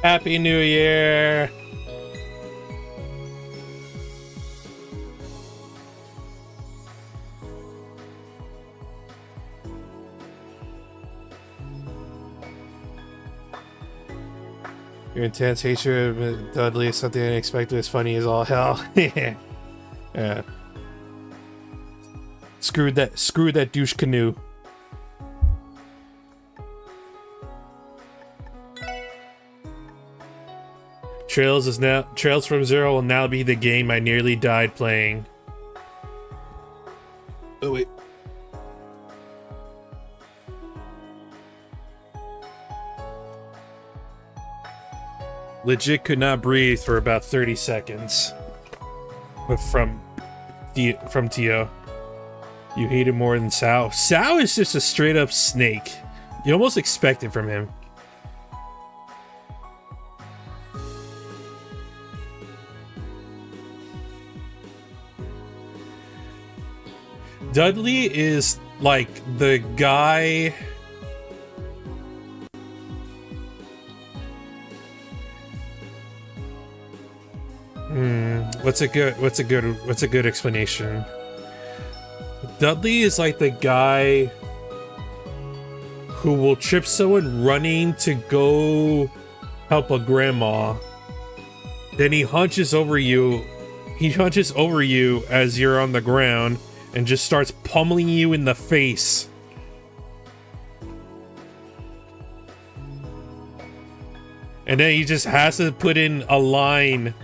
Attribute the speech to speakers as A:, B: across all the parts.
A: Happy New Year! Your intense hatred of Dudley is something unexpected as funny as all hell. Yeah. Screw that douche canoe. Trails from Zero will now be the game I nearly died playing. Oh wait. Legit could not breathe for about 30 seconds. From Tio. You hate him more than Sao. Sao is just a straight up snake. You almost expect it from him. Dudley is like the guy. What's a good explanation? Dudley is like the guy who will trip someone running to go help a grandma. Then he hunches over you. He hunches over you as you're on the ground and just starts pummeling you in the face. And then he just has to put in a line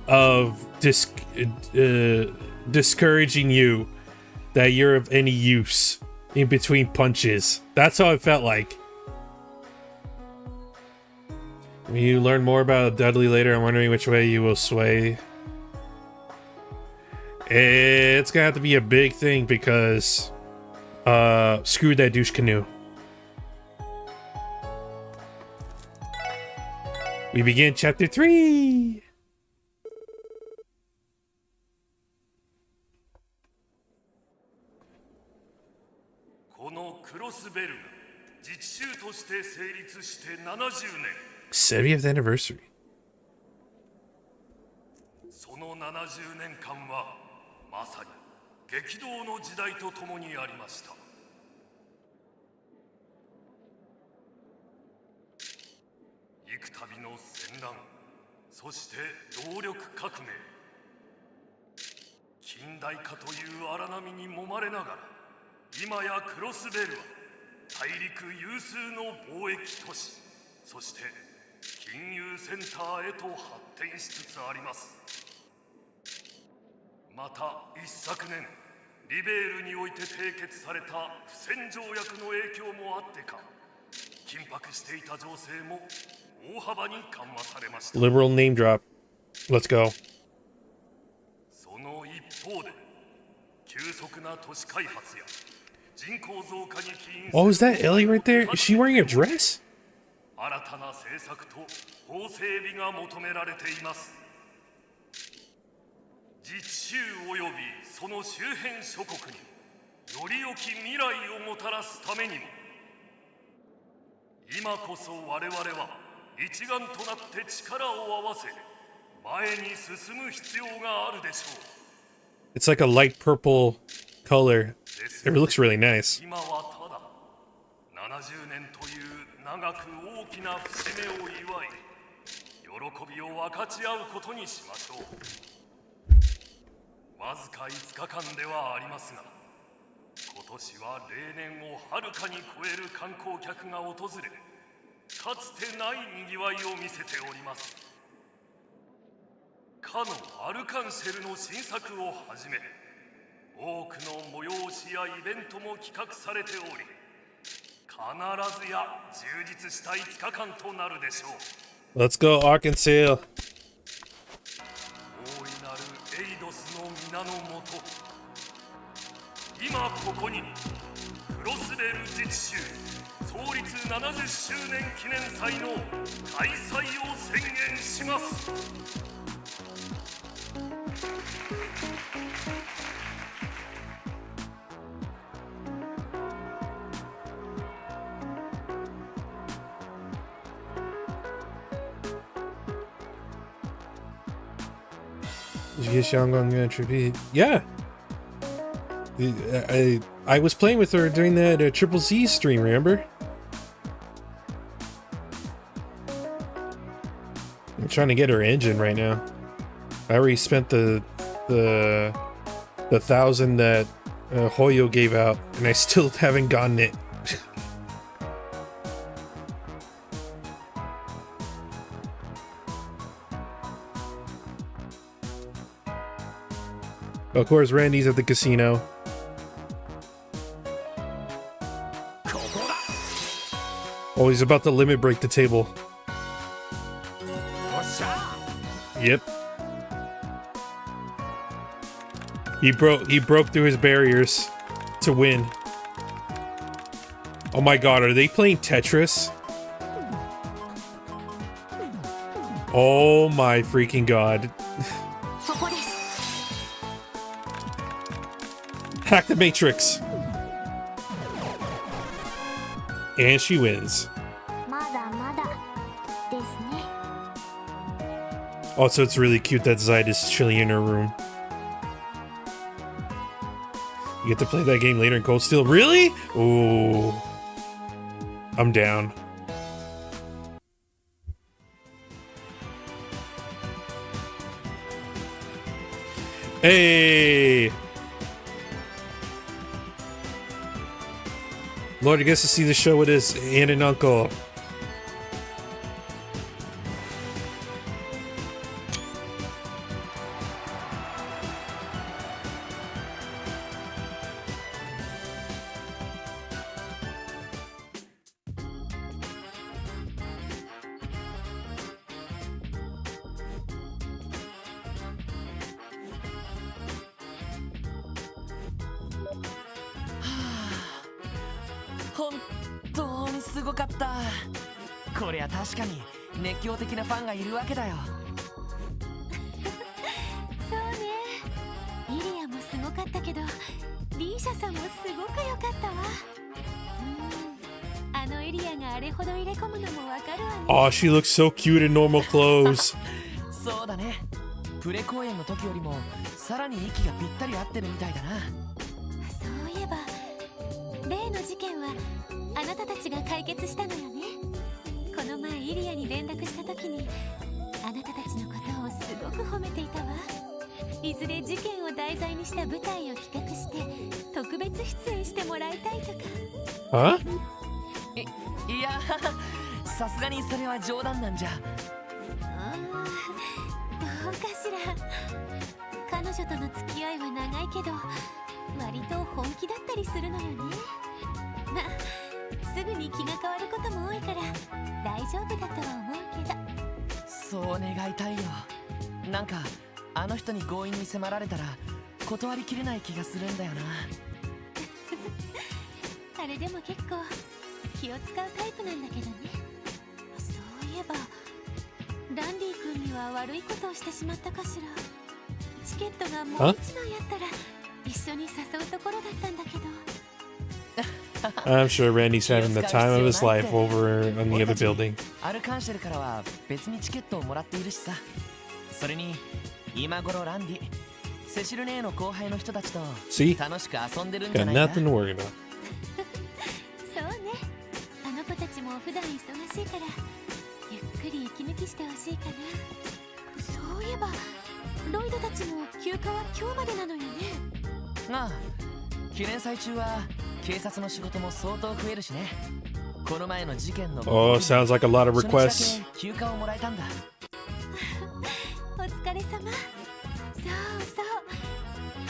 A: of discouraging you that you're of any use in between punches. That's how it felt like. When you learn more about Dudley later, I'm wondering which way you will sway. It's gonna have to be a big thing because screw that douche canoe. We begin chapter 3. '70th anniversary.
B: その70年間はまさに激動の時代とともにありました。幾度の戦乱、そして動力革命、近代化という荒波に揉まれながら、今やクロスベルは大陸有数の貿易都市、そして金融センターへと発展しつつあります。また一昨年リベールにおいて締結された不戦条約の影響もあってか、緊迫していた情勢も大幅に緩和されました。
A: Liberal name drop. Let's go.
B: その一方で急速な都市開発や人口増加に起因する
A: Oh, is that Ellie right there? Is she wearing a dress?
B: 新たな政策と法整備が求められています。自治州およびその周辺諸国により良き未来をもたらすためにも、今こそ我々は一丸となって力を合わせ前に進む必要があるでしょう。
A: It's like a light purple color. It looks really nice.
B: 今はただ70年という長く大きな節目を祝い、喜びを分かち合うことにしましょう。わずか5日間ではありますが、今年は例年をはるかに超える観光客が訪れ、かつてないにぎわいを見せております。かのアルカンシェルの新作をはじめ、多くの催しやイベントも企画されており、必ずや充実した5日間となるでしょう。
A: Let's go, Arkansas.
B: 大いなるエイドスの皆のもと、今ここにクロスベル自治州創立70周年記念祭の開催を宣言します。
A: Did you get Xiangong tribute? Yeah. I was playing with her during that Triple Z stream, remember? I'm trying to get her engine right now. I already spent the 1,000 that Hoyo gave out, and I still haven't gotten it. Of course, Randy's at the casino. Oh, he's about to limit break the table. Yep. He broke through his barriers to win. Oh my god, are they playing Tetris? Oh my freaking god. Hack the Matrix. And she wins. Also, it's really cute that Zide is chilling in her room. You get to play that game later in Cold Steel. Really? Ooh. I'm down. Hey! Lord, he gets to see the show with his aunt and uncle. Oh, she looks so cute in normal clothes.
C: そうだね。プレ公演の時よりもさらに息がぴったり合ってるみたいだな。
D: そういえば、例の事件はあなたたちが解決したのよね。この前イリアに連絡した時に、あなたたちのことをすごく褒めていたわ。いずれ事件を題材にした舞台を企画して特別出演してもらいたいとか。
C: いや。さすがにそれは冗談なんじゃ。
D: どうかしら。彼女との付き合いは長いけど、割と本気だったりするのよね。まあ、すぐに気が変わることも多いから大丈夫だとは思うけど。
C: そう願いたいよ。なんかあの人に強引に迫られたら断りきれない気がするんだよな。
D: あれでも結構気を使うタイプなんだけどね。そういえばランディ君には悪いことをしてしまったかしら。チケットがもう一枚あったら一緒に誘うところだったんだけど。
A: I'm sure Randy's having the time of his life over on the other building.
C: アルカンシェルからは別にチケットをもらっているしさ。それに今頃ランディ、セシル姉の後輩の人たちと楽しく遊んでるんじゃないか。
A: Got nothing to worry about.
D: そうね。あの子たちも普段忙しいからゆっくり息抜きしてほしいかな。そういえばロイドたちも休暇は今日までなのよね。
C: ああ、記念祭中は警察の仕事も相当増えるしね。この前の事件の
A: Oh, sounds like a lot of requests.
C: 休暇をもらえたんだ。
D: お疲れ様。そうそう。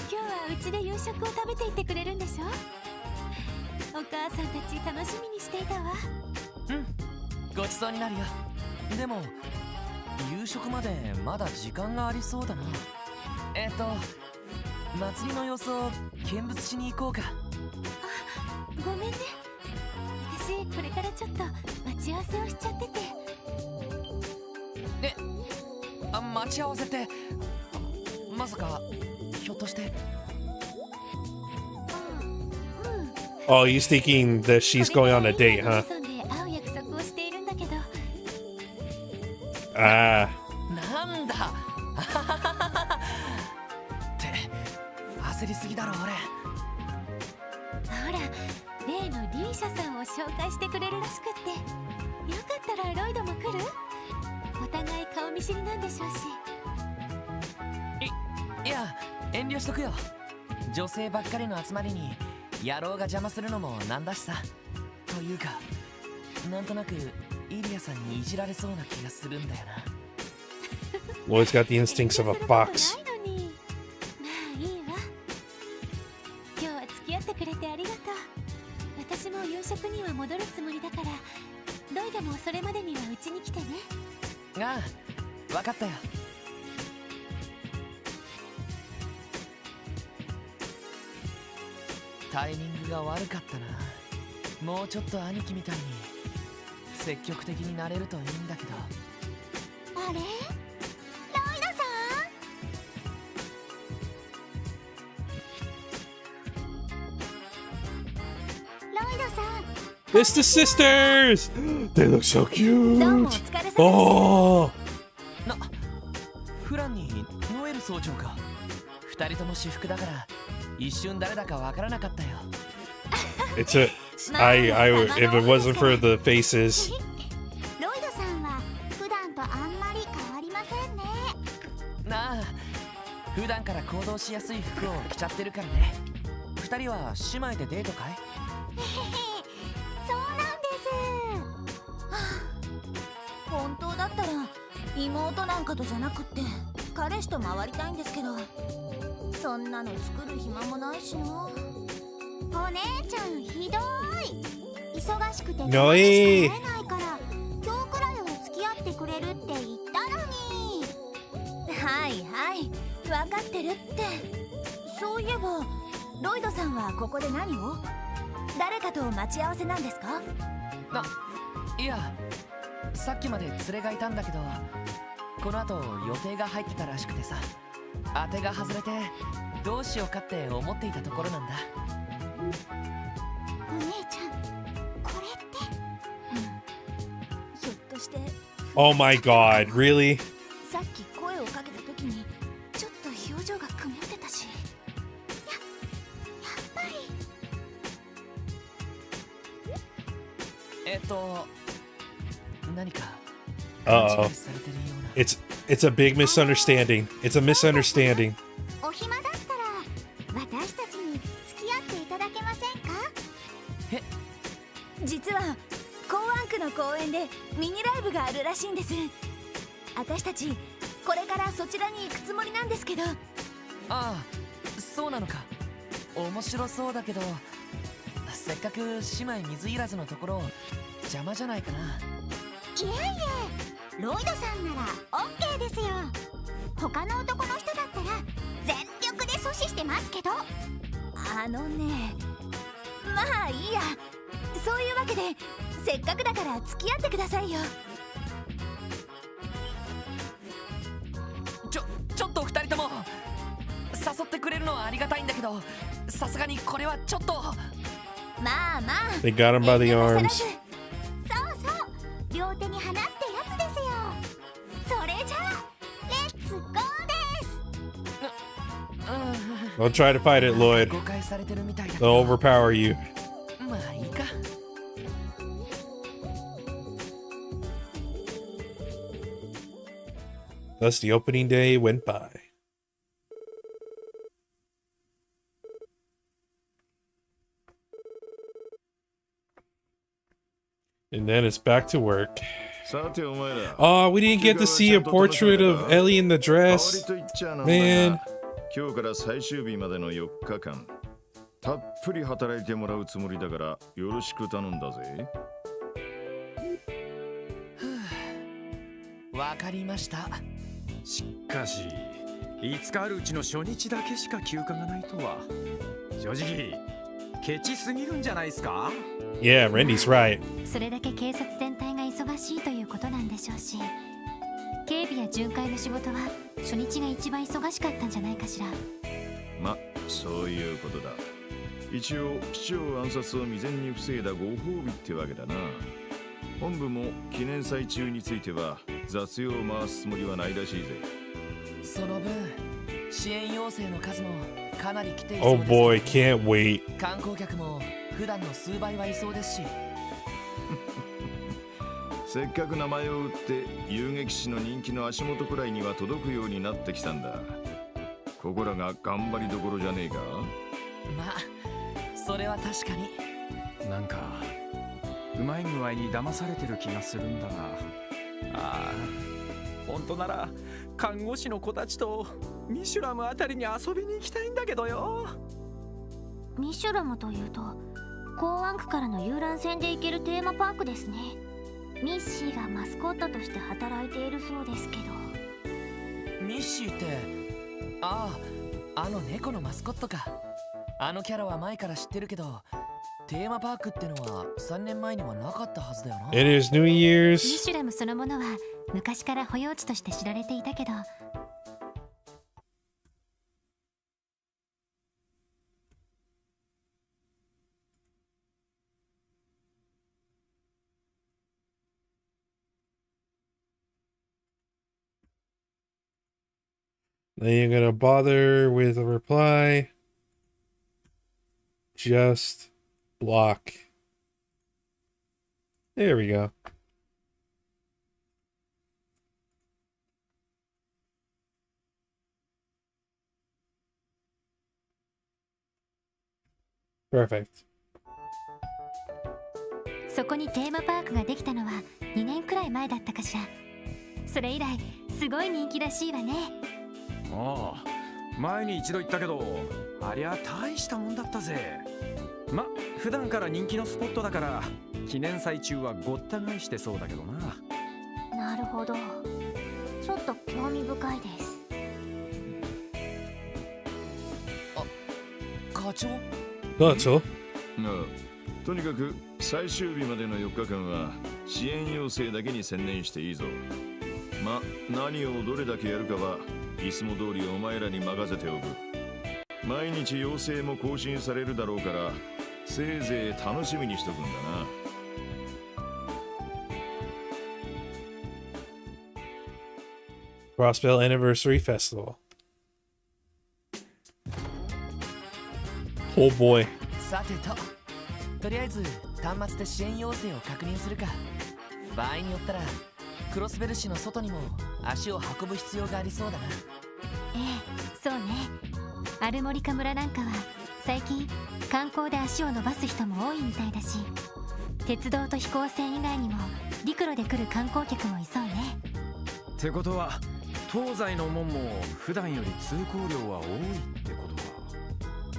D: 今日はうちで夕食を食べていってくれるんでしょ。お母さんたち楽しみにしていたわ。
C: うん、ごちそうになるよ。でも夕食までまだ時間がありそうだな。祭りの様子を見物しに行こうか。
D: あ、ごめんね。私これからちょっと待ち合わせをしちゃってて。
C: 待ち合わせってまさかひょっとして。
A: Oh, he's thinking that she's going on a date, huh?
C: Nanda.
D: 例のリーシャさんを紹介してくれるらしくって、よかったらロイドも来る？お互い顔見知りなんでしょうし。
C: いや、遠慮しとくよ。女性ばっかりの集まりに野郎が邪魔するのもなんだしさ。というか、なんとなくイリアさんにいじられそうな気がするんだよな。
A: Lloyd's got the instincts of a fox.
D: まあいいわ。今日は付き合ってくれてありがとう。私も夕食には戻るつもりだから、ロイドもそれまでにはうちに来てね。
C: ああ、わかったよ。タイミングが悪かったな。もうちょっと兄貴みたいに積極的になれるといいんだけど。
D: あれ？ロイドさん？ロイドさん。
A: It's the sisters! They look so
D: どうも
A: cute!
D: お疲れ様です。
A: Oh!
C: フランにノエル総長か。二人とも私服だから一瞬誰だかわからなかったよ。
A: It's a... if it wasn't for the faces.
D: ロイドさんは普段とあんまり変わりませんね。
C: なあ、普段から行動しやすい服を着ちゃってるからね。二人は姉妹でデートかい？
D: そうなんです。本当だったら妹なんかとじゃなくって彼氏と回りたいんですけど、そんなの作る暇もないしな。お姉ちゃんひどい。忙しくて
A: のい
D: 会えないから今日くらいは付き合ってくれるって言ったのに。はいはい分かってるって。そういえばロイドさんはここで何を？誰かと待ち合わせなんですか？
C: いや、さっきまで連れがいたんだけど、この後予定が入ってたらしくてさ、当てが外れてどうしようかって思っていたところなんだ。
D: お姉ちゃん、これって、ひょっとして。
A: Oh my god, really?
D: さっき声をかけた時にちょっと表情が曇ってたし、やっぱり。
C: 何か
A: Uh-oh. It's a big misunderstanding. It's a misunderstanding.
D: お暇だったら私たちに付き合っていただけませんか？実は港湾区の公園でミニライブがあるらしいんです。私たちこれからそちらに行くつもりなんですけど。
C: ああ、そうなのか。面白そうだけど、せっかく姉妹水入らずのところ邪魔じゃないかな。
D: いえいえ、ロイドさんなら OK ですよ。他の男の人だったら全力で阻止してますけど。まあいいや。そういうわけでせっかくだから付き合ってくださいよ。
C: ちょっと二人とも誘ってくれるのはありがたいんだけど、さすがにこれはちょっと。
D: まあまあ
A: They got him by the
D: 遠慮
A: arms.
D: なさらず。そうそう、両手に花ってやつですよ。それじゃあレッツゴーです。
A: Don't try to fight it, Lloyd.
C: 誤解されてるみたいだけ
A: They'll
C: ど、
A: overpower you.
C: まあいいか。
A: Thus, the opening day went by. And then it's back to work. Oh, we didn't get to see a portrait of Ellie in the dress. Man.
E: 今日から最終日までの4日間、たっぷり働いてもらうつもりだからよろしく頼んだぜ。
C: わかりました。
F: しかし、5日あるうちの初日だけしか休暇がないとは、正直ケチすぎるんじゃないですか？
A: Yeah, Randy's right.
D: それだけ警察全体が忙しいということなんでしょうし、警備や巡回の仕事は初日が一番忙しかったんじゃないかしら。
E: ま、そういうことだ。一応市長暗殺を未然に防いだご褒美ってわけだな。本部も記念祭中については雑用を回すつもりはないらしいぜ。
C: その分支援要請の数もかなり来ていそ
A: Oh
C: うです
A: boy,
C: けど
A: can't wait.
C: 観光客も普段の数倍はいそうですし。
E: せっかく名前を売って遊撃士の人気の足元くらいには届くようになってきたんだ。ここらが頑張りどころじゃねえか。
C: まあそれは確かに。
F: なんかうまい具合に騙されてる気がするんだが。ああ、本当なら看護師の子たちとミシュラムあたりに遊びに行きたいんだけどよ。
D: ミシュラムというと港湾区からの遊覧船で行けるテーマパークですね。ミッシーがマスコットとして働いているそうですけど。
C: ミッシーって、ああ、あの猫のマスコットか。あのキャラは前から知ってるけど、テーマパークってのは3年前にはなかったはずだよな。
A: It is New
D: ミ
A: Year's.
D: シュラムそのものは昔から保養地として知られていたけど、
A: Then you're gonna bother with a reply. Just block. There we go. Perfect.
D: そこにテーマパークができたのは2年くらい前だったかしら。それ以来すごい人気らしいわね。
F: ああ、前に一度言ったけど、ありゃ大したもんだったぜ。ま、普段から人気のスポットだから記念祭中はごった返してそうだけどな。
D: なるほど、ちょっと興味深いです。
C: 課長
A: Gotcha.
E: ああ、とにかく最終日までの4日間は支援要請だけに専念していいぞ。ま、何をどれだけやるかはいつも通りお前らに任せておく。毎日要請も更新されるだろうから、せいぜい楽しみにしとくんだな。
A: Crossbell Anniversary Festival. Oh boy.
C: さてとりあえず端末で支援要請を確認するか。場合によったらクロスベル市の外にも足を運ぶ必要がありそうだな。
D: ええ、そうね。アルモリカ村なんかは最近観光で足を伸ばす人も多いみたいだし、鉄道と飛行船以外にも陸路で来る観光客もいそうね。
F: ってことは東西の門も普段より通行量は多いってことか。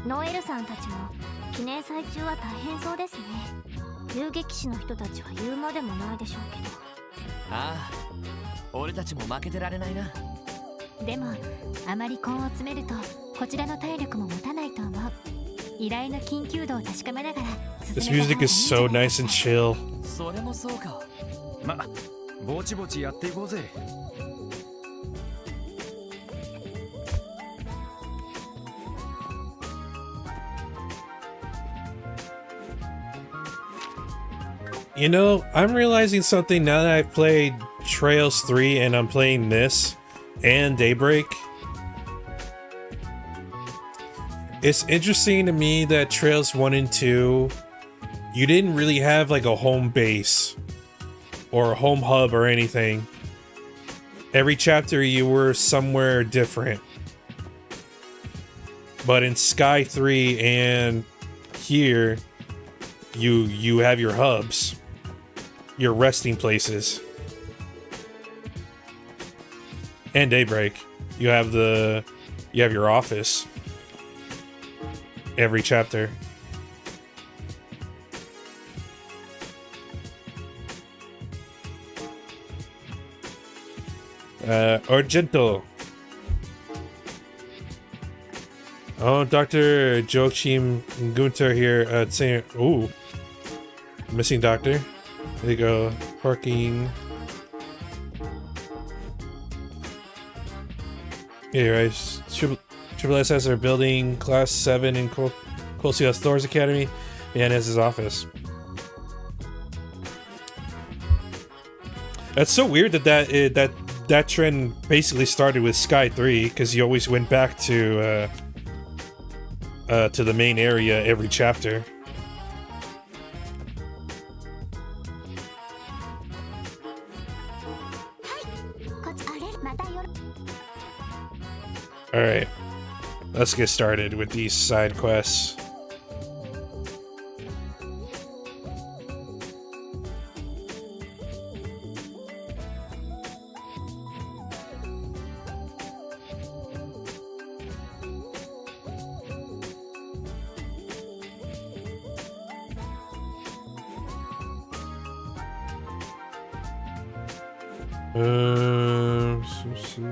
D: ノエルさんたちも記念祭中は大変そうですね。遊撃士の人たちは言うまでもないでしょうけど。
C: ああ、俺たちも負けてられないな。
D: でもあまり根を詰めるとこちらの体力も持たないと思う。依頼の緊急度を確かめながら
A: This music is so nice and chill.
C: それもそうか。
F: ま、ぼちぼちやっていこうぜ。
A: You know, I'm realizing something now that I've played Trails 3 and I'm playing this and Daybreak. It's interesting to me that Trails 1 and 2, you didn't really have like a home base or a home hub or anything. Every chapter you were somewhere different. But in Sky 3 and here, you have your hubs. Your resting places. And Daybreak. You have your office. Every chapter. Argento. Oh, Dr. Joachim Gunther here saying, ooh. Missing doctor. There you go. Parking. Yeah, right. Triple SS are building class 7 in Colcios Thor's Academy. And has his office. That's so weird that trend basically started with Sky 3, because you always went back to to the main area every chapter. Alright, let's get started with these side quests. Let's see.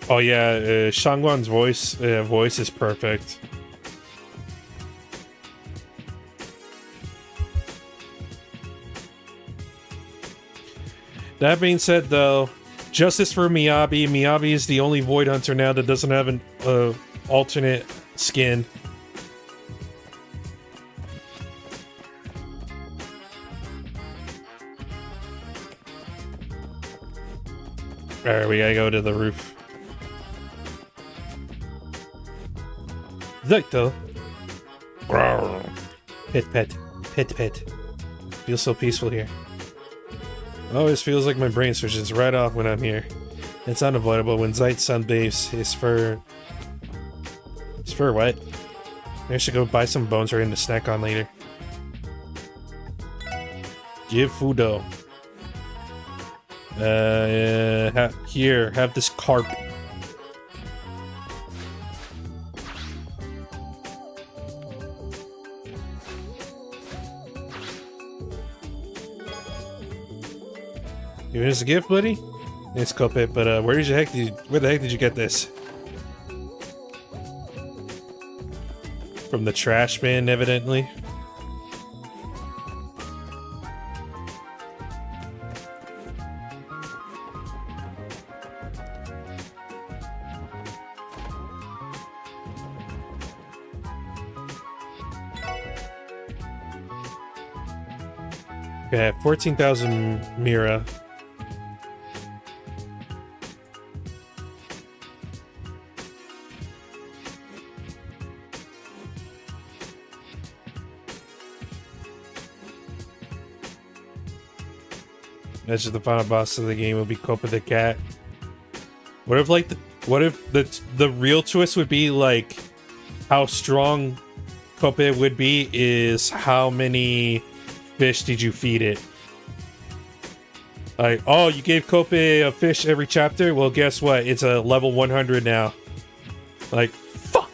A: Oh yeah, Shangwan's voice is perfect. That being said, though, justice for Miyabi. Miyabi is the only Void Hunter now that doesn't have an alternate skin. Alright, we gotta go to the roof. Zacto. Pet, pet, pet, pet. Feels so peaceful here. Always feels like my brain switches right off when I'm here. It's unavoidable when Zeit sunbathes his fur. His fur what? Maybe I should go buy some bones for him to snack on later. Give Fudo. Here, have this carp. Give us a gift, buddy? It's Kopit, but where the heck did you get this? From the trash bin, evidently. Okay, 14,000 Mira. That's just the final boss of the game will be Copa the cat. What if the real twist would be like how strong Copa would be is how many fish did you feed it? Like, oh, you gave Copa a fish every chapter? Well, guess what? It's a level 100 now. Like, fuck!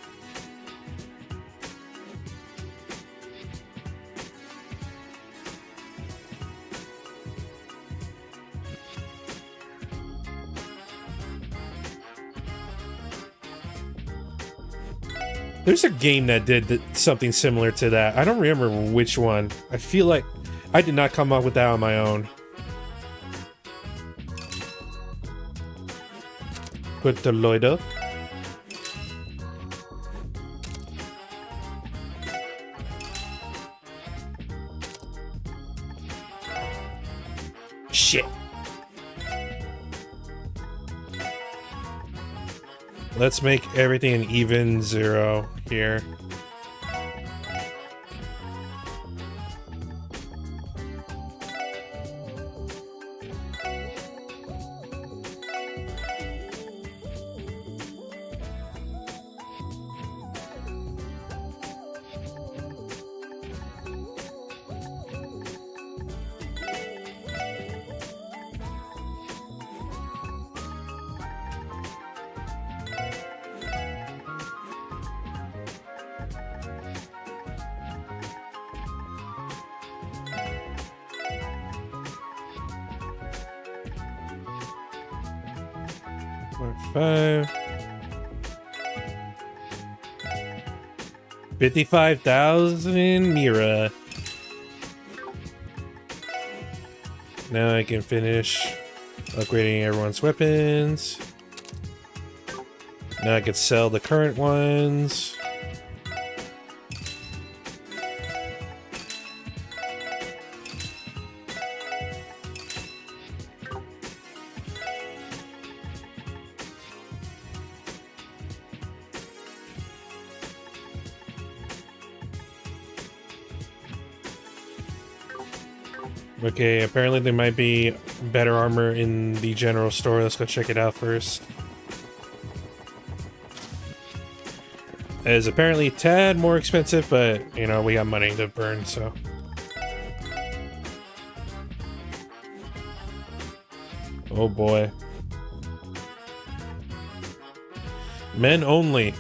A: There's a game that did something similar to that. I don't remember which one. I feel like I did not come up with that on my own. Put the Leute. Shit. Let's make everything an even 0 here. 1.5. 55,000 Mira. Now I can finish upgrading everyone's weapons. Now I can sell the current ones. Okay, apparently there might be better armor in the general store. Let's go check it out first. It's apparently a tad more expensive, but, you know, we got money to burn, so. Oh boy. Men only.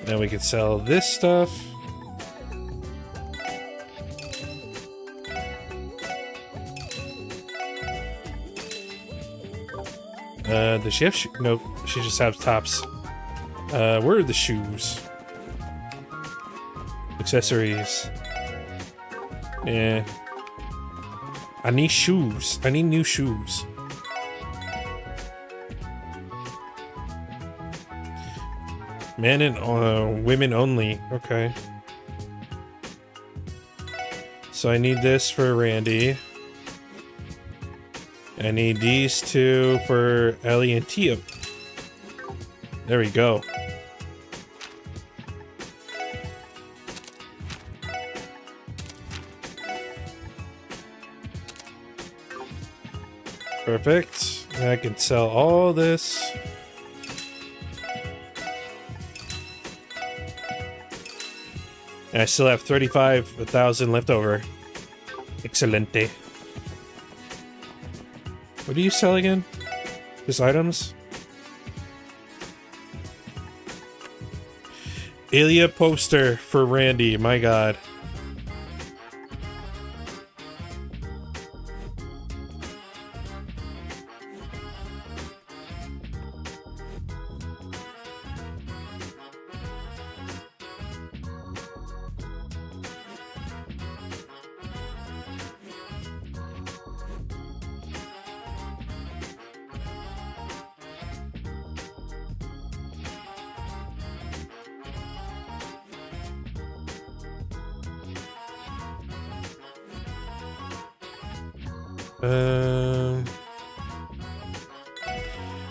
A: Then we can sell this stuff. Does she have nope, she just has tops. Where are the shoes? Accessories. Yeah. I need shoes. I need new shoes. Men and women only. Okay. So I need this for Randy. I need these two for Ellie and Tia. There we go. Perfect. I can sell all this. And I still have 35,000 left over. Excelente. What do you sell again? Just items? Ilya poster for Randy, my god.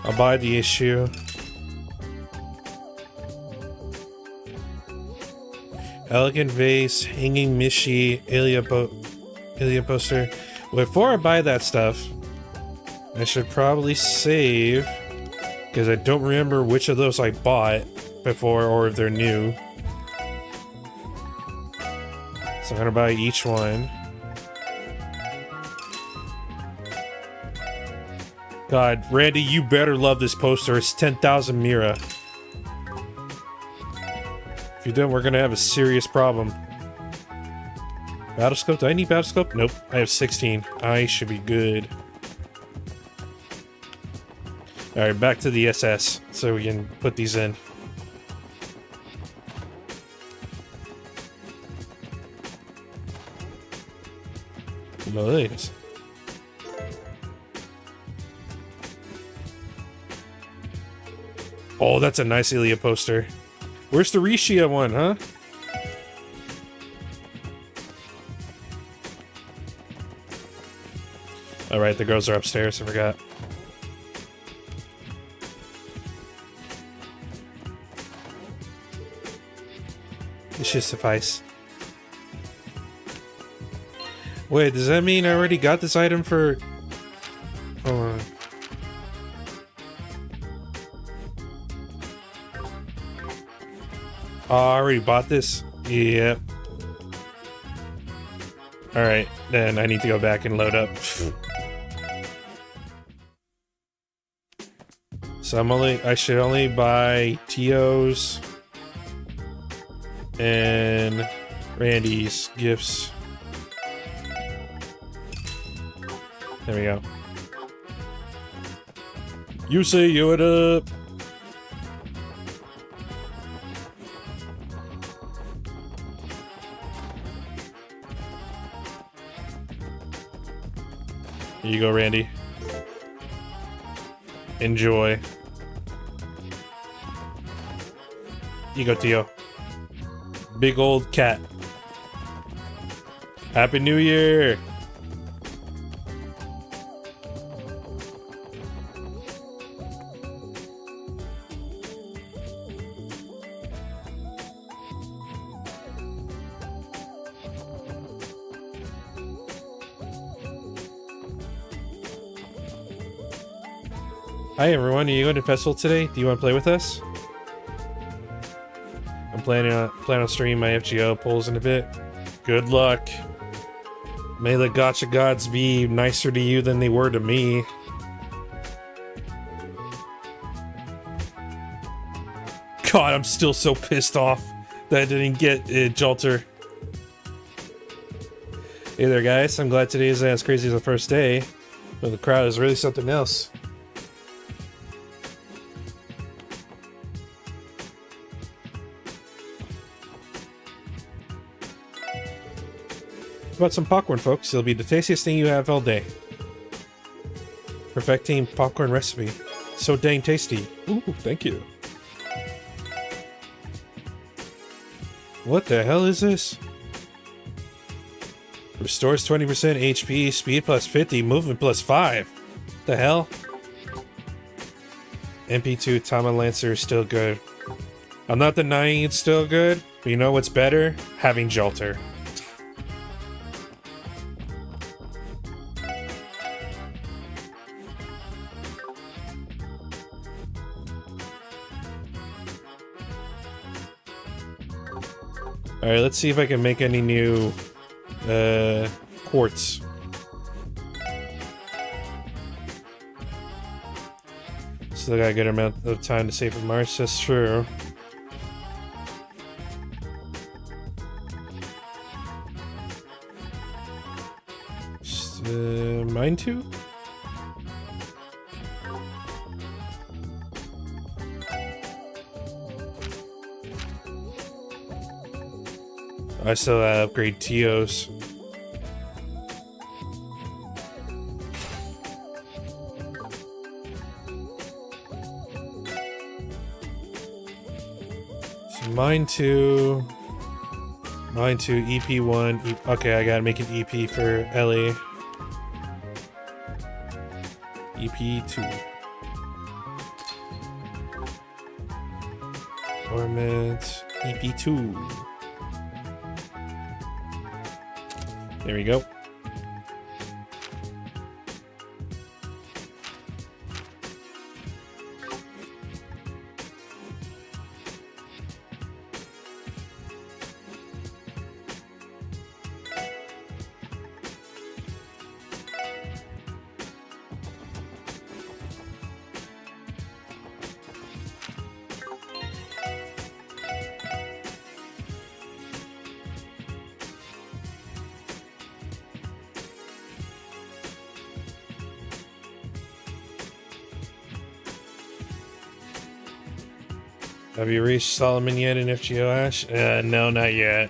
A: I'll buy the issue. Elegant vase, hanging Mishi, Ilya poster. Before I buy that stuff, I should probably save, because I don't remember which of those I bought before or if they're new. So I'm gonna buy each one. God, Randy, you better love this poster. It's 10,000 Mira. If you don't, we're gonna have a serious problem. Battlescope? Do I need battlescope? Nope. I have 16. I should be good. Alright, back to the SS, so we can put these in. Nice. Oh, that's a nice Ilya poster. Where's the Rishia one, huh? Alright, the girls are upstairs, I forgot. This should suffice. Wait, does that mean I already got this item for Oh, I already bought this? Yep. Alright, then I need to go back and load up. So I should only buy Tio's and Randy's gifts. There we go. You say you it up. Here you go, Randy. Enjoy. You go, Tio. Big old cat. Happy New Year! Hi everyone, are you going to festival today? Do you want to play with us? I'm planning on streaming my FGO polls in a bit. Good luck. May the gacha gods be nicer to you than they were to me. God, I'm still so pissed off that I didn't get Jolter. Hey there guys, I'm glad today isn't as crazy as the first day, but the crowd is really something else. About some popcorn, folks. It'll be the tastiest thing you have all day. Perfecting popcorn recipe. So dang tasty. Ooh, thank you. What the hell is this? Restores 20% HP, speed plus 50, movement plus 5. The hell? MP2 Tama Lancer is still good. I'm not denying it's still good, but you know what's better? Having Jolter. Alright, let's see if I can make any new quartz. Still got a good amount of time to save for March, that's true. Mine too? I still upgrade Tio's. So mine two, EP1. Okay, I gotta make an EP for Ellie. EP2. Ornament, EP2. There we go. Have you reached Solomon yet in FGO, Ash? No, not yet.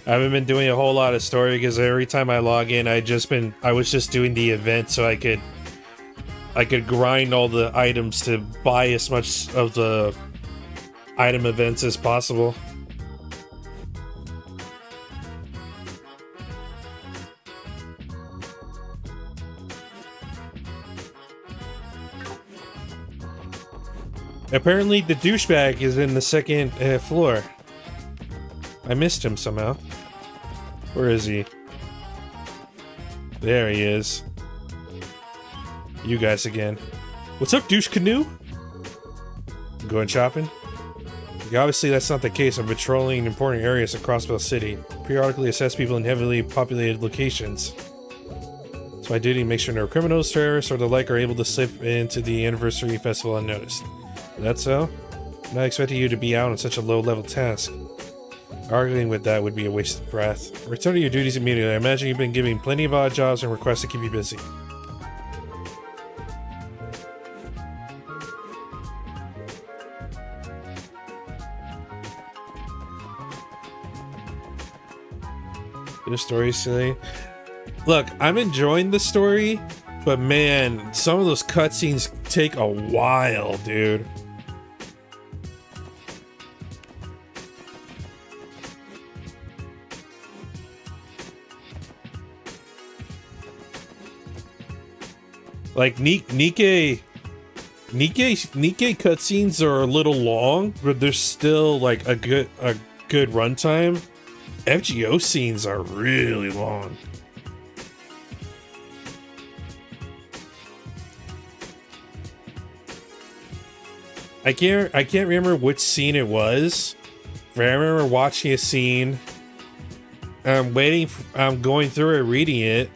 A: I haven't been doing a whole lot of story because every time I log in, I was just doing the event so I could grind all the items to buy as much of the item events as possible. Apparently the douchebag is in the second floor. I missed him somehow. Where is he? There he is. You guys again. What's up, douche canoe? Going shopping? Obviously, that's not the case. I'm patrolling important areas across the city. Periodically assess people in heavily populated locations. It's my duty to make sure no criminals, terrorists, or the like are able to slip into the anniversary festival unnoticed. Is that so? I'm not expecting you to be out on such a low-level task. Arguing with that would be a waste of breath. Return to your duties immediately. I imagine you've been given plenty of odd jobs and requests to keep you busy. The story's silly. Look, I'm enjoying the story, but man, some of those cutscenes take a while, dude. Like Nikkei cutscenes are a little long, but there's still like a good runtime. FGO scenes are really long. I can't remember which scene it was, but I remember watching a scene. I'm going through it, reading it.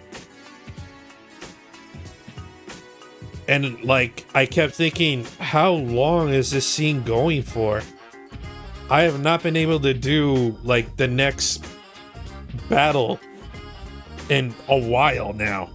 A: And like, I kept thinking, how long is this scene going for? I have not been able to do like the next battle in a while now.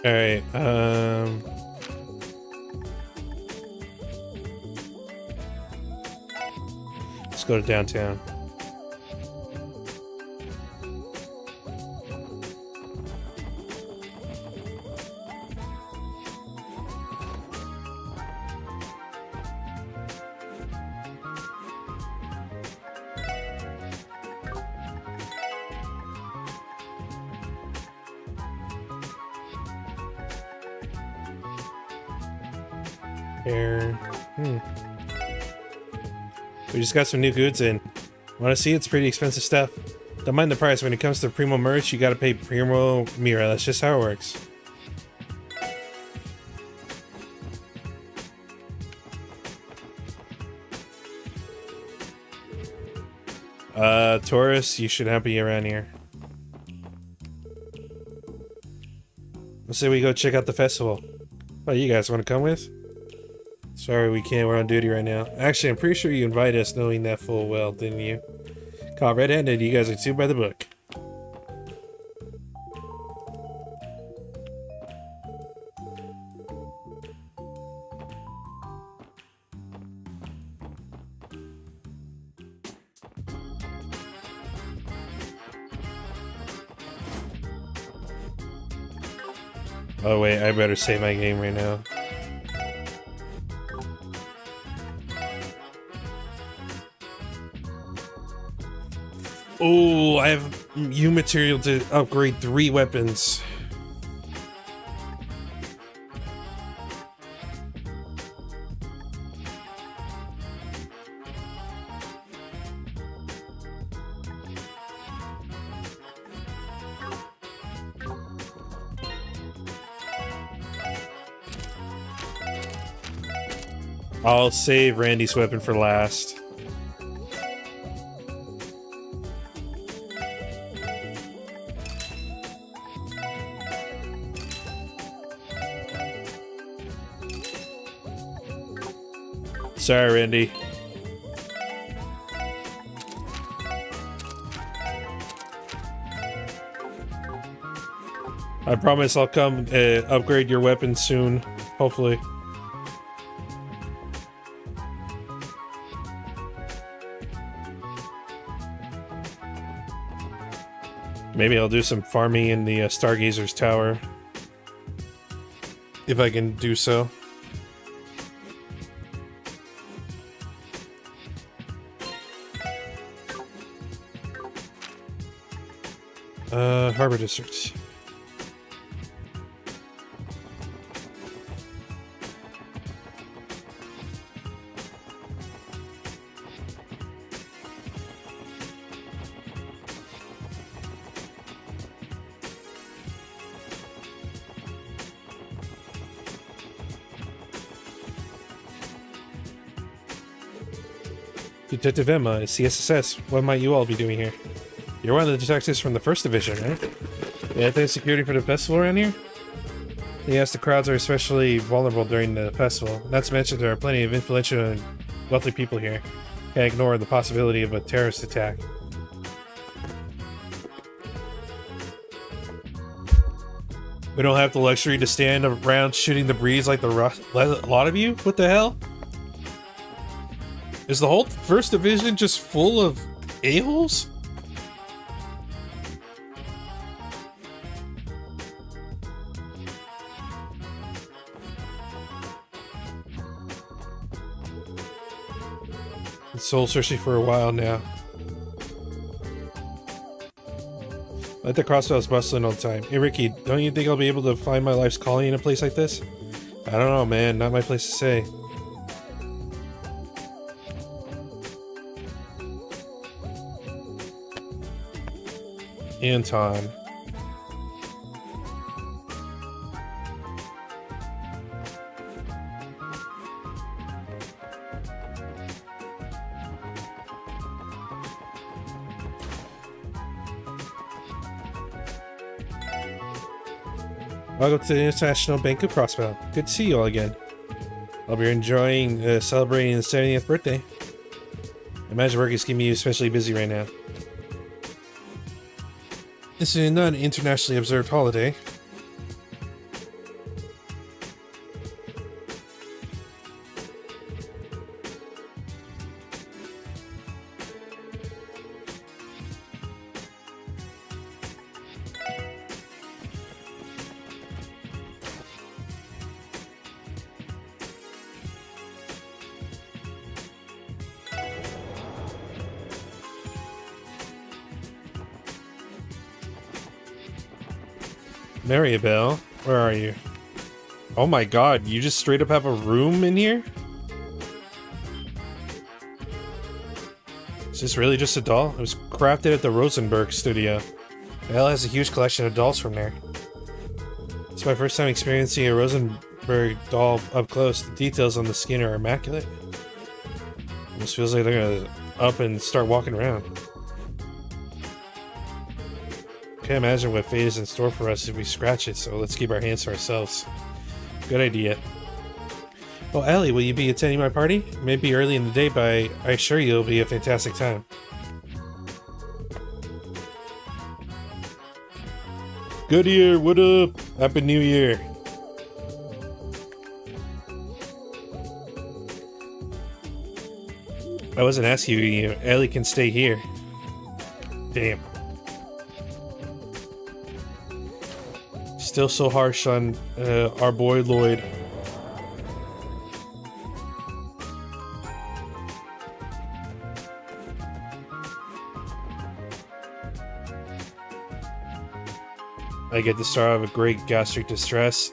A: All right, let's go to downtown. We just got some new goods in. Want to see? It's pretty expensive stuff. Don't mind the price. When it comes to Primo merch, you gotta pay Primo Mira. That's just how it works. Taurus, you should not be around here. Let's say we go check out the festival. Oh, you guys want to come with? Sorry, we can't. We're on duty right now. Actually, I'm pretty sure you invited us knowing that full well, didn't you? Caught red-handed, you guys are too by the book. Oh wait, I better save my game right now. Oh, I have U material to upgrade 3 weapons. I'll save Randy's weapon for last. Sorry, Randy. I promise I'll come upgrade your weapon soon, hopefully. Maybe I'll do some farming in the Stargazer's Tower. If I can do so. Harbor District. Detective Emma, it's CSSS. What might you all be doing here? You're one of the detectives from the first division, right? Yeah, there's security for the festival around here? Yes, the crowds are especially vulnerable during the festival. Not to mention there are plenty of influential and wealthy people here. Can't ignore the possibility of a terrorist attack. We don't have the luxury to stand around shooting the breeze like a lot of you? What the hell? Is the whole first division just full of a-holes? Been soul searching for a while now. Let the crossbows bustling all the time. Hey Ricky, don't you think I'll be able to find my life's calling in a place like this? I don't know, man. Not my place to say. Anton. Welcome to the International Bank of Crossbow. Good to see you all again. I'll be enjoying celebrating the 70th birthday. I imagine work is keeping you especially busy right now. This is not an internationally observed holiday. Maribel, where are you? Oh my god, you just straight up have a room in here? Is this really just a doll? It was crafted at the Rosenberg studio. Elle has a huge collection of dolls from there. It's my first time experiencing a Rosenberg doll up close. The details on the skin are immaculate. Almost feels like they're gonna up and start walking around. Can't imagine what fate is in store for us if we scratch it, so let's keep our hands to ourselves. Good idea. Oh, Allie, will you be attending my party? It may be early in the day, but I assure you it'll be a fantastic time. Good year, what up? Happy New Year. I wasn't asking you, Ellie can stay here. Damn. Still so harsh on our boy Lloyd. I get the start of a great gastric distress.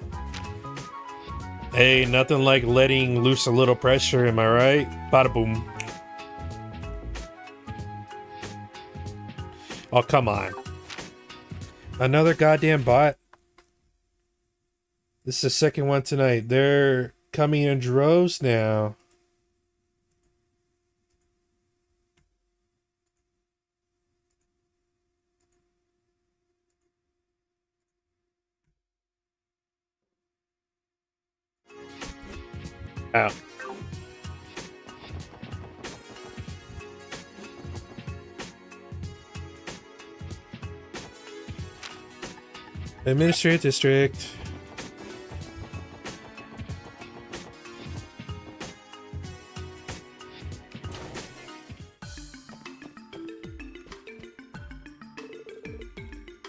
A: Hey, nothing like letting loose a little pressure, am I right? Bada boom. Oh, come on. Another goddamn bot? This is the second one tonight. They're coming in droves now. Ow. Administrative district.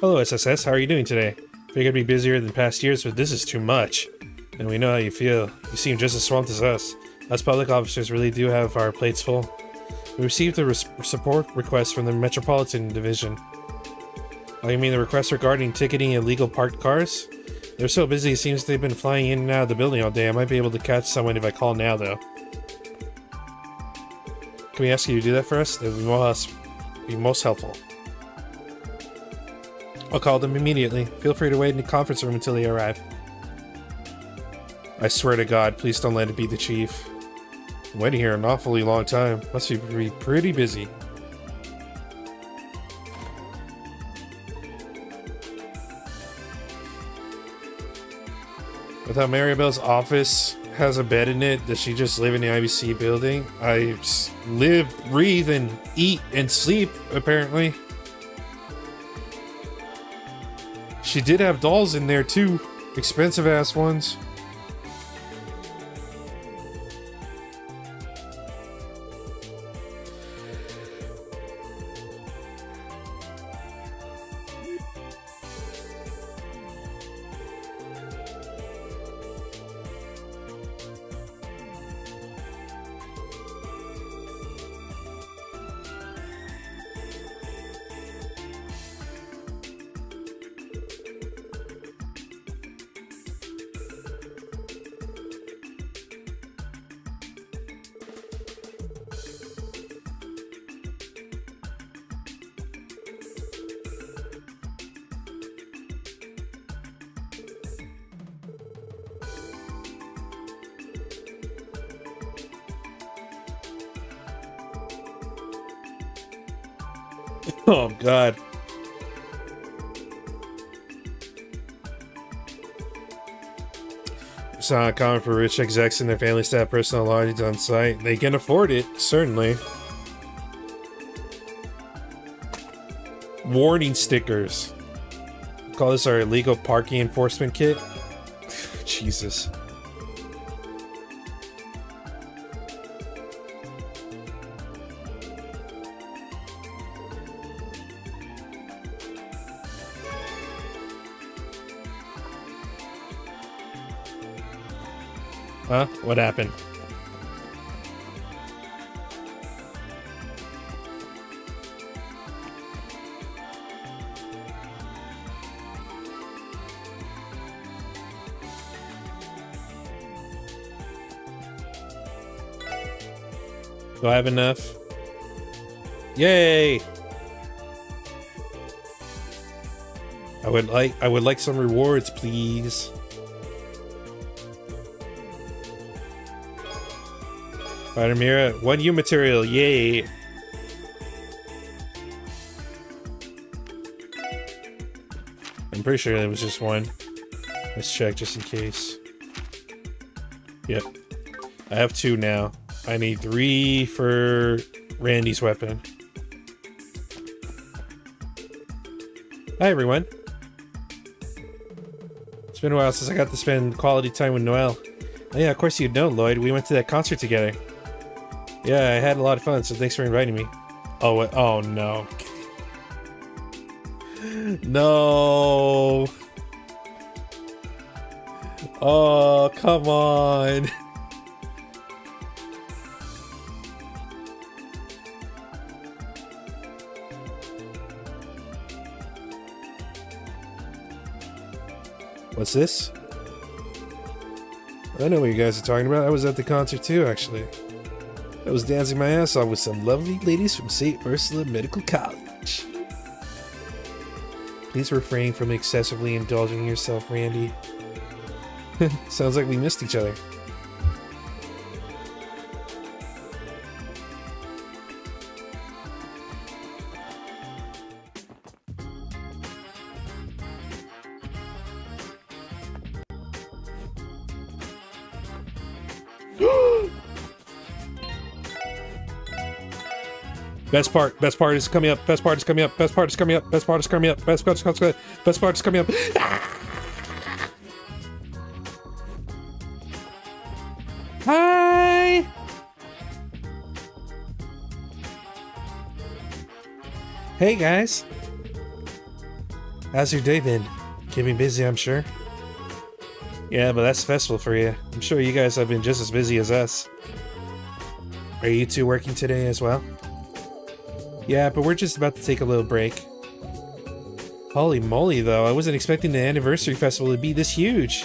A: Hello SSS, how are you doing today? Figured I'd be busier than past years, but this is too much. And we know how you feel. You seem just as swamped as us. Us public officers really do have our plates full. We received a support request from the Metropolitan Division. Oh, you mean the request regarding ticketing illegal parked cars? They're so busy, it seems they've been flying in and out of the building all day. I might be able to catch someone if I call now, though. Can we ask you to do that for us? That would be most helpful. I'll call them immediately. Feel free to wait in the conference room until they arrive. I swear to God, please don't let it be the chief. I'm waiting here an awfully long time. Must be pretty busy. Without Maribel's office has a bed in it, does she just live in the IBC building? I live, breathe, and eat and sleep, apparently. She did have dolls in there too. Expensive ass ones. Oh, God. It's not common for rich execs and their families to have personal lodgings on site. They can afford it, certainly. Warning stickers. Call this our illegal parking enforcement kit. Jesus. Huh? What happened? Do I have enough? Yay! I would like some rewards, please. Spider Mira, 1 U material, yay! I'm pretty sure there was just one. Let's check just in case. Yep. I have 2 now. I need 3 for Randy's weapon. Hi everyone. It's been a while since I got to spend quality time with Noelle. Oh yeah, of course you'd know, Lloyd. We went to that concert together. Yeah, I had a lot of fun, so thanks for inviting me. Oh, what? Oh no. No. Oh, come on. What's this? I know what you guys are talking about. I was at the concert too, actually. I was dancing my ass off with some lovely ladies from St. Ursula Medical College. Please refrain from excessively indulging yourself, Randy. Sounds like we missed each other. Best part is coming up. Best part is coming up. Best part is coming up. Best part is coming up. Best part is coming up. Best part is coming up. Hi. Hey guys. How's your day been? Keeping busy, I'm sure. Yeah, but that's festival for you. I'm sure you guys have been just as busy as us. Are you two working today as well? Yeah, but we're just about to take a little break. Holy moly, though. I wasn't expecting the anniversary festival to be this huge.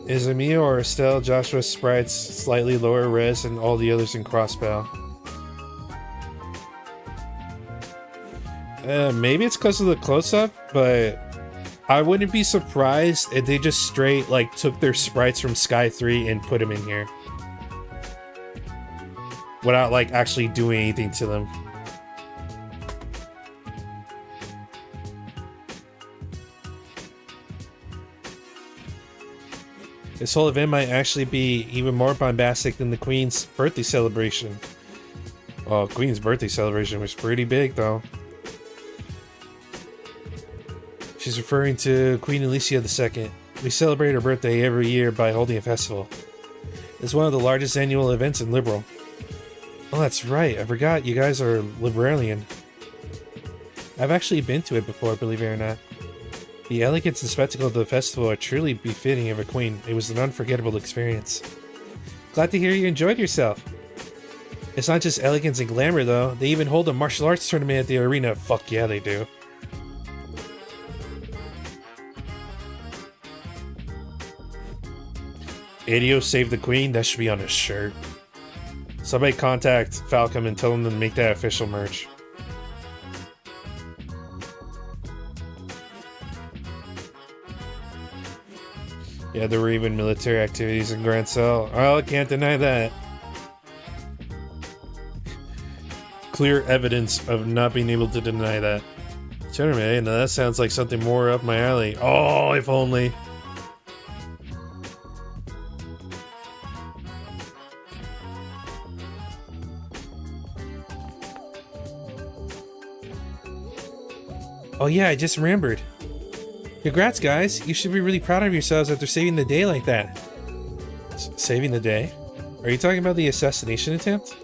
A: Is Emil or Estelle Joshua's sprites slightly lower res than all the others in Crossbow? Maybe it's because of the close-up, but I wouldn't be surprised if they just straight, like, took their sprites from Sky 3 and put them in here. Without, like, actually doing anything to them. This whole event might actually be even more bombastic than the Queen's birthday celebration. Well, Queen's birthday celebration was pretty big, though. She's referring to Queen Alicia II. We celebrate her birthday every year by holding a festival. It's one of the largest annual events in Liberal. Oh, that's right. I forgot you guys are Liberalian. I've actually been to it before, believe it or not. The elegance and spectacle of the festival are truly befitting of a queen. It was an unforgettable experience. Glad to hear you enjoyed yourself. It's not just elegance and glamour, though. They even hold a martial arts tournament at the arena. Fuck yeah, they do. Adio saved the queen? That should be on his shirt. Somebody contact Falcom and tell him to make that official merch. Yeah, there were even military activities in Grand Cell. Oh, I can't deny that. Clear evidence of not being able to deny that. Tournament, now that sounds like something more up my alley. Oh, if only. Oh yeah, I just remembered. Congrats, guys. You should be really proud of yourselves after saving the day like that. Saving the day? Are you talking about the assassination attempt?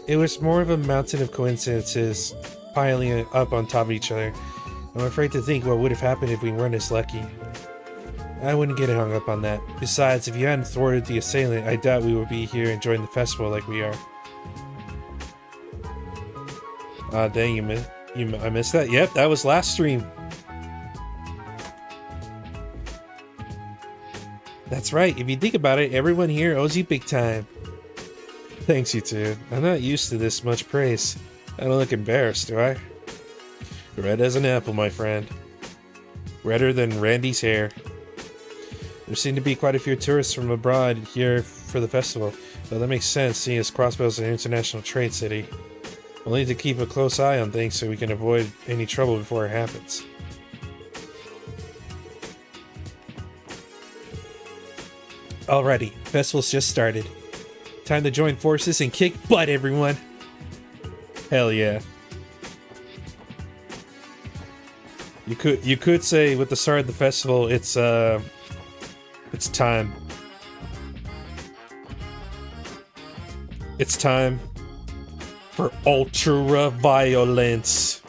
A: It was more of a mountain of coincidences piling up on top of each other. I'm afraid to think what would have happened if we weren't as lucky. I wouldn't get hung up on that. Besides, if you hadn't thwarted the assailant, I doubt we would be here enjoying the festival like we are. Ah, dang, I missed that. Yep, that was last stream. That's right. If you think about it, everyone here owes you big time. Thanks, you two. I'm not used to this much praise. I don't look embarrassed, do I? Red as an apple, my friend. Redder than Randy's hair. There seem to be quite a few tourists from abroad here for the festival, though that makes sense seeing as Crossbow is an international trade city. We'll need to keep a close eye on things so we can avoid any trouble before it happens. Alrighty, festival's just started. Time to join forces and kick butt, everyone! Hell yeah. You could say with the start of the festival, it's time. It's time for ultra violence.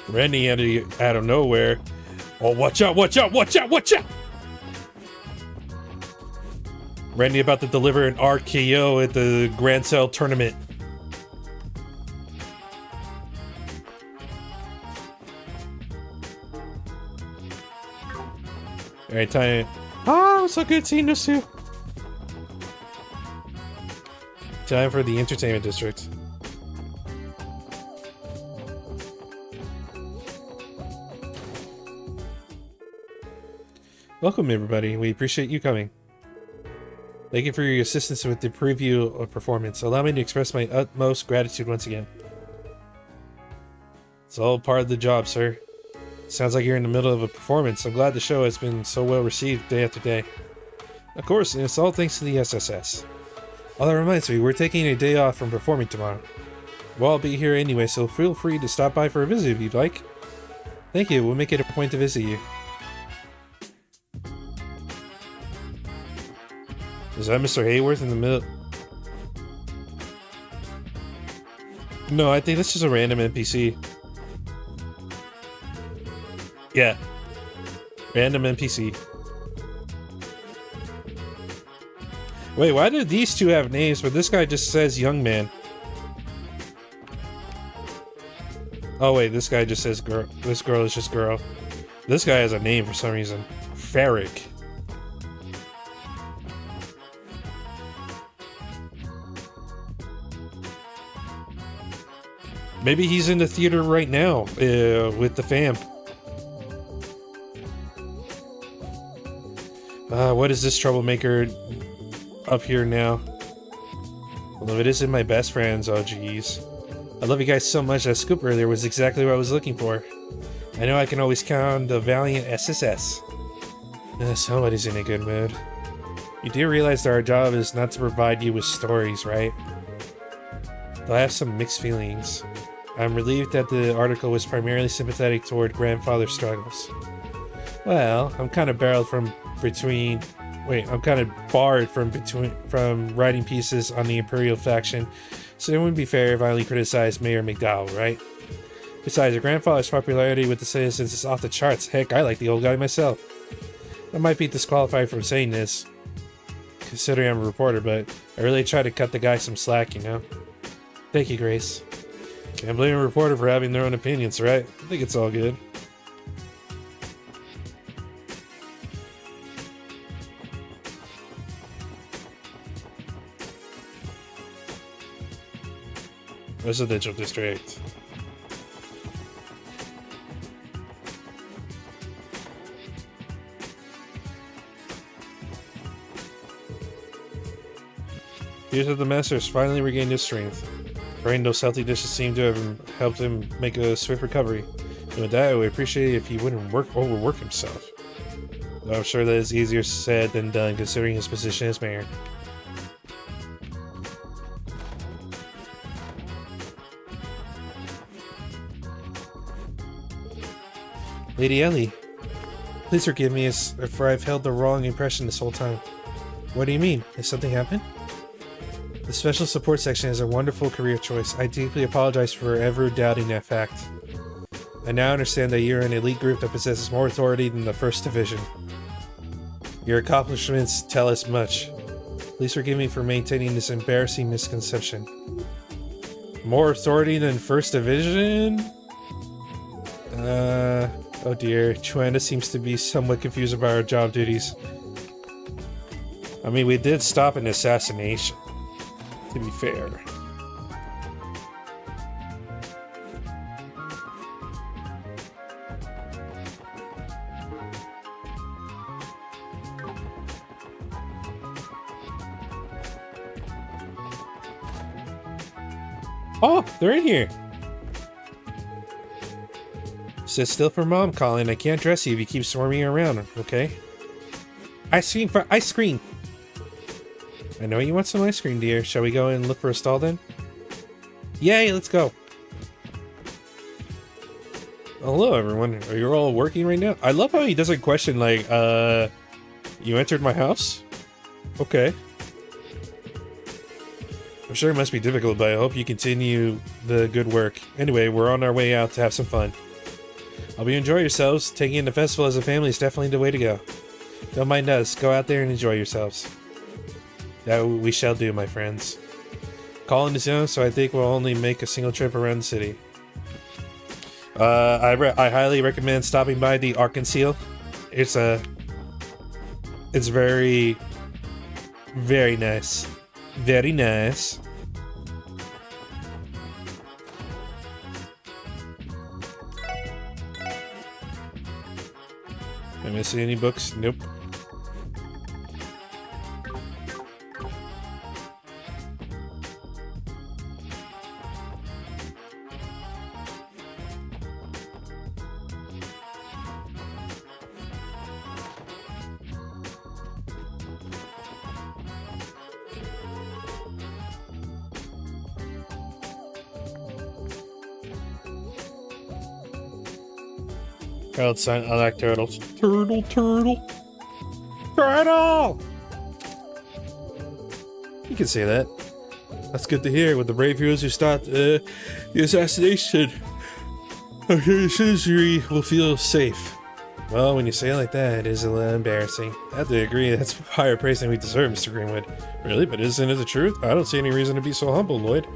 A: Randy out of nowhere. Oh, watch out, watch out, watch out, watch out! Randy about to deliver an RKO at the Grand Cell tournament. Alright, time. Oh, so good seeing those two. Time for the entertainment district. Welcome, everybody. We appreciate you coming. Thank you for your assistance with the preview of performance. Allow me to express my utmost gratitude once again. It's all part of the job, sir. Sounds like you're in the middle of a performance. I'm glad the show has been so well received day after day. Of course, and it's all thanks to the SSS. Oh, that reminds me, we're taking a day off from performing tomorrow. Well, I'll be here anyway, so feel free to stop by for a visit if you'd like. Thank you, we'll make it a point to visit you. Is that Mr. Hayworth in the middle? No, I think that's just a random NPC. Yeah. Random NPC. Wait, why do these two have names, but this guy just says young man? Oh wait, this guy just says girl. This girl is just girl. This guy has a name for some reason. Farrick. Maybe he's in the theater right now with the fam. What is this troublemaker up here now? Well, it isn't my best friends. Oh, jeez. I love you guys so much. That scoop earlier was exactly what I was looking for. I know I can always count on the valiant SSS. Somebody's in a good mood. You do realize that our job is not to provide you with stories, right? Though I have some mixed feelings. I'm relieved that the article was primarily sympathetic toward grandfather's struggles. Well, I'm kind of barred from writing pieces on the Imperial faction, so it wouldn't be fair if I only criticized Mayor McDowell, right? Besides, your grandfather's popularity with the citizens is off the charts. Heck, I like the old guy myself. I might be disqualified from saying this, considering I'm a reporter, but I really try to cut the guy some slack, you know? Thank you, Grace. Can't blame a reporter for having their own opinions, right? I think it's all good. Residential district. Here's how the master's finally regained his strength. Praying those healthy dishes seem to have helped him make a swift recovery. And with that, I would appreciate it if he wouldn't overwork himself. Though I'm sure that is easier said than done considering his position as mayor. Lady Ellie, please forgive me for I've held the wrong impression this whole time. What do you mean? Has something happened? The Special Support Section is a wonderful career choice. I deeply apologize for ever doubting that fact. I now understand that you're an elite group that possesses more authority than the 1st Division. Your accomplishments tell us much. Please forgive me for maintaining this embarrassing misconception. More authority than 1st Division? Oh dear, Joanna seems to be somewhat confused about our job duties. I mean, we did stop an assassination, to be fair. Oh, they're in here. Sit still for Mom, Colin. I can't dress you if you keep swarming around, okay? Ice cream for ice cream! I know you want some ice cream, dear. Shall we go and look for a stall then? Yay, let's go! Hello, everyone. Are you all working right now? I love how he doesn't question, like, you entered my house? Okay. I'm sure it must be difficult, but I hope you continue the good work. Anyway, we're on our way out to have some fun. Hope you enjoy yourselves. Taking in the festival as a family is definitely the way to go. Don't mind us. Go out there and enjoy yourselves. That we shall do, my friends. Colin is young, so I think we'll only make a single trip around the city. I highly recommend stopping by the Arkansas. It's very, very nice. Very nice. Am I missing any books? Nope. Outside, I like turtles. Turtle, turtle, turtle! You can say that. That's good to hear. With the brave heroes who stopped the assassination, our citizenry will feel safe. Well, when you say it like that, it is a little embarrassing. I have to agree, that's higher praise than we deserve, Mr. Greenwood. Really? But isn't it the truth? I don't see any reason to be so humble, Lloyd.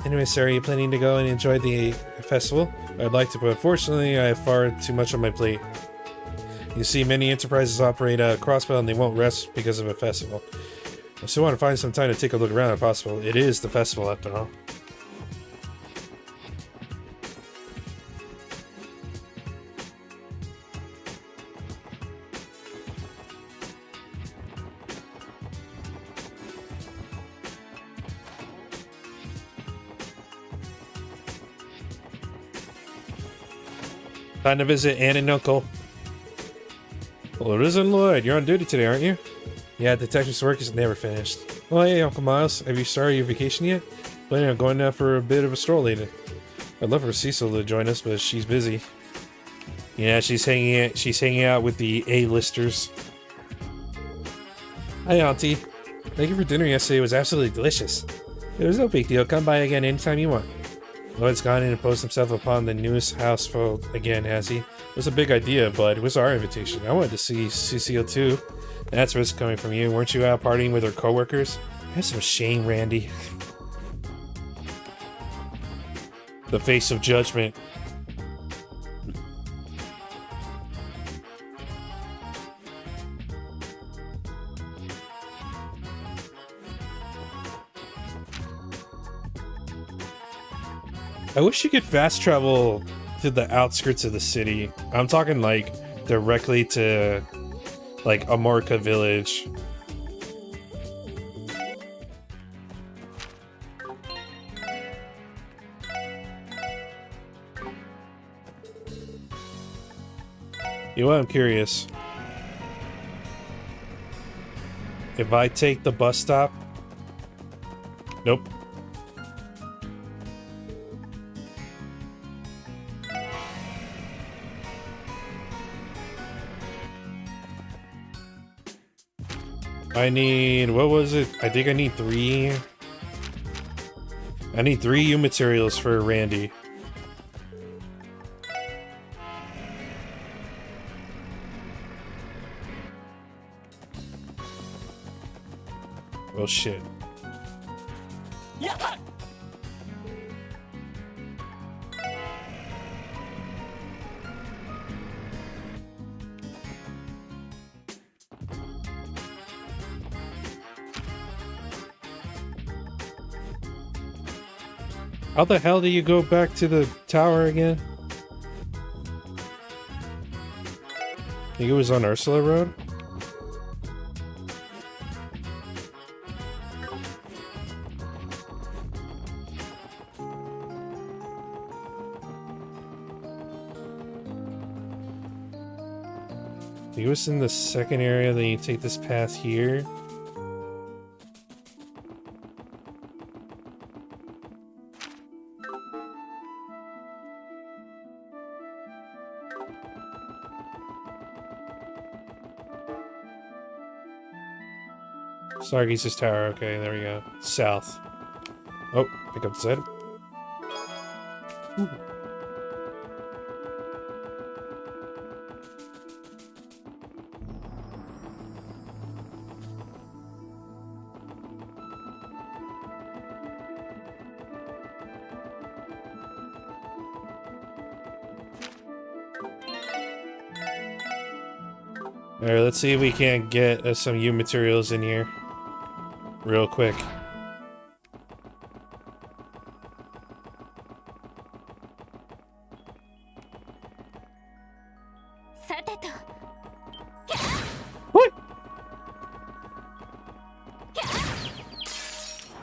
A: Anyway, sir, are you planning to go and enjoy the festival? I'd like to, but unfortunately, I have far too much on my plate. You see, many enterprises operate a crossbow and they won't rest because of a festival. I still want to find some time to take a look around if possible. It is the festival, after all. Time to visit Aunt and Uncle. Well, it isn't Lloyd. You're on duty today, aren't you? Yeah, detective's work is never finished. Oh, hey, Uncle Miles. Have you started your vacation yet? Planning on going out for a bit of a stroll later. I'd love for Cecil to join us, but she's busy. Yeah, she's hanging out with the A-listers. Hi, Auntie. Thank you for dinner yesterday. It was absolutely delicious. It was no big deal. Come by again anytime you want. Lloyd's gone in and posed himself upon the newest household again, has he? It was a big idea, but it was our invitation. I wanted to see Cecile too. That's risk coming from you. Weren't you out partying with her coworkers? Have some shame, Randy. The face of judgment. I wish you could fast travel to the outskirts of the city. I'm talking like directly to like Amorca Village. You know what? I'm curious. If I take the bus stop... Nope. I need, what was it? I think I need 3. I need 3 U materials for Randy. Well, shit.
C: Yeah.
A: How the hell do you go back to the tower again? I think it was on Ursula Road? I think it was in the second area, then you take this path here. Sargis's Tower, okay, there we go. South. Oh, pick up the side. Ooh. Alright, let's see if we can't get some U materials in here. Real quick. What?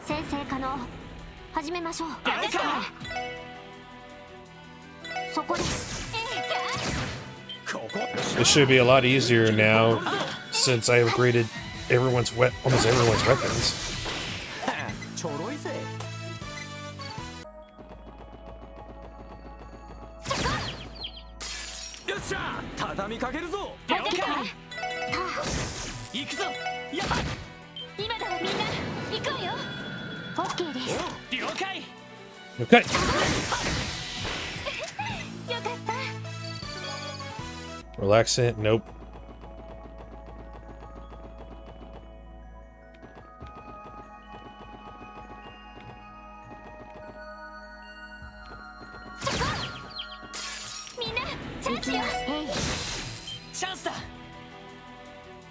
D: 先生可能始めましょう。そこです。
A: This should be a lot easier now, since I upgraded almost everyone's weapons.
F: ちょろいぜ。よっしゃ、畳みかけるぞ。了解。行くぞ。やっ。
D: 今だわみんな。行くわよ。オッケーです。
F: 了解。
A: Okay.
D: よかった。
A: Relaxant? Nope.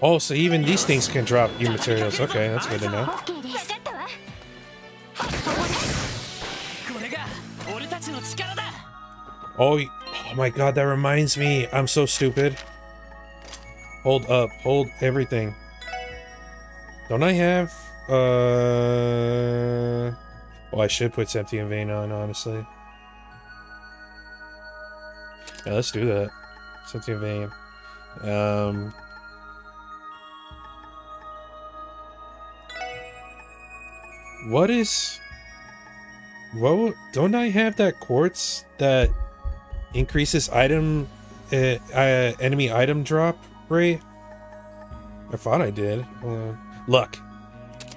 A: Oh, so even these things can drop you materials. Okay, that's good to know. Oh, oh my god, that reminds me. I'm so stupid. Hold up. Hold everything. Don't I have... Oh, I should put Sentient Vein on, honestly. Yeah, let's do that. Sentient Vein. What is... What... Don't I have that quartz that increases item... enemy item drop rate? I thought I did. Luck.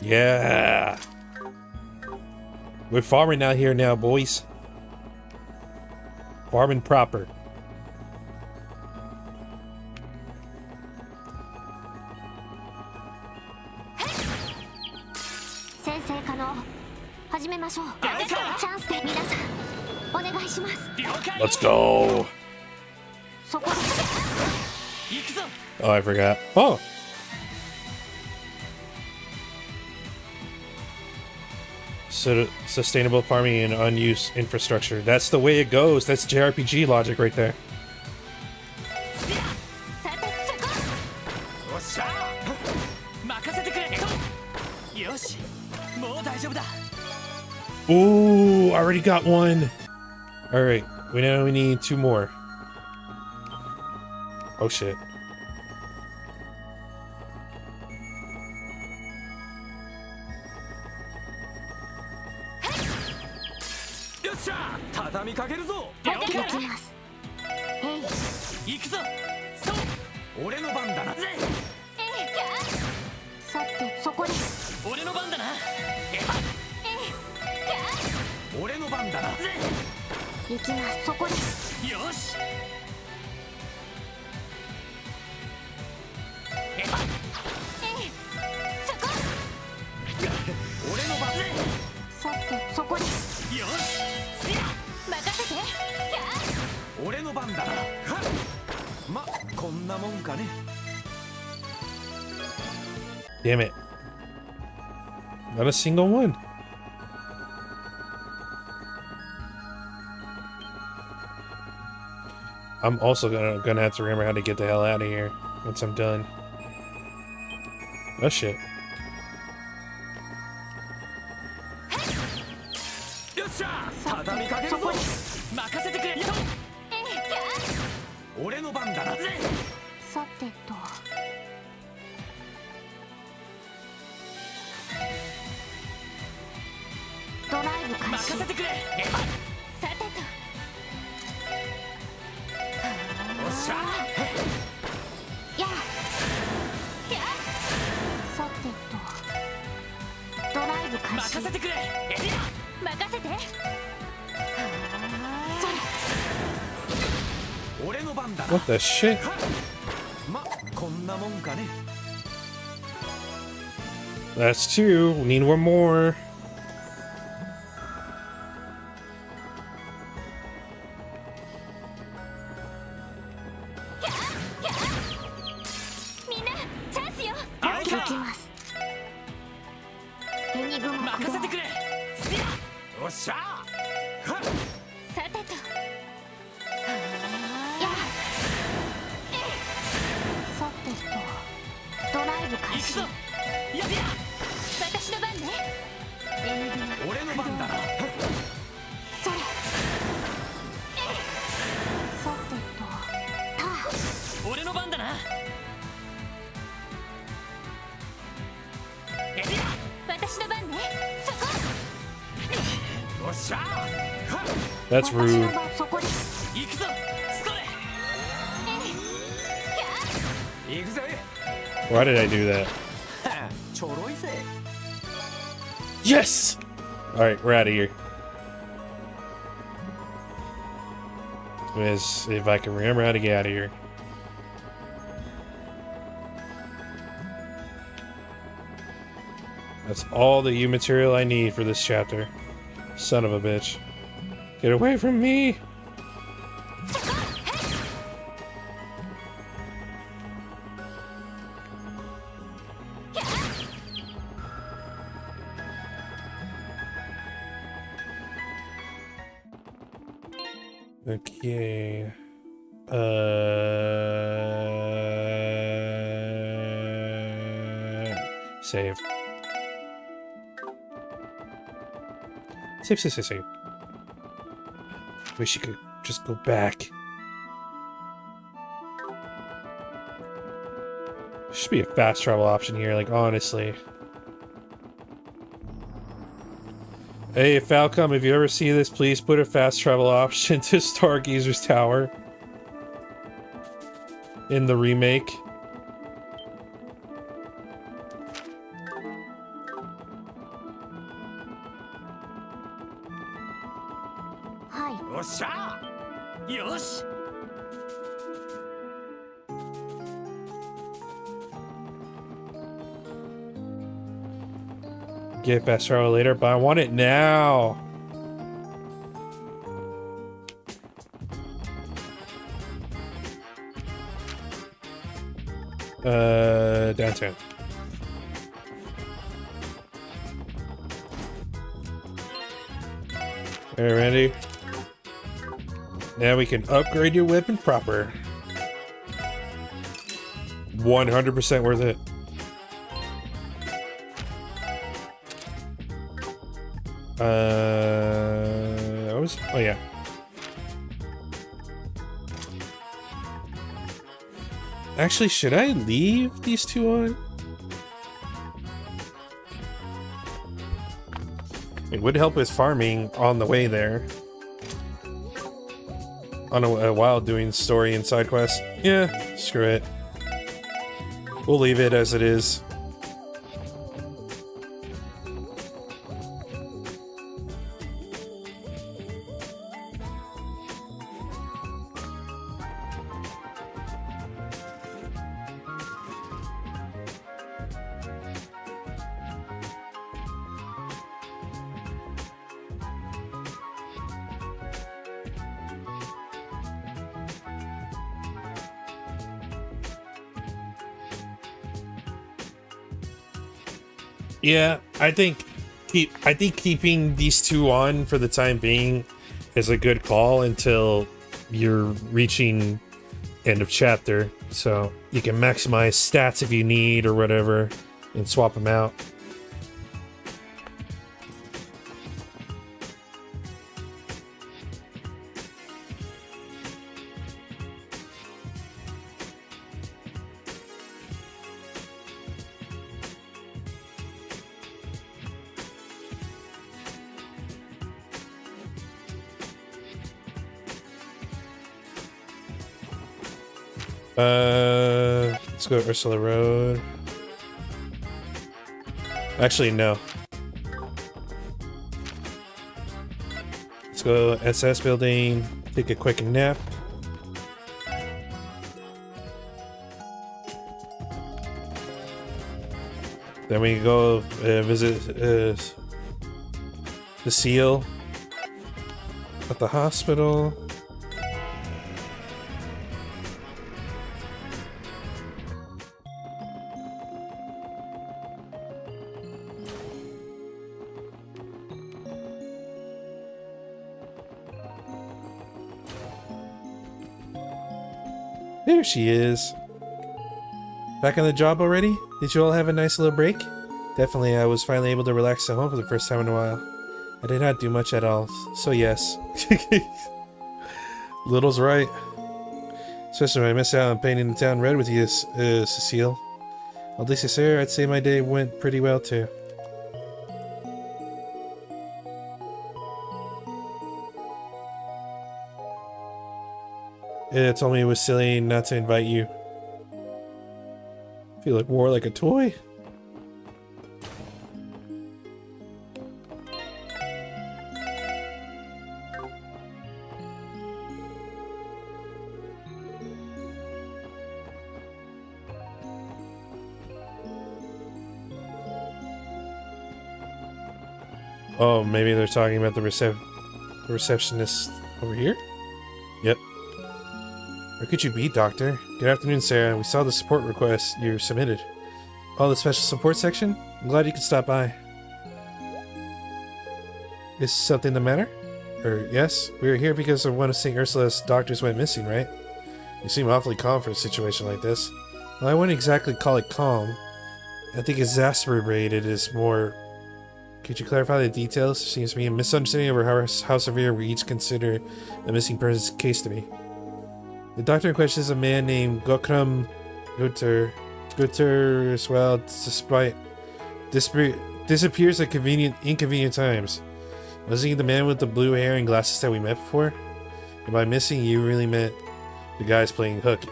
A: Yeah! We're farming out here now, boys. Farming proper. Let's go. Oh, I forgot. Oh. So sustainable farming and unused infrastructure. That's the way it goes. That's JRPG logic right there. Ooh, already got one. All right, we need 2 more. Oh shit. Damn it. Not a single one. I'm also gonna have to remember how to get the hell out of here once I'm done. Oh shit. What the shit? That's 2. We need 1 more. That's rude. Why did I do that? Yes! Alright, we're out of here. If I can remember how to get out of here. That's all the U material I need for this chapter. Son of a bitch. Get away from me! Okay. Save. Save. Wish you could just go back. There should be a fast travel option here, like, honestly. Hey, Falcom, if you ever see this, please put a fast travel option to Stargazer's Tower. In the remake. Get fast travel later, but I want it now. Downtown. Alright, Randy. Now we can upgrade your weapon proper. 100% worth it. Oh yeah. Actually, should I leave these two on? It would help with farming on the way there. On a while doing story and side quests. Yeah, screw it. We'll leave it as it is. Yeah, I think keeping these two on for the time being is a good call until you're reaching end of chapter, so you can maximize stats if you need or whatever and swap them out. Let's go Ursula Road. Actually, no. Let's go SS building, take a quick nap. Then we go visit the seal at the hospital. There she is. Back on the job already? Did you all have a nice little break? Definitely, I was finally able to relax at home for the first time in a while. I did not do much at all, so yes. Little's right. Especially when I miss out on painting the town red with you, Cecile. At least, sir, I'd say my day went pretty well too. It told me it was silly not to invite you. Feel like war like a toy? Oh, maybe they're talking about the receptionist over here? Yep. Where could you be, Doctor? Good afternoon, Sarah. We saw the support request you submitted. Oh, the special support section? I'm glad you could stop by. Is something the matter? Yes? We are here because of one of St. Ursula's doctors went missing, right? You seem awfully calm for a situation like this. Well, I wouldn't exactly call it calm. I think exasperated is more... Could you clarify the details? There seems to be a misunderstanding over how severe we each consider the missing person's case to be. The doctor in question is a man named Gokram Gutter. Gutter as well, despite disappears at inconvenient times. Wasn't he the man with the blue hair and glasses that we met before? And by missing, you really meant the guys playing hooky.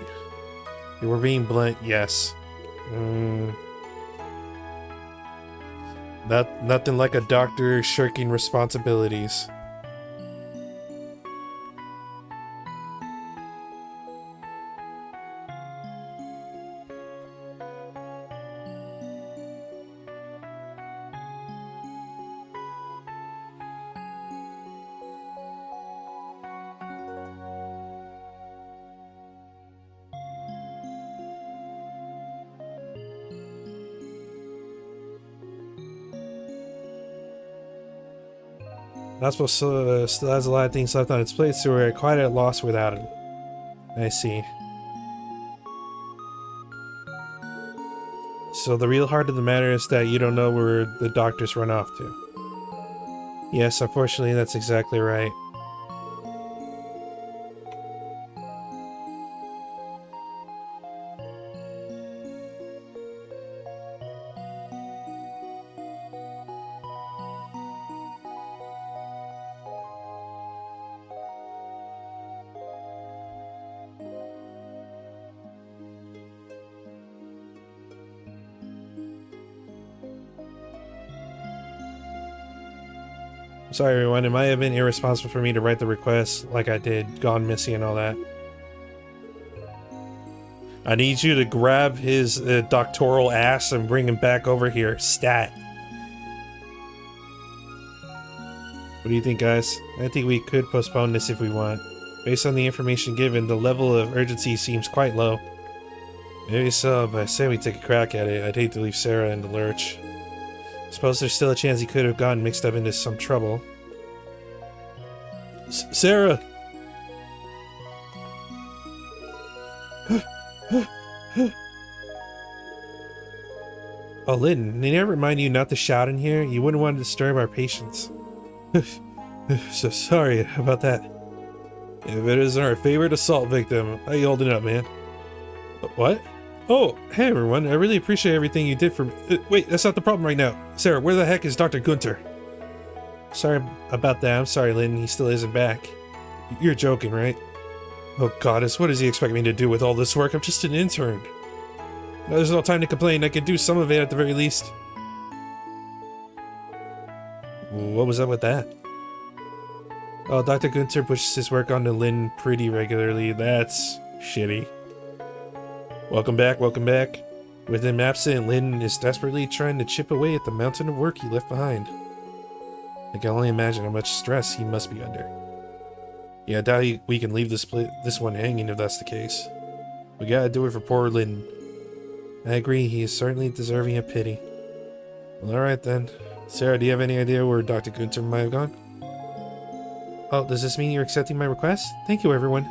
A: If we're being blunt, yes. Nothing like a doctor shirking responsibilities. Hospital still has a lot of things left on its plate, so we're quite at a loss without him. I see. So the real heart of the matter is that you don't know where the doctors run off to. Yes, unfortunately, that's exactly right. Sorry everyone, it might have been irresponsible for me to write the request like I did, gone missing and all that. I need you to grab his doctoral ass and bring him back over here, stat. What do you think, guys? I think we could postpone this if we want. Based on the information given, the level of urgency seems quite low. Maybe so, but I say we take a crack at it. I'd hate to leave Sarah in the lurch. Suppose there's still a chance he could have gotten mixed up into some trouble. Sarah! Oh, Lynn, they never remind you not to shout in here? You wouldn't want to disturb our patients. So sorry about that. If it isn't our favorite assault victim, how you holding up, man? What? Oh, hey everyone, I really appreciate everything you did for me. Wait, that's not the problem right now. Sarah, where the heck is Dr. Gunther? Sorry about that, I'm sorry, Lynn, he still isn't back. You're joking, right? Oh goddess, what does he expect me to do with all this work? I'm just an intern. No, there's no time to complain, I could do some of it at the very least. What was up with that? Oh, Dr. Gunther pushes his work onto Lynn pretty regularly. That's shitty. Welcome back, welcome back. With him absent, Lynn is desperately trying to chip away at the mountain of work he left behind. I can only imagine how much stress he must be under. Yeah, I doubt we can leave this one hanging if that's the case. We gotta do it for poor Lynn. I agree, he is certainly deserving of pity. Well, alright then. Sarah, do you have any idea where Dr. Gunther might have gone? Oh, does this mean you're accepting my request? Thank you, everyone.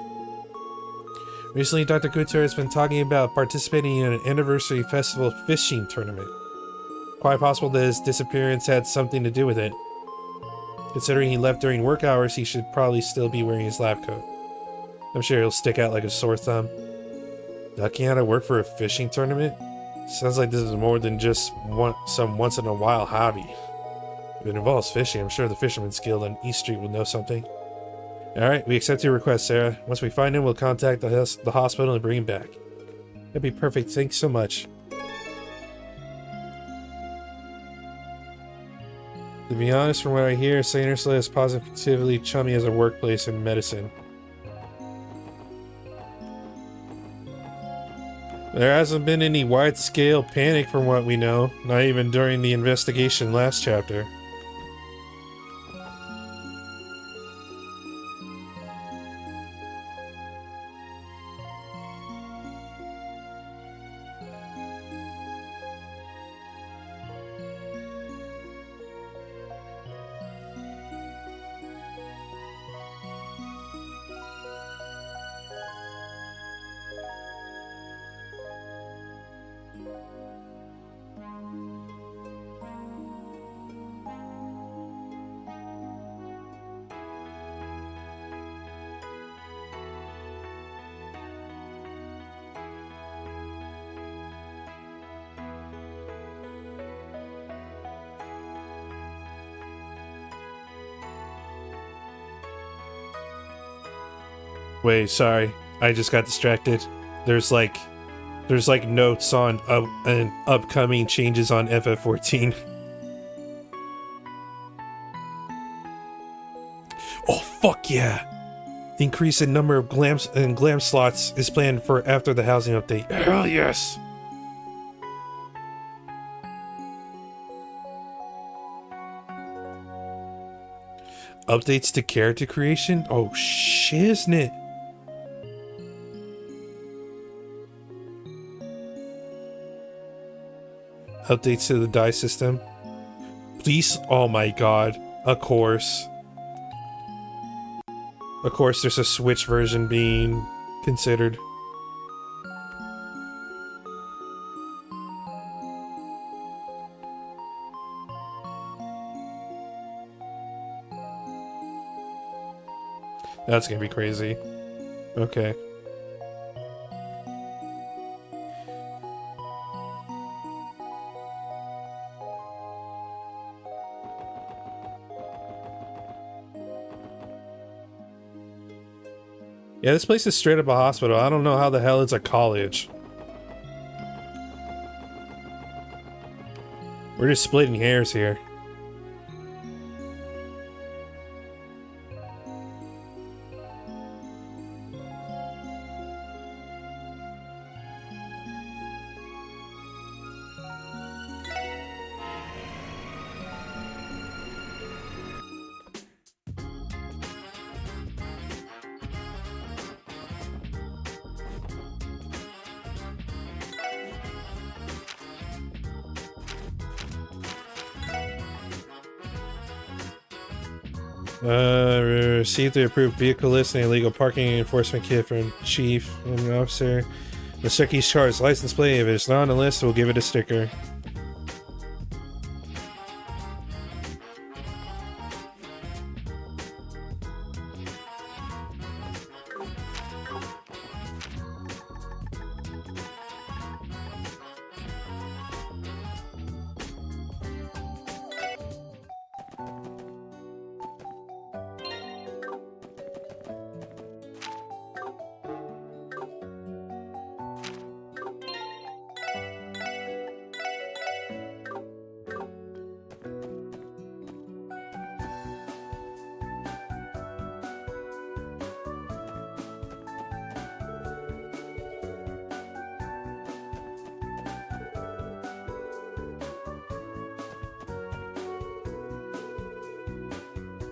A: Recently, Dr. Gunther has been talking about participating in an anniversary festival fishing tournament. Quite possible that his disappearance had something to do with it. Considering he left during work hours, he should probably still be wearing his lab coat. I'm sure he'll stick out like a sore thumb. Ducking out of work for a fishing tournament? Sounds like this is more than just some once-in-a-while hobby. If it involves fishing, I'm sure the Fisherman's Guild on East Street will know something. Alright, we accept your request, Sarah. Once we find him, we'll contact the hospital and bring him back. That'd be perfect, thanks so much. To be honest, from what I hear, St. Ursula is positively chummy as a workplace in medicine. There hasn't been any wide-scale panic from what we know, not even during the investigation last chapter. Wait, sorry. I just got distracted. There's like notes on upcoming changes on FF14. Oh fuck yeah! The increase in number of glam slots is planned for after the housing update. Hell yes! Updates to character creation? Oh shiznit! Updates to the die system. Please, oh my god. Of course. Of course there's a Switch version being considered. That's gonna be crazy. Okay. Yeah, this place is straight up a hospital. I don't know how the hell it's a college. We're just splitting hairs here. Received the approved vehicle list and a legal parking enforcement kit from chief and officer. Let's check each car's license plate. If it's not on the list, we'll give it a sticker.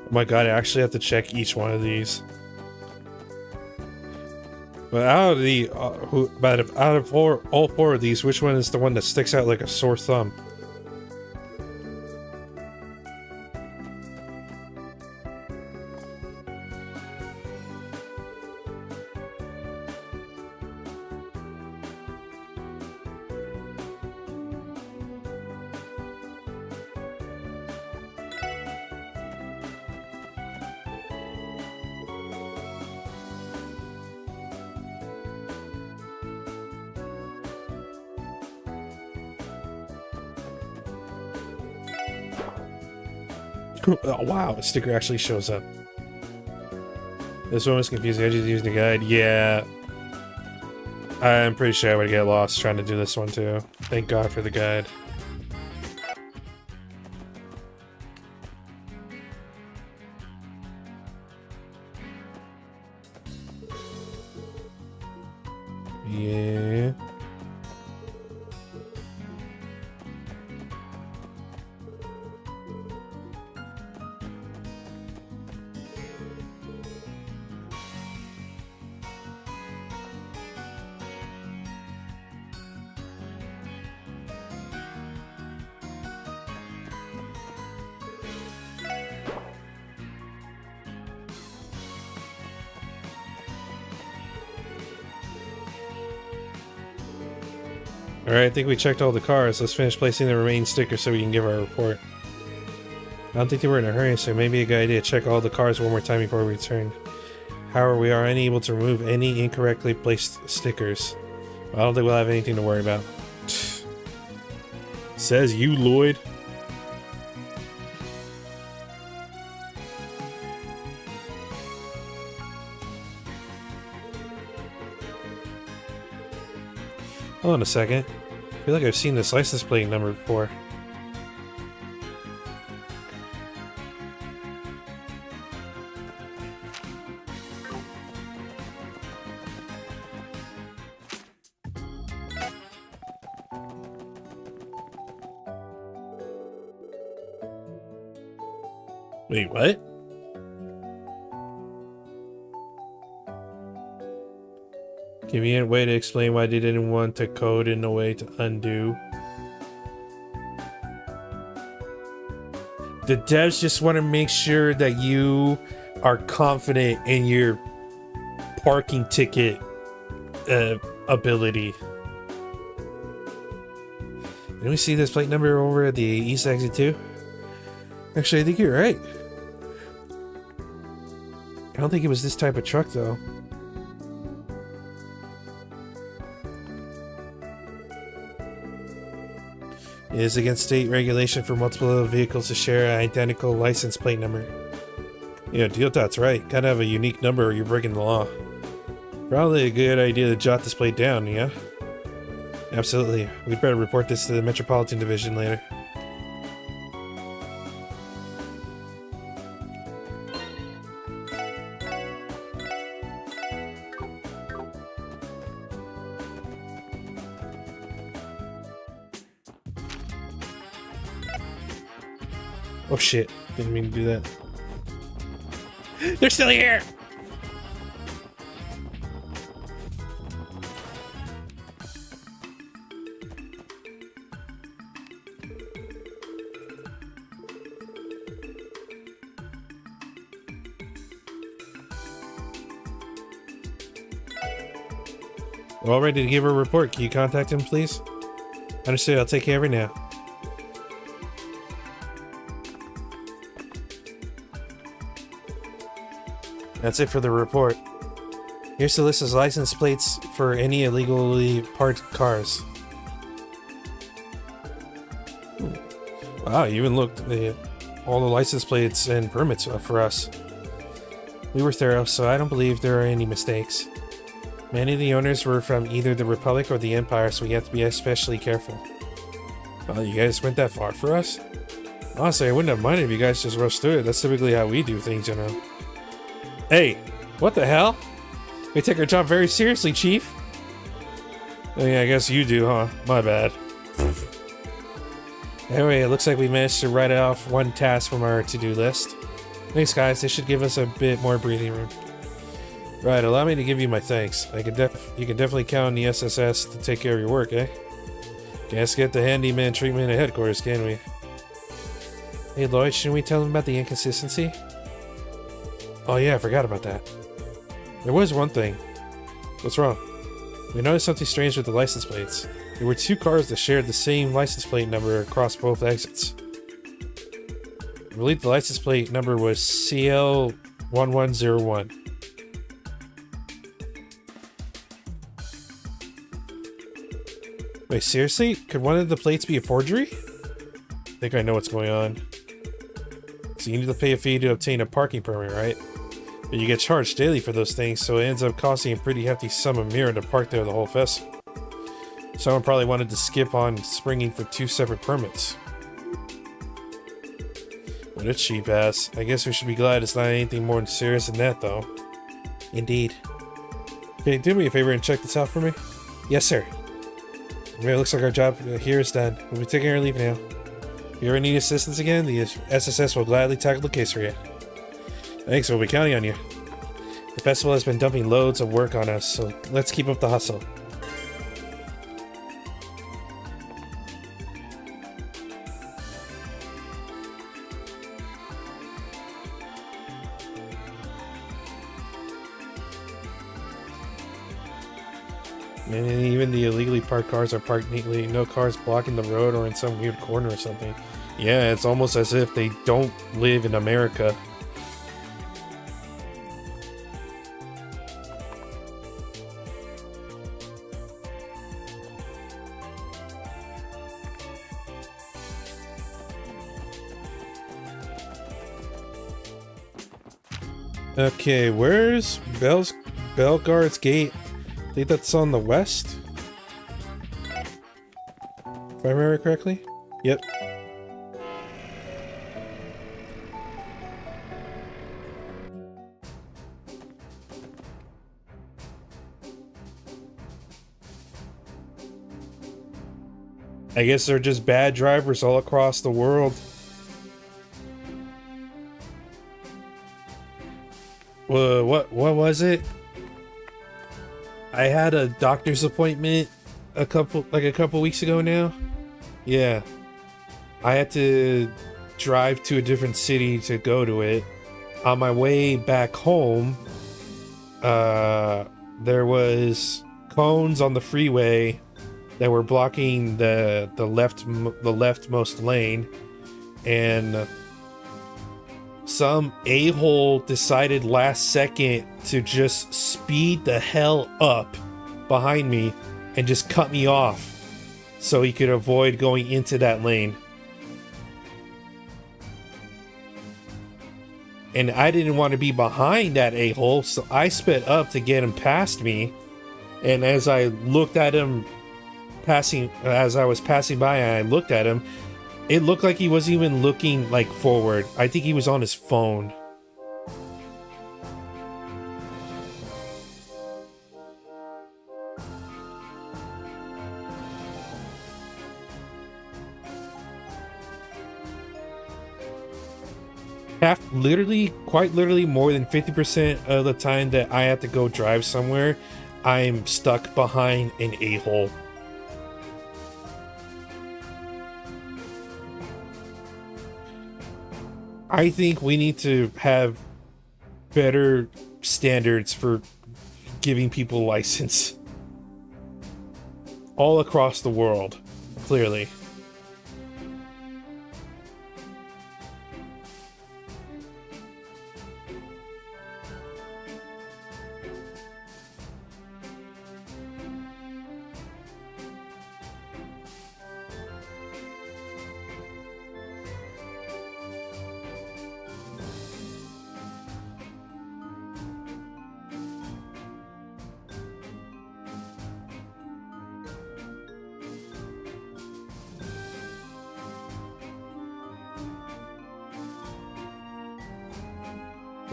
A: Oh my god, I actually have to check each one of these. But out of all four of these, which one is the one that sticks out like a sore thumb? Oh wow, the sticker actually shows up. This one was confusing. I just used the guide. Yeah. I'm pretty sure I would get lost trying to do this one too. Thank God for the guide. Yeah. Alright, I think we checked all the cars. Let's finish placing the remaining stickers so we can give our report. I don't think they were in a hurry, so maybe a good idea to check all the cars one more time before we return. However, we are unable to remove any incorrectly placed stickers. I don't think we'll have anything to worry about. Says you, Lloyd. Hold on a second. I feel like I've seen this license plate number before. Wait, what? Convenient way to explain why they didn't want to code in a way to undo. The devs just want to make sure that you are confident in your parking ticket ability. Did we see this plate number over at the east exit too? Actually, I think you're right. I don't think it was this type of truck though. It is against state regulation for multiple vehicles to share an identical license plate number. Yeah, Dealtot's right. Kind of have a unique number or you're breaking the law. Probably a good idea to jot this plate down, yeah? Absolutely. We'd better report this to the Metropolitan Division later. Oh shit, didn't mean to do that. They're still here! We're all ready to give her a report. Can you contact him, please? Understood, I'll take care of it now. That's it for the report. Here's the list of license plates for any illegally parked cars. Wow, you even looked at all the license plates and permits for us. We were thorough, so I don't believe there are any mistakes. Many of the owners were from either the Republic or the Empire, so we have to be especially careful. Oh, you guys went that far for us? Honestly, I wouldn't have minded if you guys just rushed through it. That's typically how we do things, you know. Hey, what the hell? We take our job very seriously, Chief. Oh, yeah, I guess you do, huh? My bad. Anyway, it looks like we managed to write off one task from our to-do list. Thanks, guys. This should give us a bit more breathing room. Right, allow me to give you my thanks. You can definitely count on the SSS to take care of your work, eh? Can't get the handyman treatment at headquarters, can we? Hey, Lloyd, shouldn't we tell him about the inconsistency? Oh yeah, I forgot about that. There was one thing. What's wrong? We noticed something strange with the license plates. There were two cars that shared the same license plate number across both exits. I believe the license plate number was CL1101. Wait, seriously? Could one of the plates be a forgery? I think I know what's going on. So you need to pay a fee to obtain a parking permit, right? But you get charged daily for those things, so it ends up costing a pretty hefty sum of mirror to park there the whole festival. Someone probably wanted to skip on springing for two separate permits. What a cheap ass. I guess we should be glad it's not anything more serious than that, though. Indeed. Okay, do me a favor and check this out for me? Yes, sir. I mean, it looks like our job here is done. We'll be taking our leave now. If you ever need assistance again, the SSS will gladly tackle the case for you. Thanks, we'll be counting on you. The festival has been dumping loads of work on us, so let's keep up the hustle. And even the illegally parked cars are parked neatly. No cars blocking the road or in some weird corner or something. Yeah, it's almost as if they don't live in America. Okay, where's Belguard's Gate? I think that's on the west. If I remember correctly. Yep. I guess they're just bad drivers all across the world. What was it? I had a doctor's appointment a couple weeks ago now. Yeah. I had to drive to a different city to go to it. On my way back home, there was cones on the freeway that were blocking the leftmost lane, and some a-hole decided last second to just speed the hell up behind me and just cut me off so he could avoid going into that lane. And I didn't want to be behind that a-hole, so I sped up to get him past me. And as I looked at him as I was passing by and I looked at him, it looked like he wasn't even looking like forward. I think he was on his phone. Quite literally more than 50% of the time that I have to go drive somewhere, I'm stuck behind an a-hole. I think we need to have better standards for giving people license all across the world, clearly.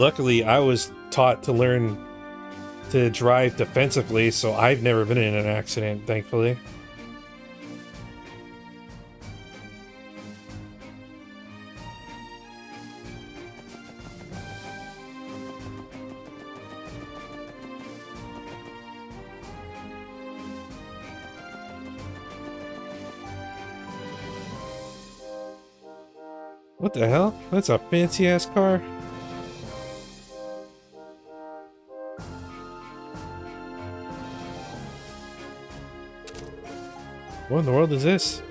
A: Luckily, I was taught to learn to drive defensively, so I've never been in an accident, thankfully. What the hell? That's a fancy-ass car. What in the world is this?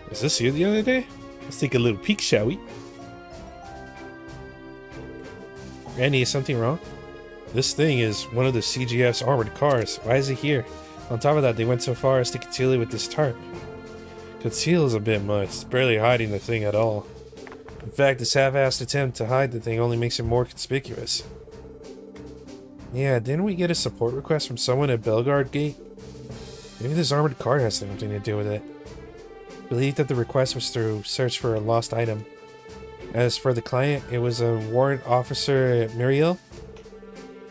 A: Was this you the other day? Let's take a little peek, shall we? Randy, is something wrong? This thing is one of the CGF's armored cars. Why is it here? On top of that, they went so far as to conceal it with this tarp. Conceal is a bit much. It's barely hiding the thing at all. In fact, this half-assed attempt to hide the thing only makes it more conspicuous. Yeah, didn't we get a support request from someone at Belgard Gate? Maybe this armored car has something to do with it. I believe that the request was through search for a lost item. As for the client, it was a warrant officer, Muriel.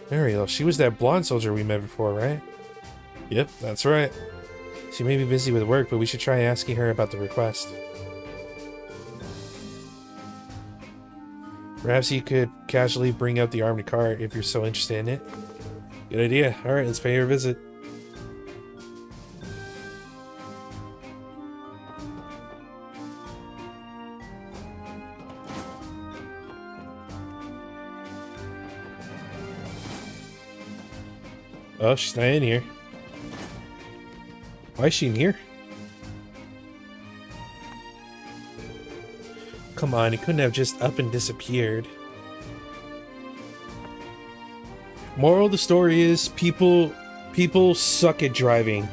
A: Muriel, she was that blonde soldier we met before, right? Yep, that's right. She may be busy with work, but we should try asking her about the request. Perhaps you could casually bring out the armored car if you're so interested in it. Good idea. Alright, let's pay her a visit. Oh, she's not in here. Why is she in here? Come on, it couldn't have just up and disappeared. Moral of the story is people suck at driving.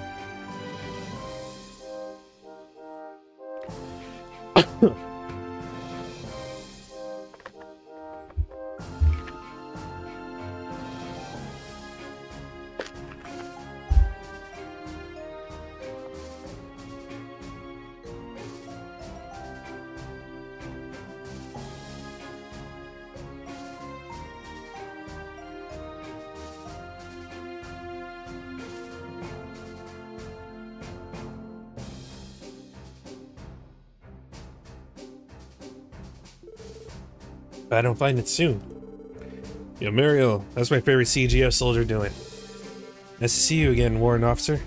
A: If I don't find it soon. Yo, Mariel, that's my favorite CGF soldier doing. Nice to see you again, Warrant Officer.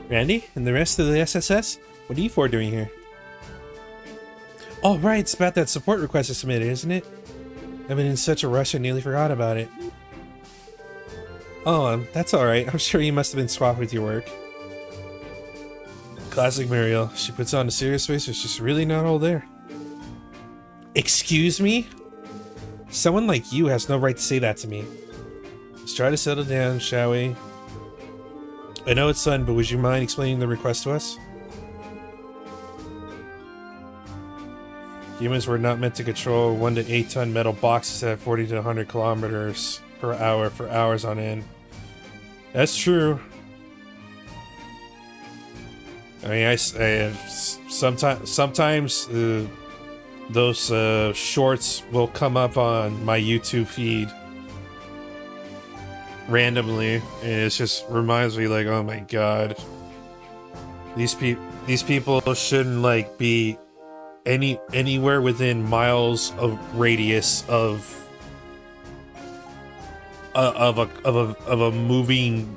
A: Randy, and the rest of the SSS? What are you four doing here? Oh, right, it's about that support request I submitted, isn't it? I've been in such a rush I nearly forgot about it. Oh, that's alright. I'm sure you must have been swamped with your work. Classic Mariel. She puts on a serious face, but she's really not all there. Excuse me? Someone like you has no right to say that to me. Let's try to settle down, shall we? I know it's sudden, but would you mind explaining the request to us? Humans were not meant to control 1 to 8 ton metal boxes at 40 to 100 kilometers per hour for hours on end. That's true. I mean, sometimes those shorts will come up on my YouTube feed randomly, and it just reminds me, like, oh my god, these people shouldn't like be anywhere within miles of radius of a moving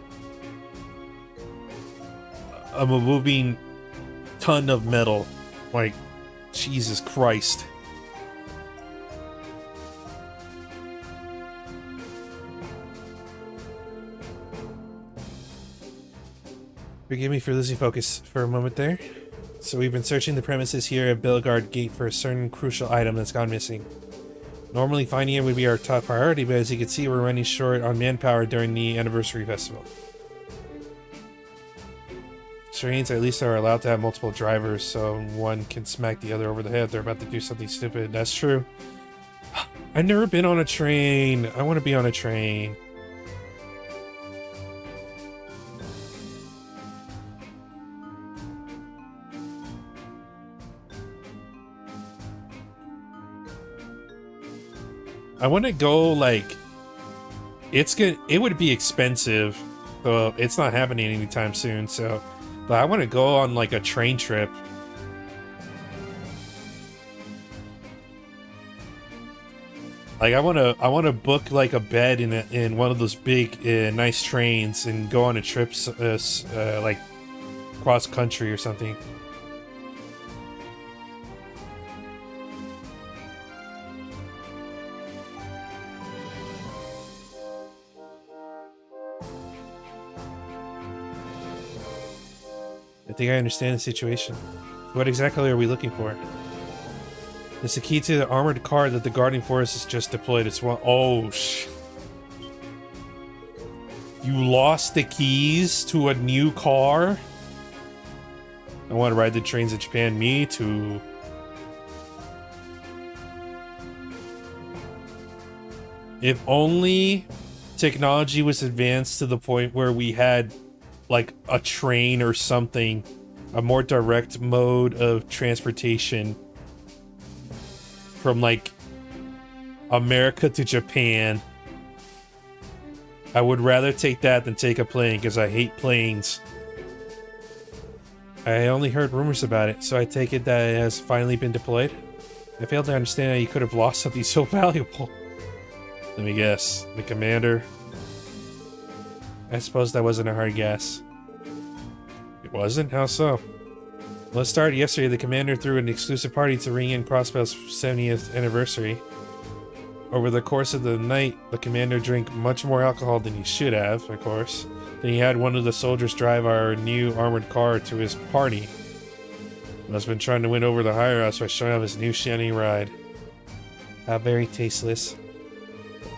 A: ton of metal. Like, Jesus Christ. Forgive me for losing focus for a moment there. So we've been searching the premises here at Bellegarde Gate for a certain crucial item that's gone missing. Normally finding it would be our top priority, but as you can see, we're running short on manpower during the anniversary festival. Trains at least are allowed to have multiple drivers, so one can smack the other over the head if they're about to do something stupid. That's true. I've never been on a train. I want to be on a train. I want to go, like, it would be expensive, so it's not happening anytime soon, so, but I want to go on, like, a train trip. Like, I want to book, like, a bed in one of those big, nice trains and go on a trip, like, cross country or something. I think I understand the situation. What exactly are we looking for? It's the key to the armored car that the Guardian Force has just deployed. It's one. Oh, you lost the keys to a new car? I want to ride the trains in Japan. Me too. If only technology was advanced to the point where we had, like, a train or something, a more direct mode of transportation from, like, America to Japan. I would rather take that than take a plane, because I hate planes. I only heard rumors about it, so I take it that it has finally been deployed. I fail to understand how you could have lost something so valuable. Let me guess. The commander? I suppose that wasn't a hard guess. It wasn't? How so? Well, it started yesterday. The commander threw an exclusive party to ring in Crossbell's 70th anniversary. Over the course of the night, the commander drank much more alcohol than he should have, of course. Then he had one of the soldiers drive our new armored car to his party. Must have been trying to win over the higher ups by showing off his new shiny ride. How very tasteless.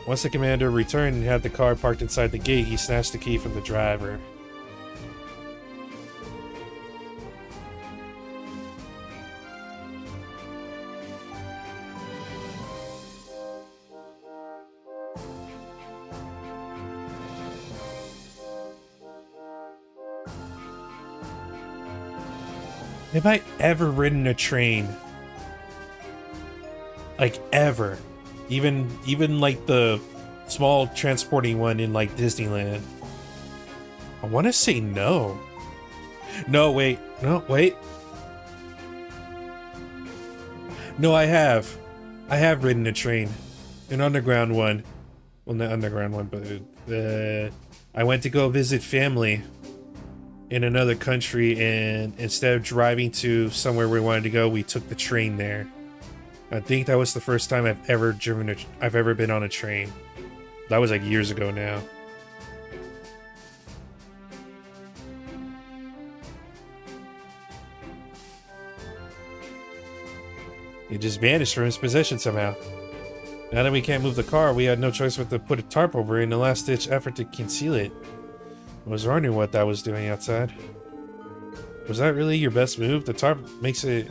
A: Once the commander returned and had the car parked inside the gate, he snatched the key from the driver. Have I ever ridden a train? Like, ever? Even like the small transporting one in, like, Disneyland. I want to say no. No, wait. No, wait. No, I have. I have ridden a train, an underground one. Well, not underground one, but I went to go visit family in another country, and instead of driving to somewhere we wanted to go, we took the train there. I think that was the first time I've ever been on a train. That was like years ago now. It just vanished from his possession somehow. Now that we can't move the car, we had no choice but to put a tarp over it in a last-ditch effort to conceal it. I was wondering what that was doing outside. Was that really your best move? The tarp makes it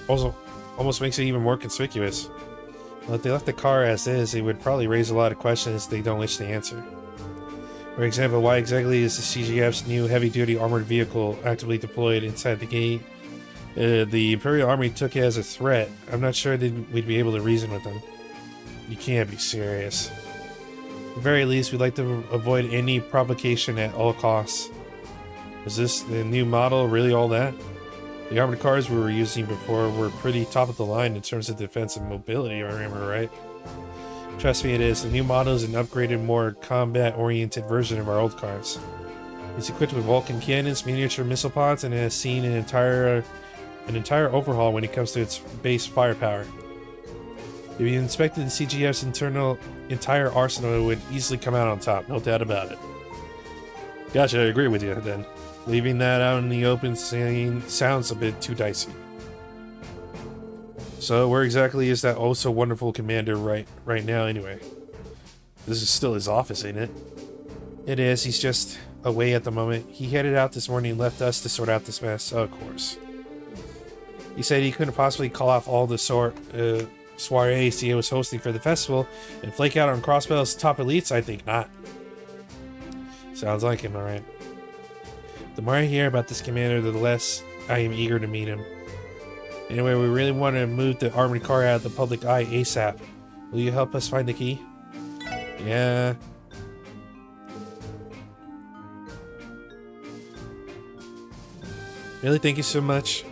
A: almost makes it even more conspicuous. Well, if they left the car as is, it would probably raise a lot of questions they don't wish to answer. For example, why exactly is the CGF's new heavy-duty armored vehicle actively deployed inside the gate? The Imperial Army took it as a threat. I'm not sure that we'd be able to reason with them. You can't be serious. At the very least, we'd like to avoid any provocation at all costs. Is this the new model really all that? The armored cars we were using before were pretty top of the line in terms of defense and mobility, I remember, right? Trust me, it is. The new model is an upgraded, more combat-oriented version of our old cars. It's equipped with Vulcan cannons, miniature missile pods, and it has seen an entire overhaul when it comes to its base firepower. If you inspected the CGF's entire arsenal, it would easily come out on top, no doubt about it. Gotcha, I agree with you then. Leaving that out in the open sounds a bit too dicey. So where exactly is that oh so wonderful commander right now anyway? This is still his office, ain't it? It is, he's just away at the moment. He headed out this morning and left us to sort out this mess, of course. He said he couldn't possibly call off all the soirees he was hosting for the festival and flake out on Crossbell's top elites. I think not. Sounds like him, alright. The more I hear about this commander, the less I am eager to meet him. Anyway, we really want to move the armored car out of the public eye ASAP. Will you help us find the key? Yeah. Really, thank you so much.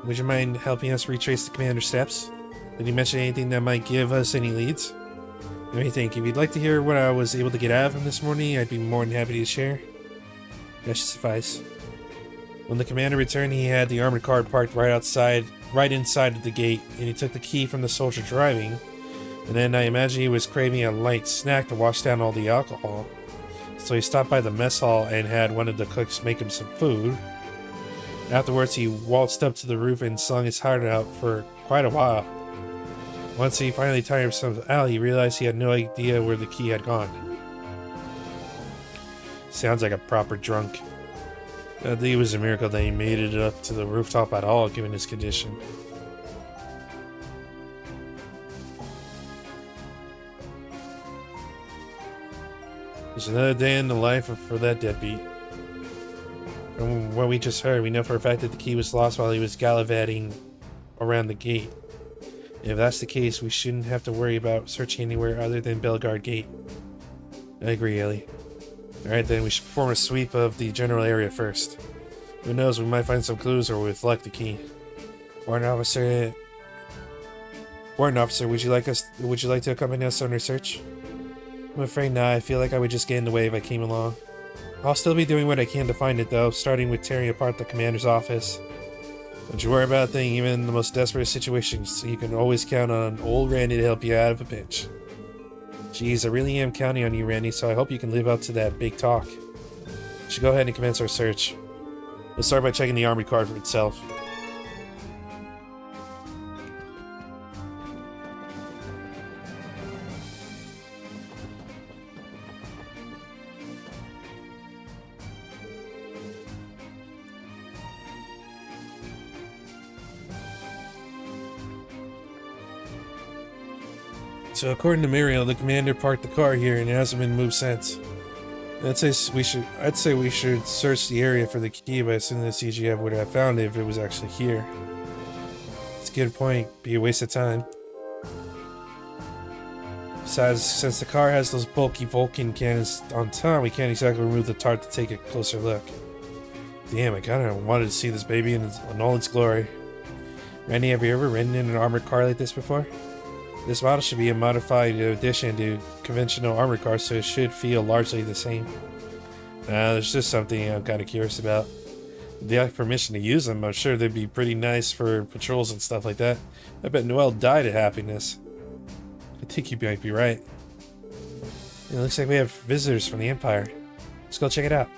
A: Would you mind helping us retrace the commander's steps? Did he mention anything that might give us any leads? Let me think. If you'd like to hear what I was able to get out of him this morning, I'd be more than happy to share. That should suffice. When the commander returned, he had the armored car parked right inside of the gate, and he took the key from the soldier driving. And then I imagine he was craving a light snack to wash down all the alcohol. So he stopped by the mess hall and had one of the cooks make him some food. Afterwards, he waltzed up to the roof and sung his heart out for quite a while. Once he finally tired himself out, he realized he had no idea where the key had gone. Sounds like a proper drunk. I think it was a miracle that he made it up to the rooftop at all, given his condition. There's another day in the life for that deadbeat. From what we just heard, we know for a fact that the key was lost while he was gallivanting around the gate. If that's the case, we shouldn't have to worry about searching anywhere other than Bellegarde Gate. I agree, Ellie. Alright then, we should perform a sweep of the general area first. Who knows, we might find some clues or with luck the key. Warrant officer, would you like to accompany us on our search? I'm afraid not. I feel like I would just get in the way if I came along. I'll still be doing what I can to find it though, starting with tearing apart the commander's office. Don't you worry about a thing, even in the most desperate situations, so you can always count on old Randy to help you out of a pinch. Jeez, I really am counting on you, Randy, so I hope you can live up to that big talk. We should go ahead and commence our search. Let's start by checking the armored car for itself. So according to Muriel, the commander parked the car here and it hasn't been moved since. I'd say we should search the area for the key, but as soon as the CGF would have found it if it was actually here. It's a good point, be a waste of time. Besides, since the car has those bulky Vulcan cannons on top, we can't exactly remove the tarp to take a closer look. Damn, I kinda wanted to see this baby in all its glory. Randy, have you ever ridden in an armored car like this before? This model should be a modified addition to conventional armored cars, so it should feel largely the same. There's just something I'm kind of curious about. If they have permission to use them, I'm sure they'd be pretty nice for patrols and stuff like that. I bet Noelle died of happiness. I think you might be right. It looks like we have visitors from the Empire. Let's go check it out.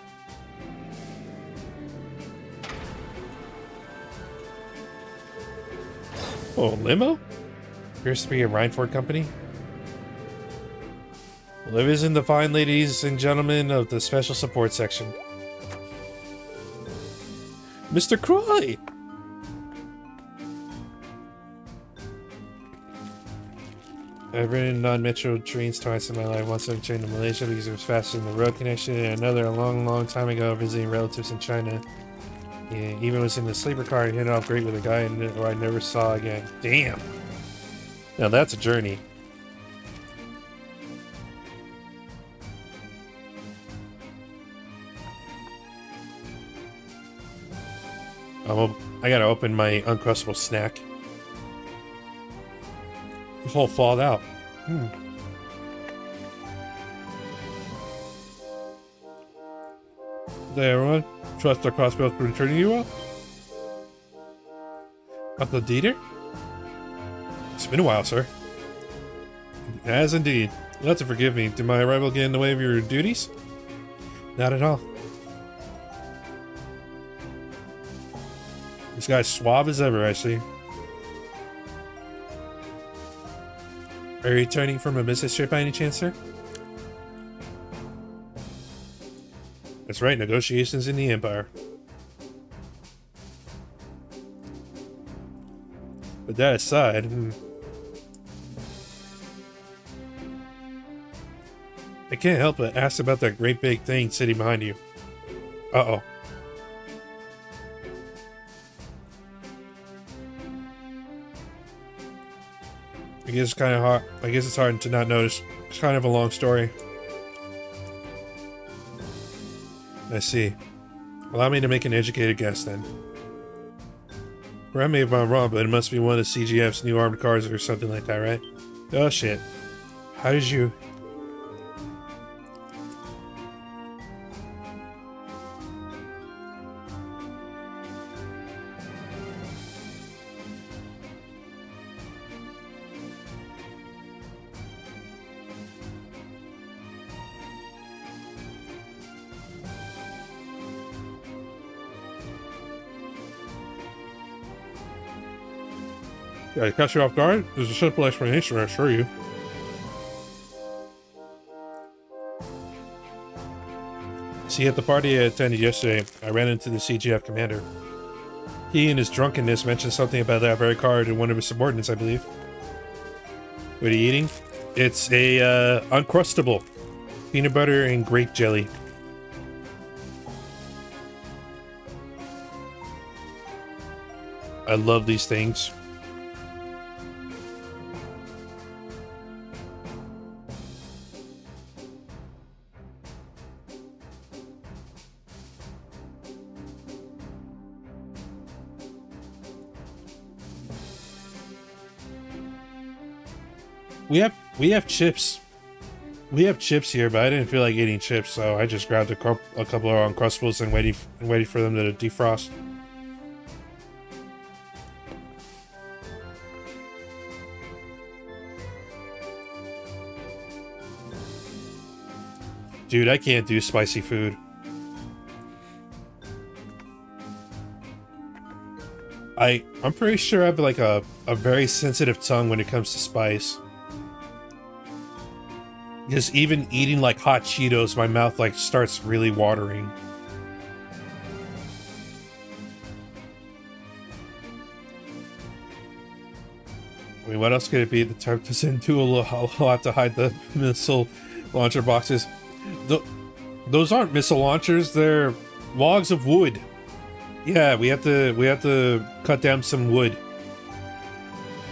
A: Oh, limo? Appears to be a Rhineford company. Well, it isn't the fine ladies and gentlemen of the special support section. Mr. Croy! I've ridden non-metro trains twice in my life. Once I trained in Malaysia because it was faster than the road connection, and another a long time ago visiting relatives in China. Yeah, even was in the sleeper car and hit it off great with a guy who I never saw again. Damn! Now that's a journey. I gotta open my Uncrustable snack. It's all thawed out. There, everyone. Trust our crossbows for returning you all? Uncle Dieter? It's been a while, sir. It has indeed. You'll have to forgive me. Did my arrival get in the way of your duties? Not at all. This guy's suave as ever, I see. Are you returning from a business trip by any chance, sir? That's right, negotiations in the Empire. But that aside, I can't help but ask about that great big thing sitting behind you. Uh-oh. I guess it's kind of hard. I guess it's hard to not notice. It's kind of a long story. I see. Allow me to make an educated guess then. Correct me if I'm wrong, but it must be one of CGF's new armored cars or something like that, right? Oh shit. How did you... Yeah, I caught you off guard? There's a simple explanation, I assure you. See, at the party I attended yesterday, I ran into the CGF commander. He, in his drunkenness, mentioned something about that very card to one of his subordinates, I believe. What are you eating? It's a, Uncrustable. Peanut butter and grape jelly. I love these things. We have chips. We have chips here, but I didn't feel like eating chips, so I just grabbed a couple of Uncrustables and waited for them to defrost. Dude, I can't do spicy food. I'm pretty sure I have like a very sensitive tongue when it comes to spice. Just even eating like hot Cheetos, my mouth like starts really watering. I mean, what else could it be? The Turk doesn't do a lot to hide the missile launcher boxes. Those aren't missile launchers; they're logs of wood. Yeah, we have to cut down some wood.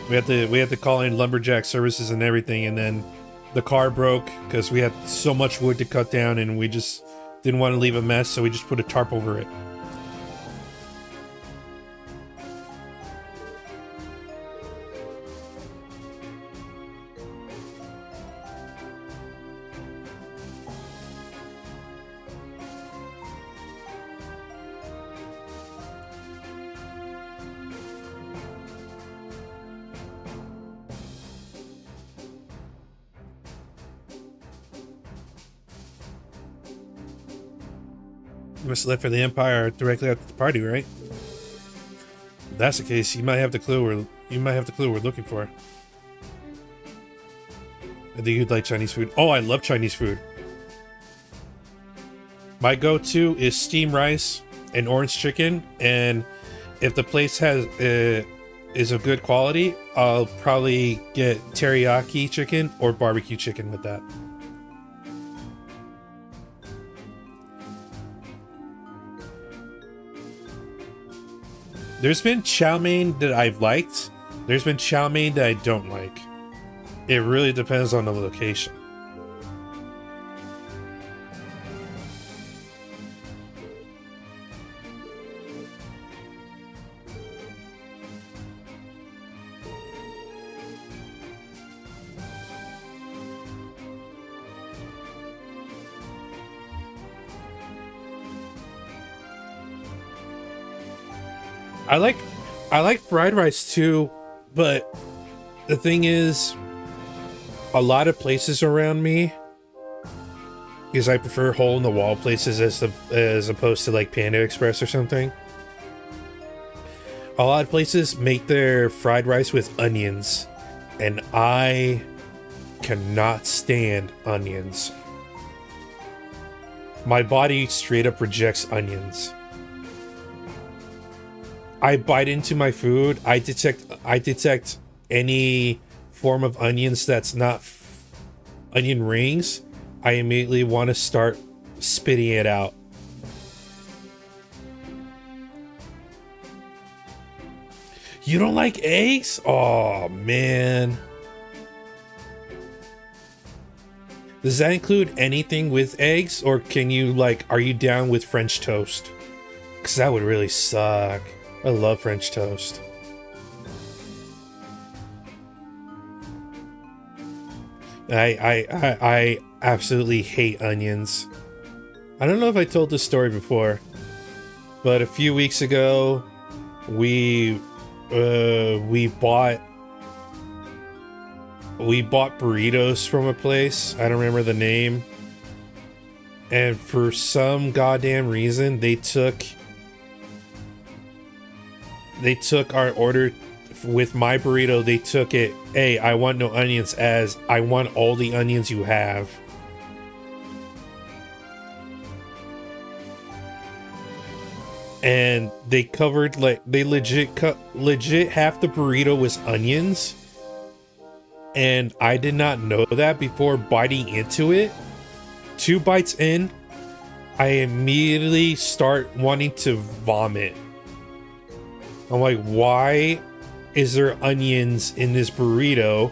A: We have to call in lumberjack services and everything, and then the car broke because we had so much wood to cut down, and we just didn't want to leave a mess, so we just put a tarp over it. You must have left for the Empire directly after the party, right? If that's the case, you might have the clue we're looking for. I think you'd like Chinese food. Oh, I love Chinese food. My go-to is steamed rice and orange chicken, and if the place has is of good quality, I'll probably get teriyaki chicken or barbecue chicken with that. There's been chow mein that I've liked. There's been chow mein that I don't like. It really depends on the location. I like fried rice too, but the thing is, a lot of places around me, because I prefer hole in the wall places as opposed to like Panda Express or something. A lot of places make their fried rice with onions, and I cannot stand onions. My body straight up rejects onions. I bite into my food. I detect any form of onions that's not onion rings. I immediately want to start spitting it out. You don't like eggs? Oh man. Does that include anything with eggs, or can you are you down with French toast? Because that would really suck. I love French toast. I absolutely hate onions. I don't know if I told this story before, but a few weeks ago, we bought burritos from a place. I don't remember the name. And for some goddamn reason, they took our order with my burrito. They took it, hey, I want no onions, as I want all the onions you have. And they covered, they legit half the burrito was onions. And I did not know that before biting into it. 2 bites in, I immediately start wanting to vomit. I'm like, why is there onions in this burrito?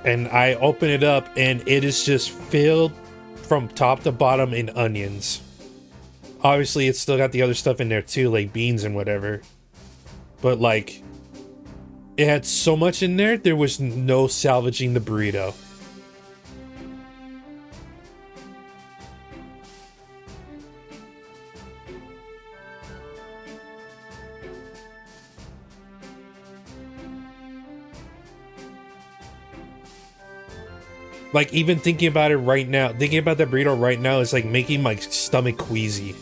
A: And I open it up and it is just filled from top to bottom in onions. Obviously, it's still got the other stuff in there too, like beans and whatever. But it had so much in there, there was no salvaging the burrito. Even thinking about it right now, thinking about that burrito right now is making my stomach queasy.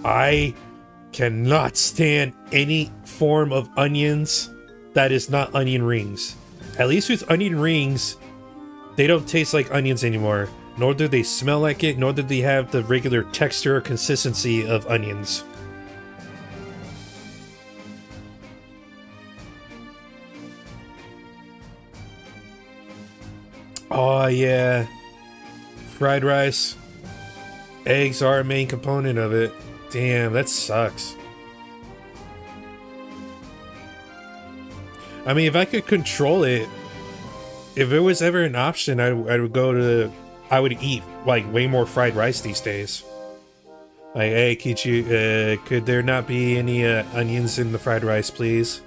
A: I cannot stand any form of onions that is not onion rings. At least with onion rings, they don't taste like onions anymore. Nor do they smell like it, nor do they have the regular texture or consistency of onions. Oh yeah, fried rice. Eggs are a main component of it. Damn, that sucks. I mean, if I could control it, if it was ever an option, I would eat way more fried rice these days. Hey, could there not be any onions in the fried rice, please?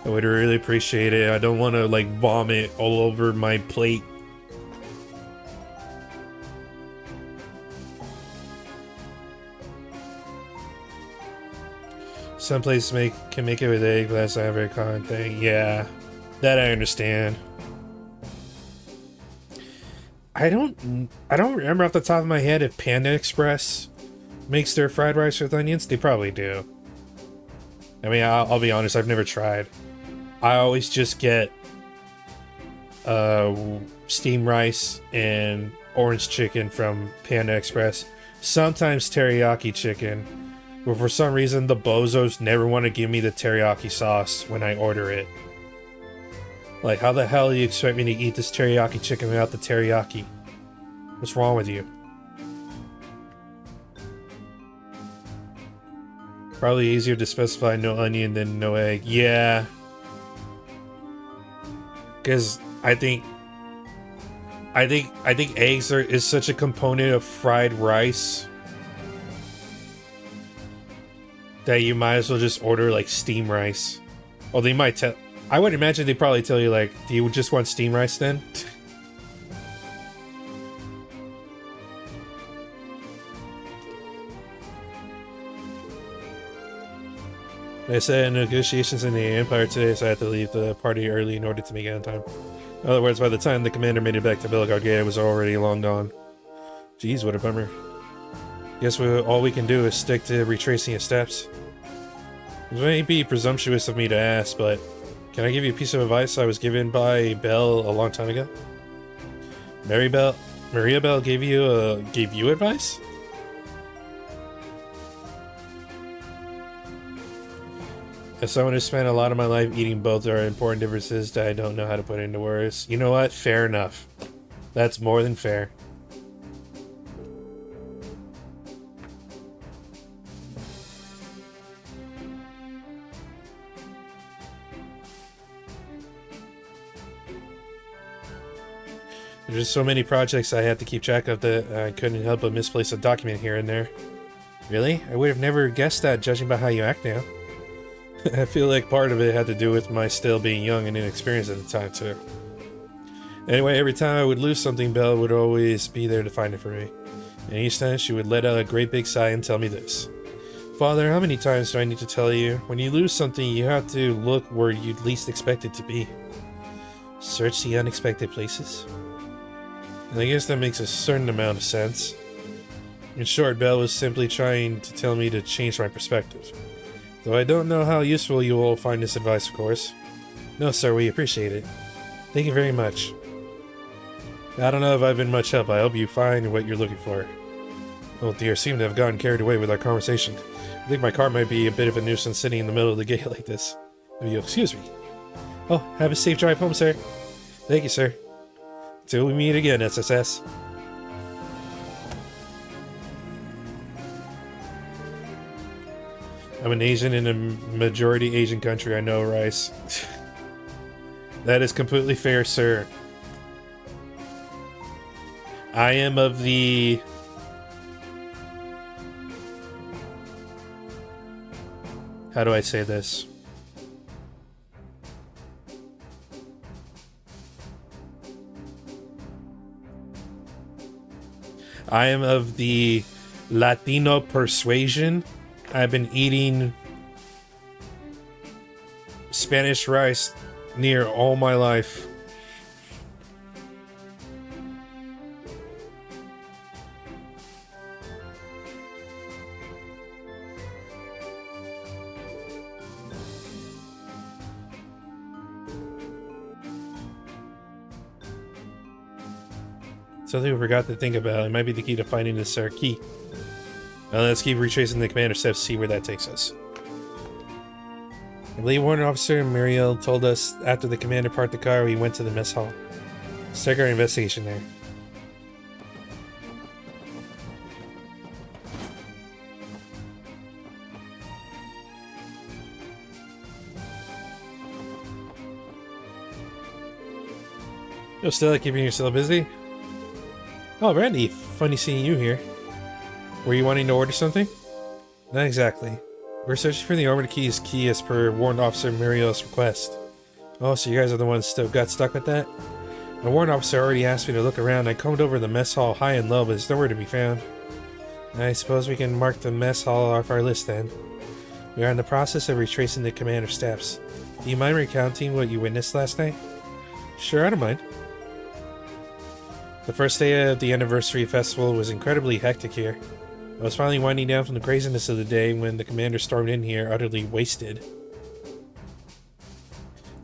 A: I would really appreciate it. I don't want to vomit all over my plate. Some places can make it with egg, but that's not a very common thing. Yeah, that I understand. don't remember off the top of my head if Panda Express makes their fried rice with onions. They probably do. I mean, I'll be honest, I've never tried. I always just get steamed rice and orange chicken from Panda Express. Sometimes teriyaki chicken. But for some reason, the bozos never want to give me the teriyaki sauce when I order it. Like, how the hell do you expect me to eat this teriyaki chicken without the teriyaki? What's wrong with you? Probably easier to specify no onion than no egg. Yeah. Because I think eggs is such a component of fried rice that you might as well just order like steamed rice. Well, they might tell. I would imagine they probably tell you like, do you just want steamed rice then? They said negotiations in the Empire today, so I had to leave the party early in order to make it on time. In other words, by the time the commander made it back to Bellegarde Gate, I was already long gone. Jeez, what a bummer. Guess all we can do is stick to retracing his steps. It may be presumptuous of me to ask, but can I give you a piece of advice I was given by Belle a long time ago? Maria Belle gave you advice? As someone who spent a lot of my life eating both, there are important differences that I don't know how to put into words. You know what? Fair enough. That's more than fair. There's just so many projects I had to keep track of that I couldn't help but misplace a document here and there. Really? I would have never guessed that, judging by how you act now. I feel like part of it had to do with my still being young and inexperienced at the time, too. Anyway, every time I would lose something, Belle would always be there to find it for me. And each time she would let out a great big sigh and tell me this. Father, how many times do I need to tell you? When you lose something, you have to look where you'd least expect it to be. Search the unexpected places. And I guess that makes a certain amount of sense. In short, Belle was simply trying to tell me to change my perspective. Though I don't know how useful you will find this advice, of course. No, sir, we appreciate it. Thank you very much. I don't know if I've been much help. I hope you find what you're looking for. Oh dear, seem to have gotten carried away with our conversation. I think my car might be a bit of a nuisance sitting in the middle of the gate like this. If you'll excuse me. Oh, have a safe drive home, sir. Thank you, sir. Till we meet again, SSS. I'm an Asian in a majority Asian country, I know, Rice. That is completely fair, sir. I am of the... How do I say this? I am of the Latino persuasion. I've been eating Spanish rice near all my life. Something we forgot to think about. It might be the key to finding this key. Now let's keep retracing the commander steps to see where that takes us. I believe Warrant Officer Muriel told us after the commander parked the car, we went to the mess hall. Let's start our investigation there. Yo, Stella, keeping yourself busy? Oh, Randy, funny seeing you here. Were you wanting to order something? Not exactly. We're searching for the armored key as per Warrant Officer Muriel's request. Oh, so you guys are the ones that got stuck with that? The warrant officer already asked me to look around. I combed over the mess hall high and low, but it's nowhere to be found. I suppose we can mark the mess hall off our list then. We are in the process of retracing the commander's steps. Do you mind recounting what you witnessed last night? Sure, I don't mind. The first day of the anniversary festival was incredibly hectic here. I was finally winding down from the craziness of the day when the commander stormed in here utterly wasted.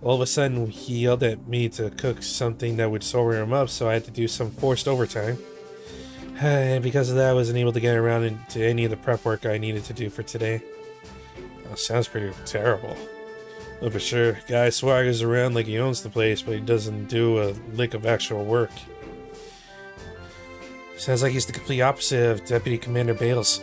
A: All of a sudden, he yelled at me to cook something that would sober him up, so I had to do some forced overtime. And because of that, I wasn't able to get around into any of the prep work I needed to do for today. Oh, sounds pretty terrible. Well, for sure, guy swaggers around like he owns the place, but he doesn't do a lick of actual work. Sounds like he's the complete opposite of Deputy Commander Bales.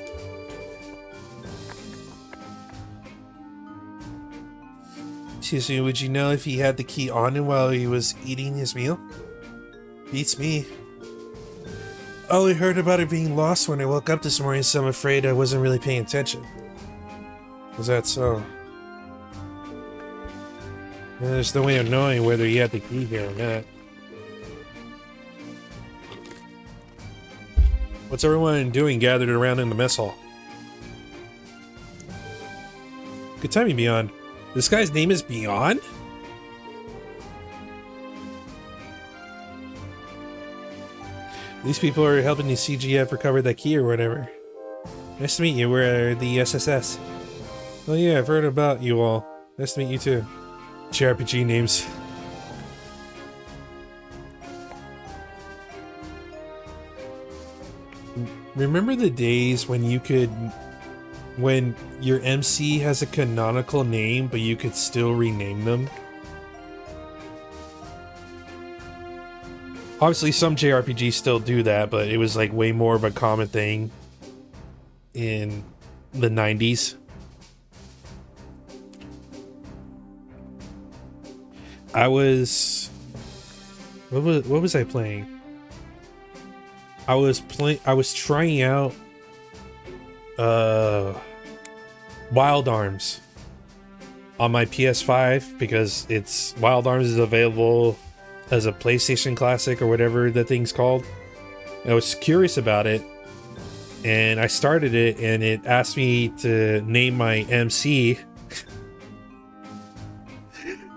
A: Excuse me, would you know if he had the key on him while he was eating his meal? Beats me. I only heard about it being lost when I woke up this morning, so I'm afraid I wasn't really paying attention. Is that so? Well, there's no way of knowing whether he had the key here or not. What's everyone doing gathered around in the mess hall? Good timing, Beyond. This guy's name is Beyond? These people are helping the CGF recover that key or whatever. Nice to meet you. We're the SSS. Oh yeah, I've heard about you all. Nice to meet you too. JRPG names. Remember the days when you could... when your MC has a canonical name, but you could still rename them? Obviously, some JRPGs still do that, but it was like way more of a common thing in the 90s. I was... What was I playing? I was trying out Wild Arms on my PS5 because Wild Arms is available as a PlayStation Classic or whatever the thing's called. I was curious about it and I started it and it asked me to name my MC.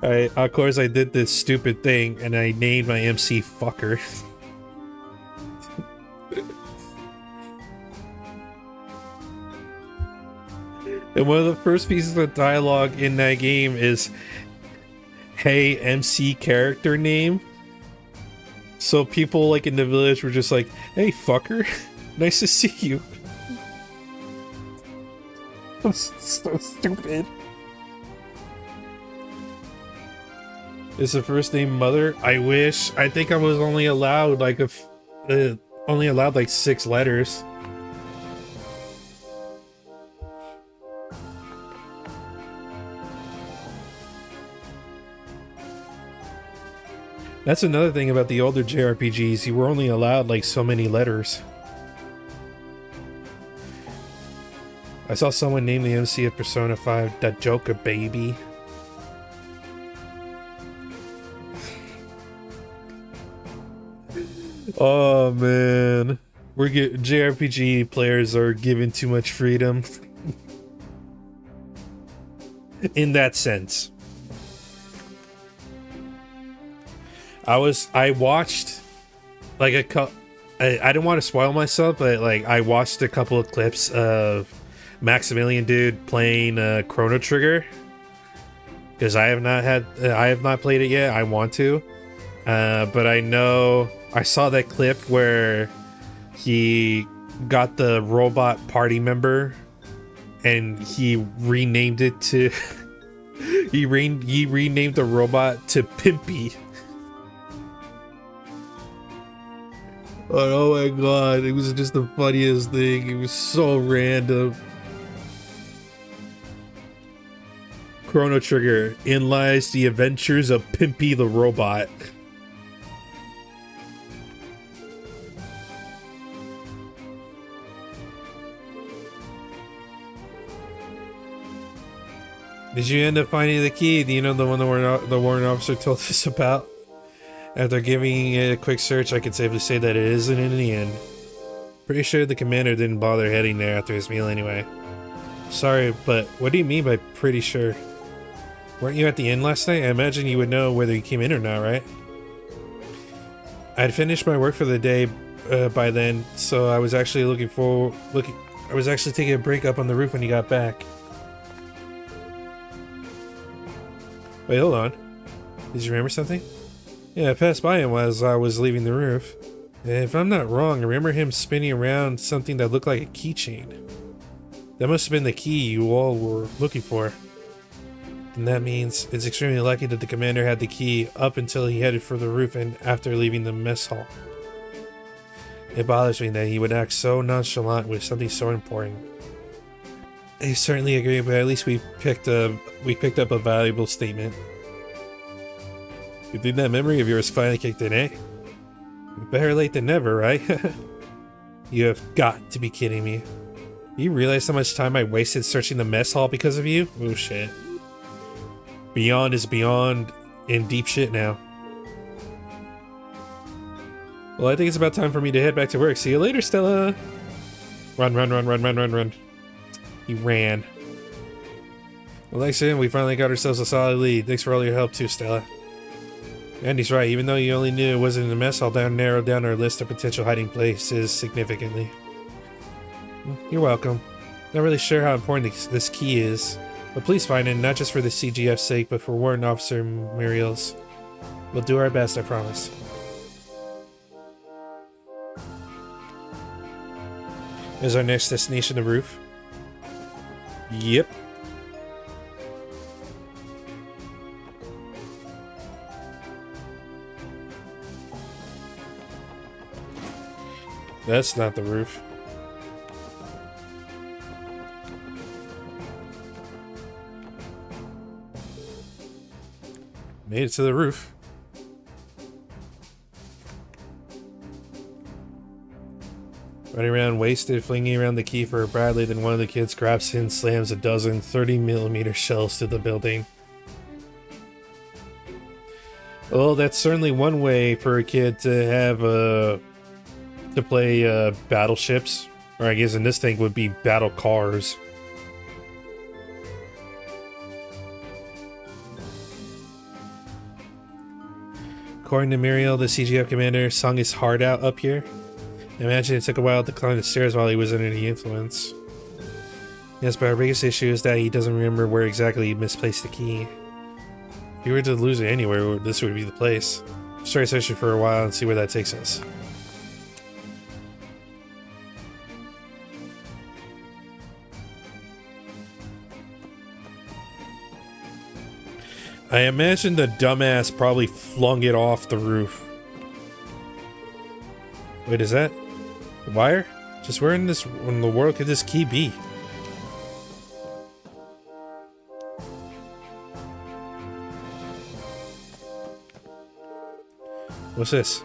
A: Of course I did this stupid thing and I named my MC Fucker. And one of the first pieces of dialogue in that game is, "Hey, MC character name." So people like in the village were just like, "Hey, fucker, nice to see you." So stupid. Is the first name Mother? I wish. I think I was only allowed like only allowed like 6 letters. That's another thing about the older JRPGs, you were only allowed like so many letters. I saw someone name the MC of Persona 5 that Joker Baby. Oh man, JRPG players are given too much freedom. In that sense. I watched like I don't want to spoil myself, but like I watched a couple of clips of Maximilian Dude playing Chrono Trigger because I have not played it yet. I want to, but I know I saw that clip where he got the robot party member and he renamed it to he renamed the robot to Pimpy. Oh my god, it was just the funniest thing. It was so random. Chrono Trigger, in lies the adventures of Pimpy the robot. Did you end up finding the key? Do you know the one the warrant officer told us about? After giving it a quick search, I can safely say that it isn't in the end. Pretty sure the commander didn't bother heading there after his meal anyway. Sorry, but what do you mean by pretty sure? Weren't you at the inn last night? I imagine you would know whether he came in or not, right? I'd finished my work for the day by then, so I was actually I was actually taking a break up on the roof when you got back. Wait, hold on. Did you remember something? Yeah, I passed by him as I was leaving the roof. And if I'm not wrong, I remember him spinning around something that looked like a keychain. That must have been the key you all were looking for. And that means it's extremely lucky that the commander had the key up until he headed for the roof and after leaving the mess hall. It bothers me that he would act so nonchalant with something so important. I certainly agree, but at least we picked up a valuable statement. Good thing that memory of yours finally kicked in, eh? Better late than never, right? You have got to be kidding me. You realize how much time I wasted searching the mess hall because of you? Oh shit. Beyond is beyond in deep shit now. Well, I think it's about time for me to head back to work. See you later, Stella! Run, run, run, run, run, run, run. He ran. Well, thanks to him, we finally got ourselves a solid lead. Thanks for all your help too, Stella. Andy's right, even though you only knew it wasn't in the mess hall, narrowed down our list of potential hiding places significantly. You're welcome. Not really sure how important this key is, but please find it, not just for the CGF's sake, but for Warrant Officer Muriel's. We'll do our best, I promise. Is our next destination the roof? Yep. That's not the roof. Made it to the roof. Running around wasted, flinging around the key for Bradley, then one of the kids grabs it and slams a dozen 30mm shells to the building. Well, that's certainly one way for a kid to have to play battleships, or I guess in this thing would be battle cars. According to Muriel, the CGF commander sung his heart out up here. I imagine it took a while to climb the stairs while he was under the influence. Yes, but our biggest issue is that he doesn't remember where exactly he misplaced the key. If you were to lose it anywhere, this would be the place. Start searching for a while and see where that takes us. I imagine the dumbass probably flung it off the roof. Wait, is that a wire? Just where in the world could this key be? What's this?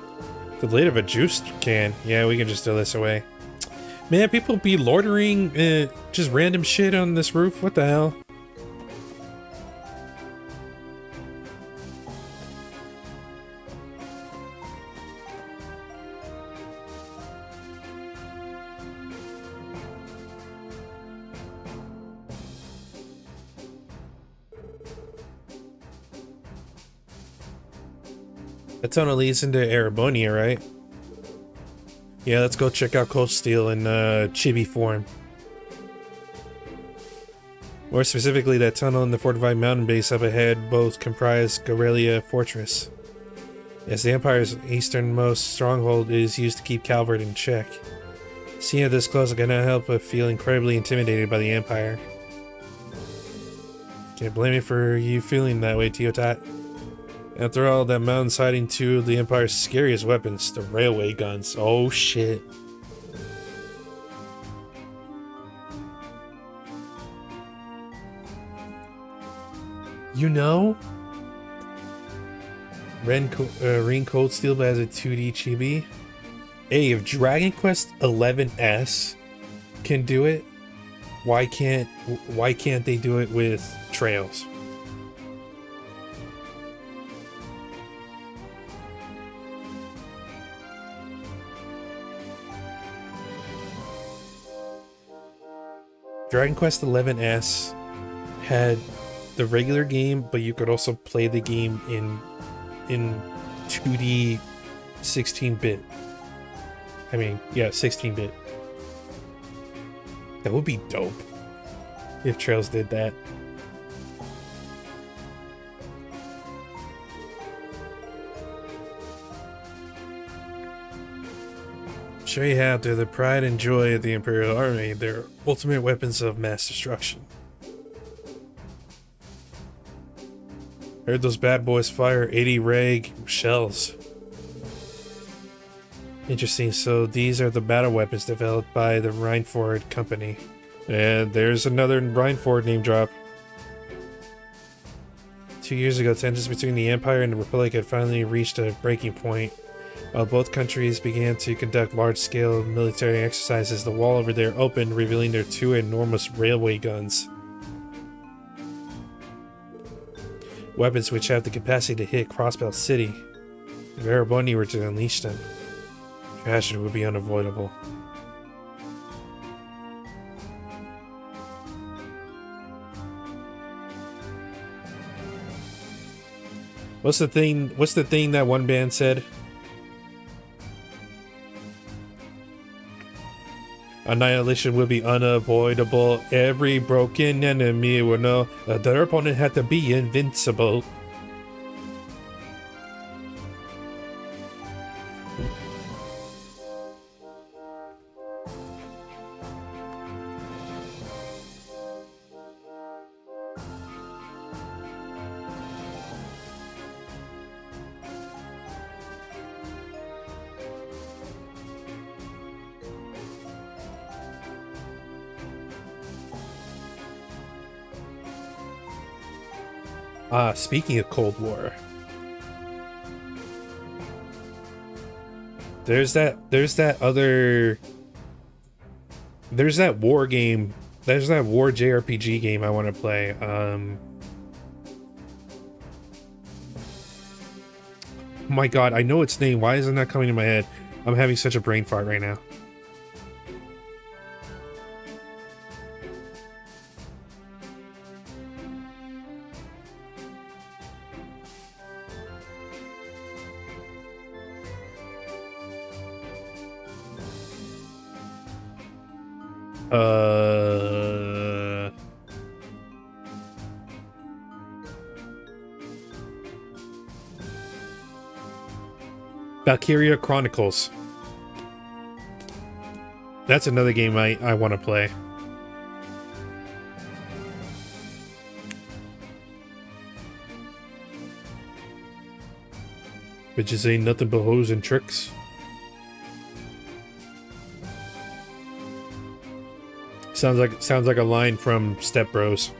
A: The lid of a juice can. Yeah, we can just throw this away. Man, people be loitering just random shit on this roof. What the hell? That tunnel leads into Erebonia, right? Yeah, let's go check out Cold Steel in chibi form. More specifically, that tunnel and the fortified mountain base up ahead both comprise Garelia Fortress. As the Empire's easternmost stronghold, it is used to keep Calvert in check. Seeing it this close, I cannot help but feel incredibly intimidated by the Empire. Can't blame me for you feeling that way, Teotat. After all, that mountain's hiding two of the Empire's scariest weapons, the railway guns. Oh shit. You know? Ren Cold Steel has a 2D chibi. Hey, if Dragon Quest 11S can do it, why can't they do it with Trails? Dragon Quest 11S had the regular game, but you could also play the game in 2D 16-bit. I mean, yeah, 16-bit. That would be dope if Trails did that. Show you how through the pride and joy of the Imperial Army, their ultimate weapons of mass destruction. Heard those bad boys fire 80 reg shells. Interesting, so these are the battle weapons developed by the Rhineford Company. And there's another Rhineford name drop. 2 years ago, tensions between the Empire and the Republic had finally reached a breaking point. While both countries began to conduct large-scale military exercises, the wall over there opened, revealing their two enormous railway guns. Weapons which have the capacity to hit Crossbelt City. If Ereboni were to unleash them, tragedy would be unavoidable. What's the thing that one band said? Annihilation will be unavoidable. Every broken enemy will know that their opponent had to be invincible. Speaking of Cold War, there's that war game, there's that war JRPG game I want to play. Oh my god, I know its name. Why isn't that coming to my head? I'm having such a brain fart right now. Valkyria Chronicles. That's another game I want to play. Bitches ain't nothing but hoes and tricks. Sounds like a line from Step Bros.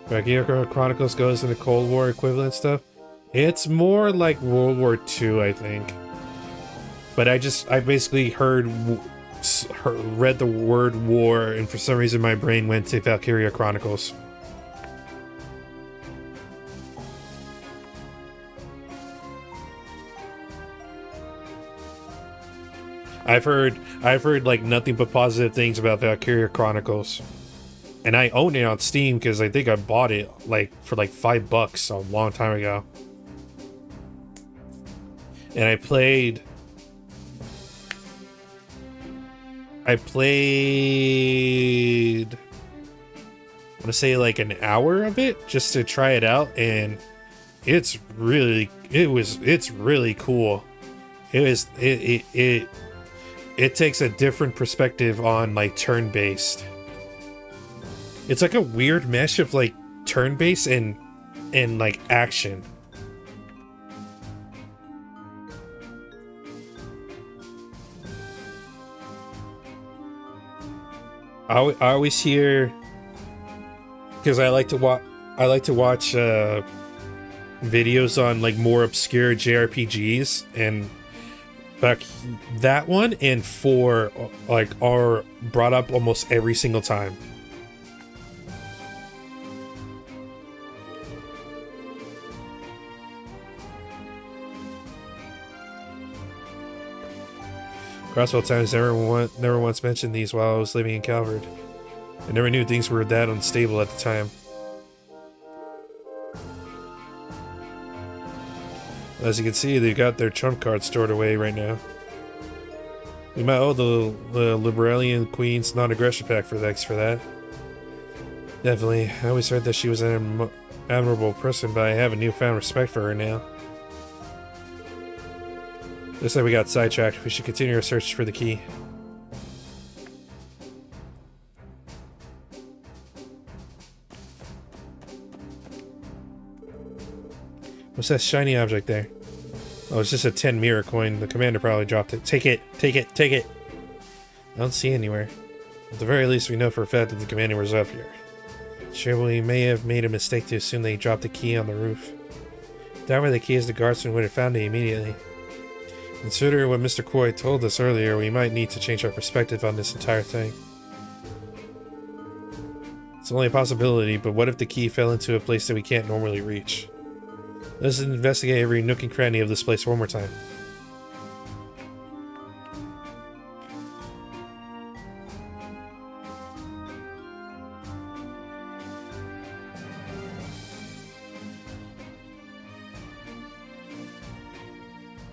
A: Valkyria Chronicles goes into Cold War equivalent stuff. It's more like World War II, I think. But I basically read the word war, and for some reason my brain went to Valkyria Chronicles. I've heard like nothing but positive things about Valkyria Chronicles. And I own it on Steam because I think I bought it like for like $5 a long time ago. And I played I want to say like an hour of it just to try it out, and it's really cool. It takes a different perspective on like turn-based. It's like a weird mesh of like turn-based and like action. I always hear, because I like to watch videos on like more obscure JRPGs, and like that one and 4 like are brought up almost every single time. Crossbow Times never once mentioned these while I was living in Calvert. I never knew things were that unstable at the time. As you can see, they've got their trump card stored away right now. We might owe the Liberalian Queen's non-aggression pact for that. Definitely. I always heard that she was an admirable person, but I have a newfound respect for her now. Looks like we got sidetracked. We should continue our search for the key. What's that shiny object there? Oh, it's just a 10 mirror coin. The commander probably dropped it. Take it! Take it! Take it! I don't see it anywhere. At the very least, we know for a fact that the commander was up here. Sure, we may have made a mistake to assume that he dropped the key on the roof. If that were the case, the guardsman would have found it immediately. Considering what Mr. Koi told us earlier, we might need to change our perspective on this entire thing. It's only a possibility, but what if the key fell into a place that we can't normally reach? Let's investigate every nook and cranny of this place one more time.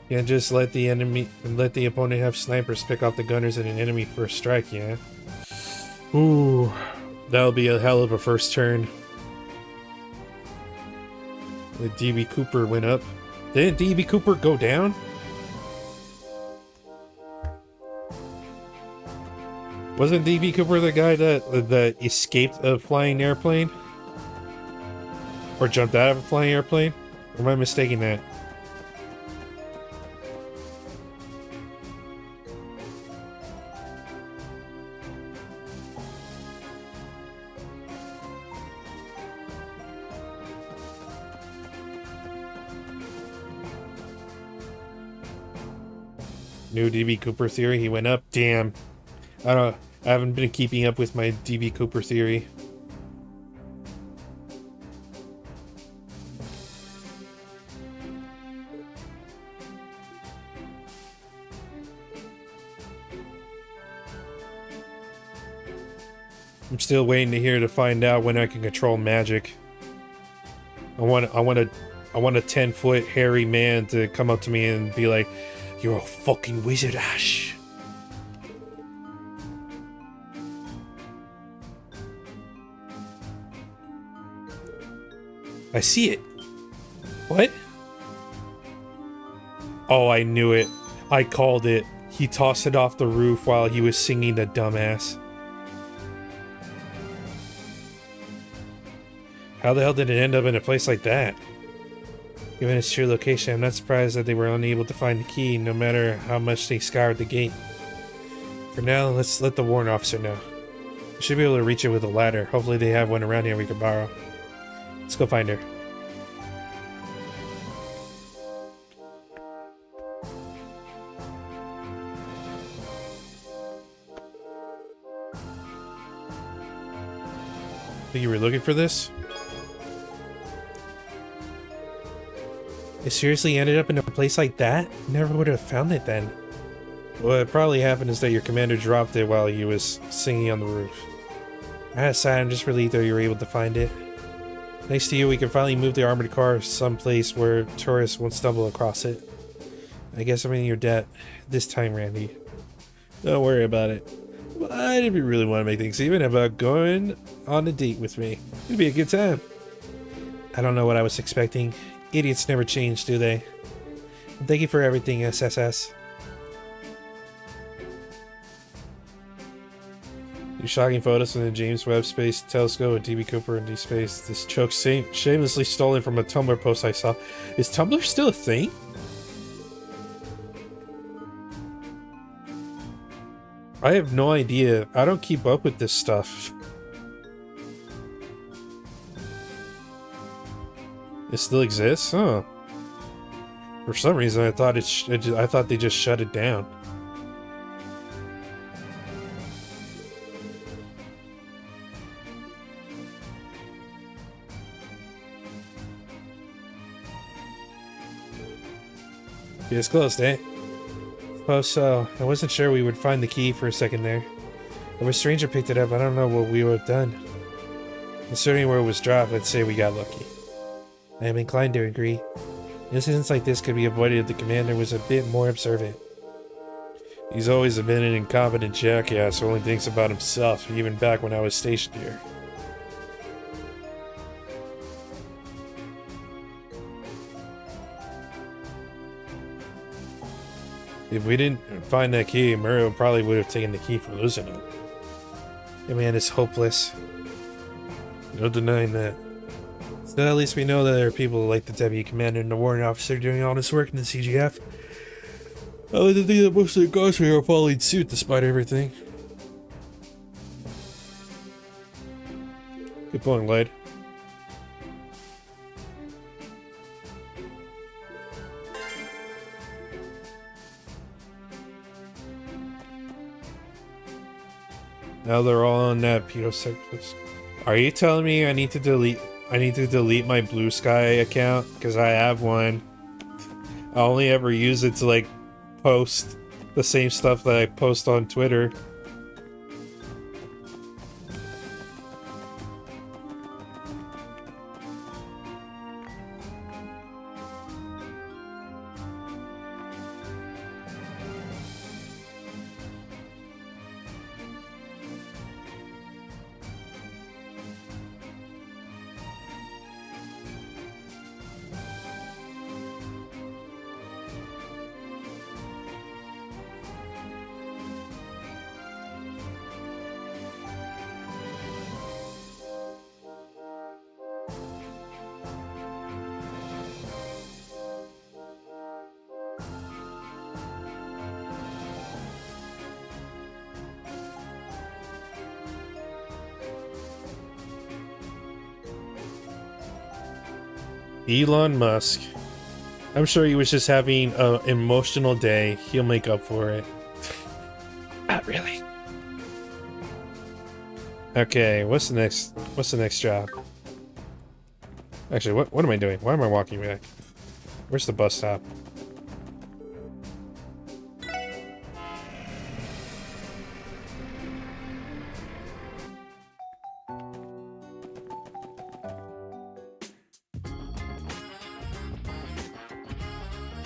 A: Can't just let the opponent have snipers pick off the gunners in an enemy first strike, yeah? Ooh, that'll be a hell of a first turn. The DB Cooper went up. Didn't DB Cooper go down? Wasn't DB Cooper the guy that escaped a flying airplane? Or jumped out of a flying airplane? Or am I mistaking that? New DB Cooper theory, he went up. Damn. I haven't been keeping up with my DB Cooper theory. I'm still waiting to find out when I can control magic. I want a 10-foot hairy man to come up to me and be like, "You're a fucking wizard, Ashe." I see it. What? Oh, I knew it. I called it. He tossed it off the roof while he was singing, the dumbass. How the hell did it end up in a place like that? Given its true location, I'm not surprised that they were unable to find the key, no matter how much they scoured the gate. For now, let's let the warrant officer know. We should be able to reach it with a ladder. Hopefully they have one around here we can borrow. Let's go find her. Think you were looking for this? It seriously ended up in a place like that? Never would have found it then. What probably happened is that your commander dropped it while he was singing on the roof. Aside, I'm just relieved that you were able to find it. Thanks to you, we can finally move the armored car someplace where tourists won't stumble across it. I guess I'm in your debt. This time, Randy. Don't worry about it. But if you really want to make things even about going on a date with me, it'd be a good time. I don't know what I was expecting. Idiots never change, do they? Thank you for everything, SSS. These shocking photos from the James Webb Space Telescope with DB Cooper in deep space. This choke shamelessly stolen from a Tumblr post I saw. Is Tumblr still a thing? I have no idea. I don't keep up with this stuff. It still exists? Huh. For some reason, I thought I thought they just shut it down. Yeah, it's closed, eh? Suppose so. I wasn't sure we would find the key for a second there. If a stranger picked it up, I don't know what we would have done. Considering where it was dropped, I'd say we got lucky. I am inclined to agree. Incidents like this could be avoided if the commander was a bit more observant. He's always been an incompetent jackass who only thinks about himself, even back when I was stationed here. If we didn't find that key, Murray probably would have taken the key for losing it. The man is hopeless. No denying that. So at least we know that there are people like the deputy commander and the warrant officer doing all this work in the CGF. I like to think that most of the guards here are following suit despite everything. Good point, Lloyd. Now they're all on that pedo sex. Are you telling me I need to delete my Blue Sky account? Because I have one. I only ever use it to like post the same stuff that I post on Twitter. Elon Musk. I'm sure he was just having an emotional day. He'll make up for it. Not really. Okay, what's the next job? Actually, what am I doing? Why am I walking back? Where's the bus stop?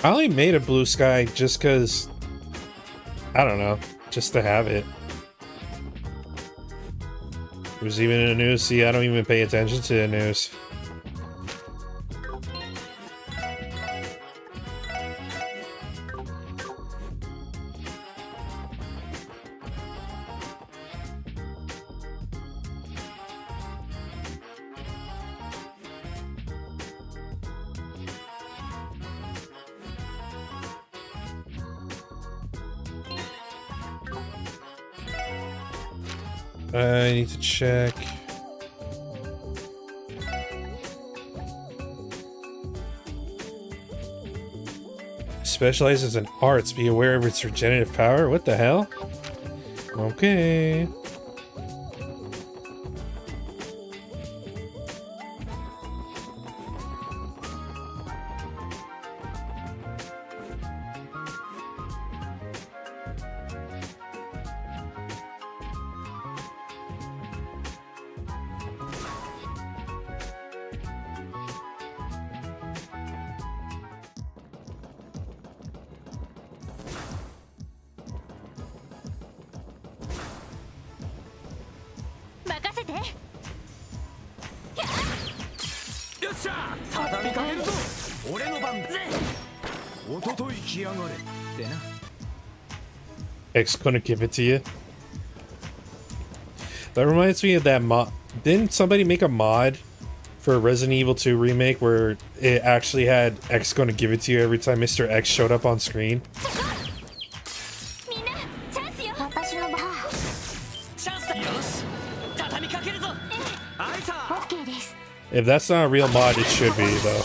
A: I only made a Blue Sky just because, I don't know, just to have it. It was even in the news. See, I don't even pay attention to the news. I need to check. Specializes in arts. Be aware of its regenerative power. What the hell? Okay. X gonna give it to you. That reminds me of that mod. Didn't somebody make a mod for Resident Evil 2 remake where it actually had X gonna give it to you every time Mr. X showed up on screen? If that's not a real mod, it should be though,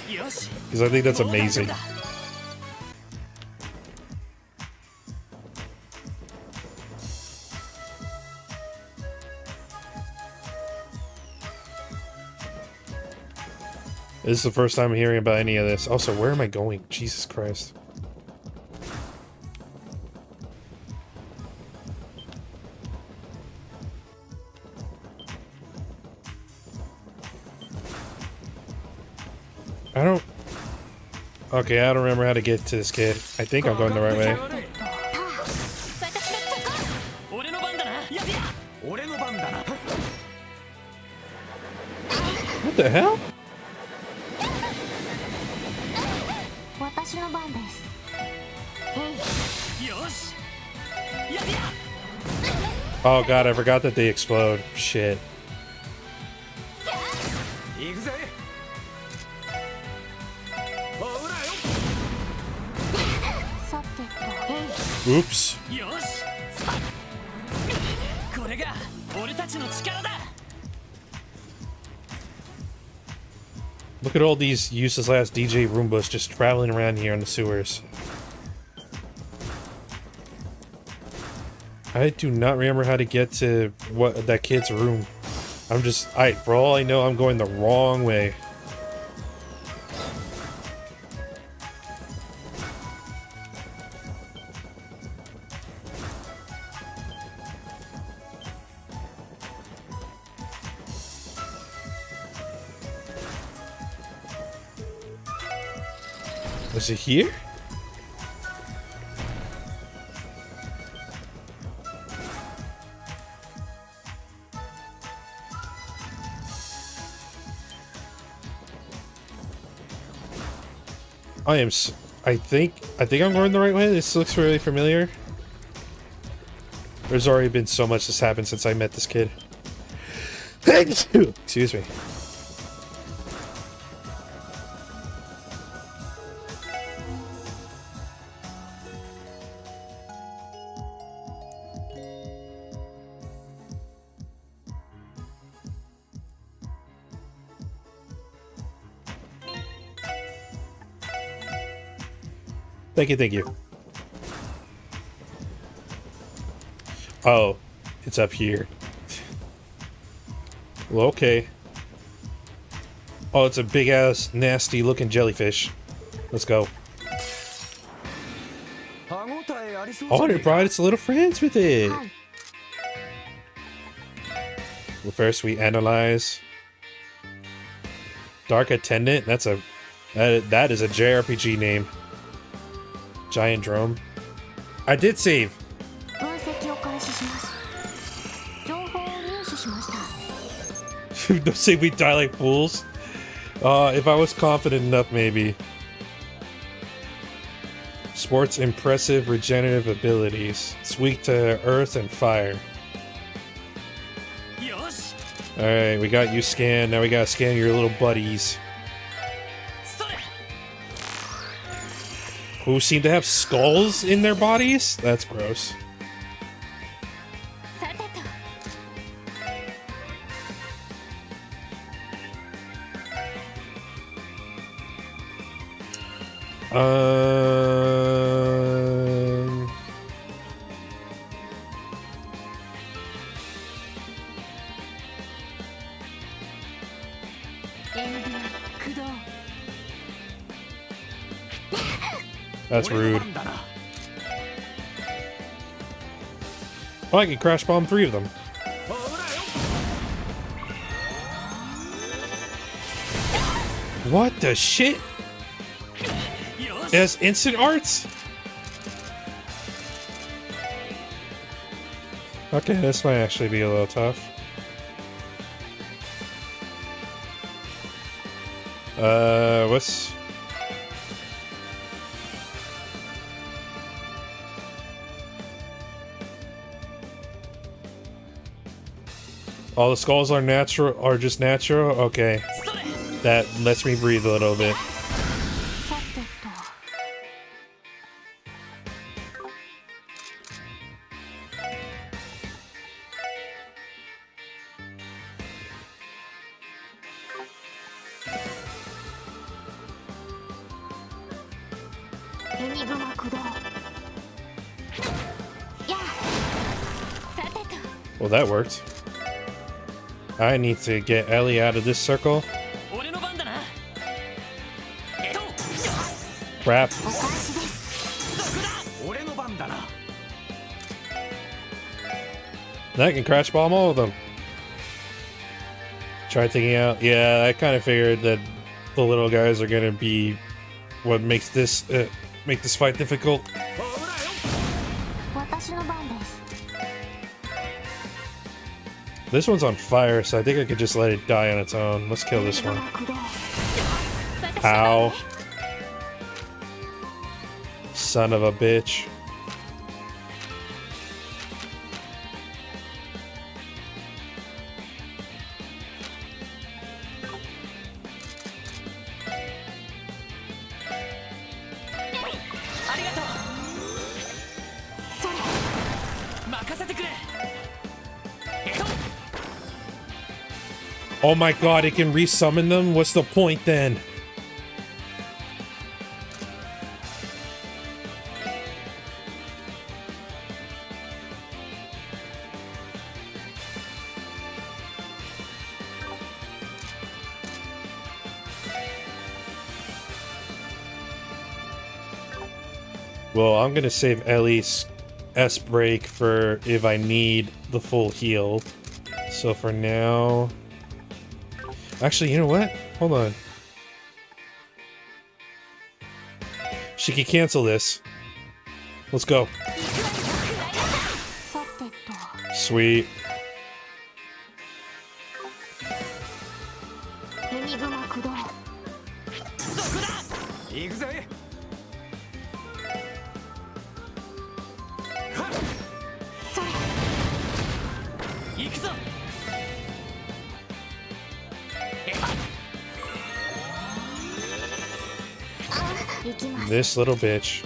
A: because I think that's amazing. This is the first time I'm hearing about any of this. Also, where am I going? Jesus Christ. I don't... Okay, I don't remember how to get to this kid. I think I'm going the right way.
C: 俺の番だな。やべや。
F: 俺の番だな。
A: What the hell?
D: 私の番です。
C: よし。やべや。
A: Oh god, I forgot that they explode. Shit.
F: 行くぜ。ほらよ。
D: さてと、
A: Oops.
C: よし。これが俺たちの力だ。
A: Look at all these useless ass DJ Roombas just traveling around here in the sewers. I do not remember how to get to that kid's room. For all I know, I'm going the wrong way. Was it here? I think I'm going the right way. This looks really familiar. There's already been so much that's happened since I met this kid. Excuse me. Thank you. Oh, it's up here. Well, okay. Oh, it's a big ass, nasty looking jellyfish. Let's go.
F: 歯ごたえありそう
A: Oh, and it brought its little friends with it.
D: はい。
A: Well, first we analyze. Dark Attendant. That is a JRPG name. Giant Drome. I did save.
D: 分析を開始します。情報を入手しました。
A: Don't say we die like fools. If I was confident enough, maybe. Sports impressive regenerative abilities. It's weak to earth and fire.
C: よし。
A: Alright, we got you scanned. Now we gotta scan your little buddies.
C: それ。
A: Who seem to have skulls in their bodies? That's gross.
D: さてと、 エンディア駆動。
A: That's
F: 俺の
A: rude.
F: 番だな。
A: Oh, I can crash bomb 3 of them.
F: ほらよ。
A: What the shit?
C: よ
A: It
C: し。
A: has instant arts? Okay, this might actually be a little tough. What's... All the skulls are just natural? Okay.
C: それ。
A: That lets me breathe a little bit.
D: さてと、 エニグマ駆動。やあ、さてと、
A: Well, that worked. I need to get Ellie out of this circle.
C: 俺の番だな。と。
A: Crap.
D: お返しです。
C: そこだ。
F: 俺の番だな。
A: Now I can crash bomb all of them. Try taking out... Yeah, I kind of figured that the little guys are gonna be what makes this make this fight difficult.
D: 私の番です。
A: This one's on fire, so I think I could just let it die on its own. Let's kill this one. Ow. Son of a bitch. Oh my god, it can resummon them? What's the point then? Well, I'm gonna save Ellie's S break for if I need the full heal. So for now... Actually, you know what? Hold on. She can cancel this. Let's go.
D: さてと。
A: Sweet.
D: エニグマ駆動。
F: 行くぜ。
C: 行くぞ。
D: 行きます。
A: This little bitch.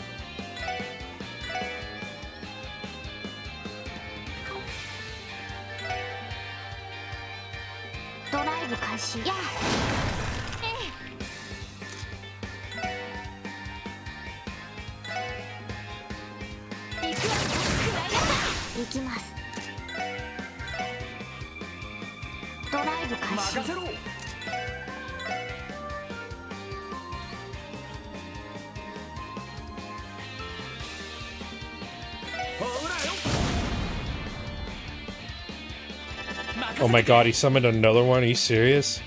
D: ドライブ開始。やあ。行くわ。行きます。ドライブ開始。
F: 任せろ。
A: Oh my god, he summoned another one? Are you serious?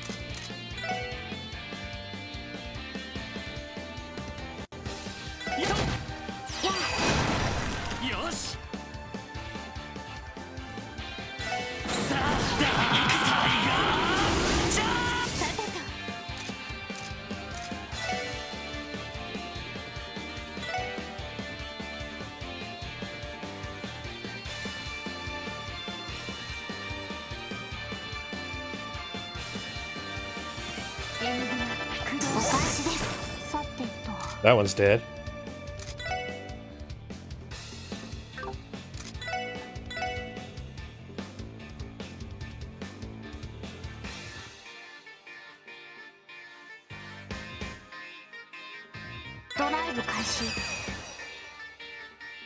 A: That one's dead.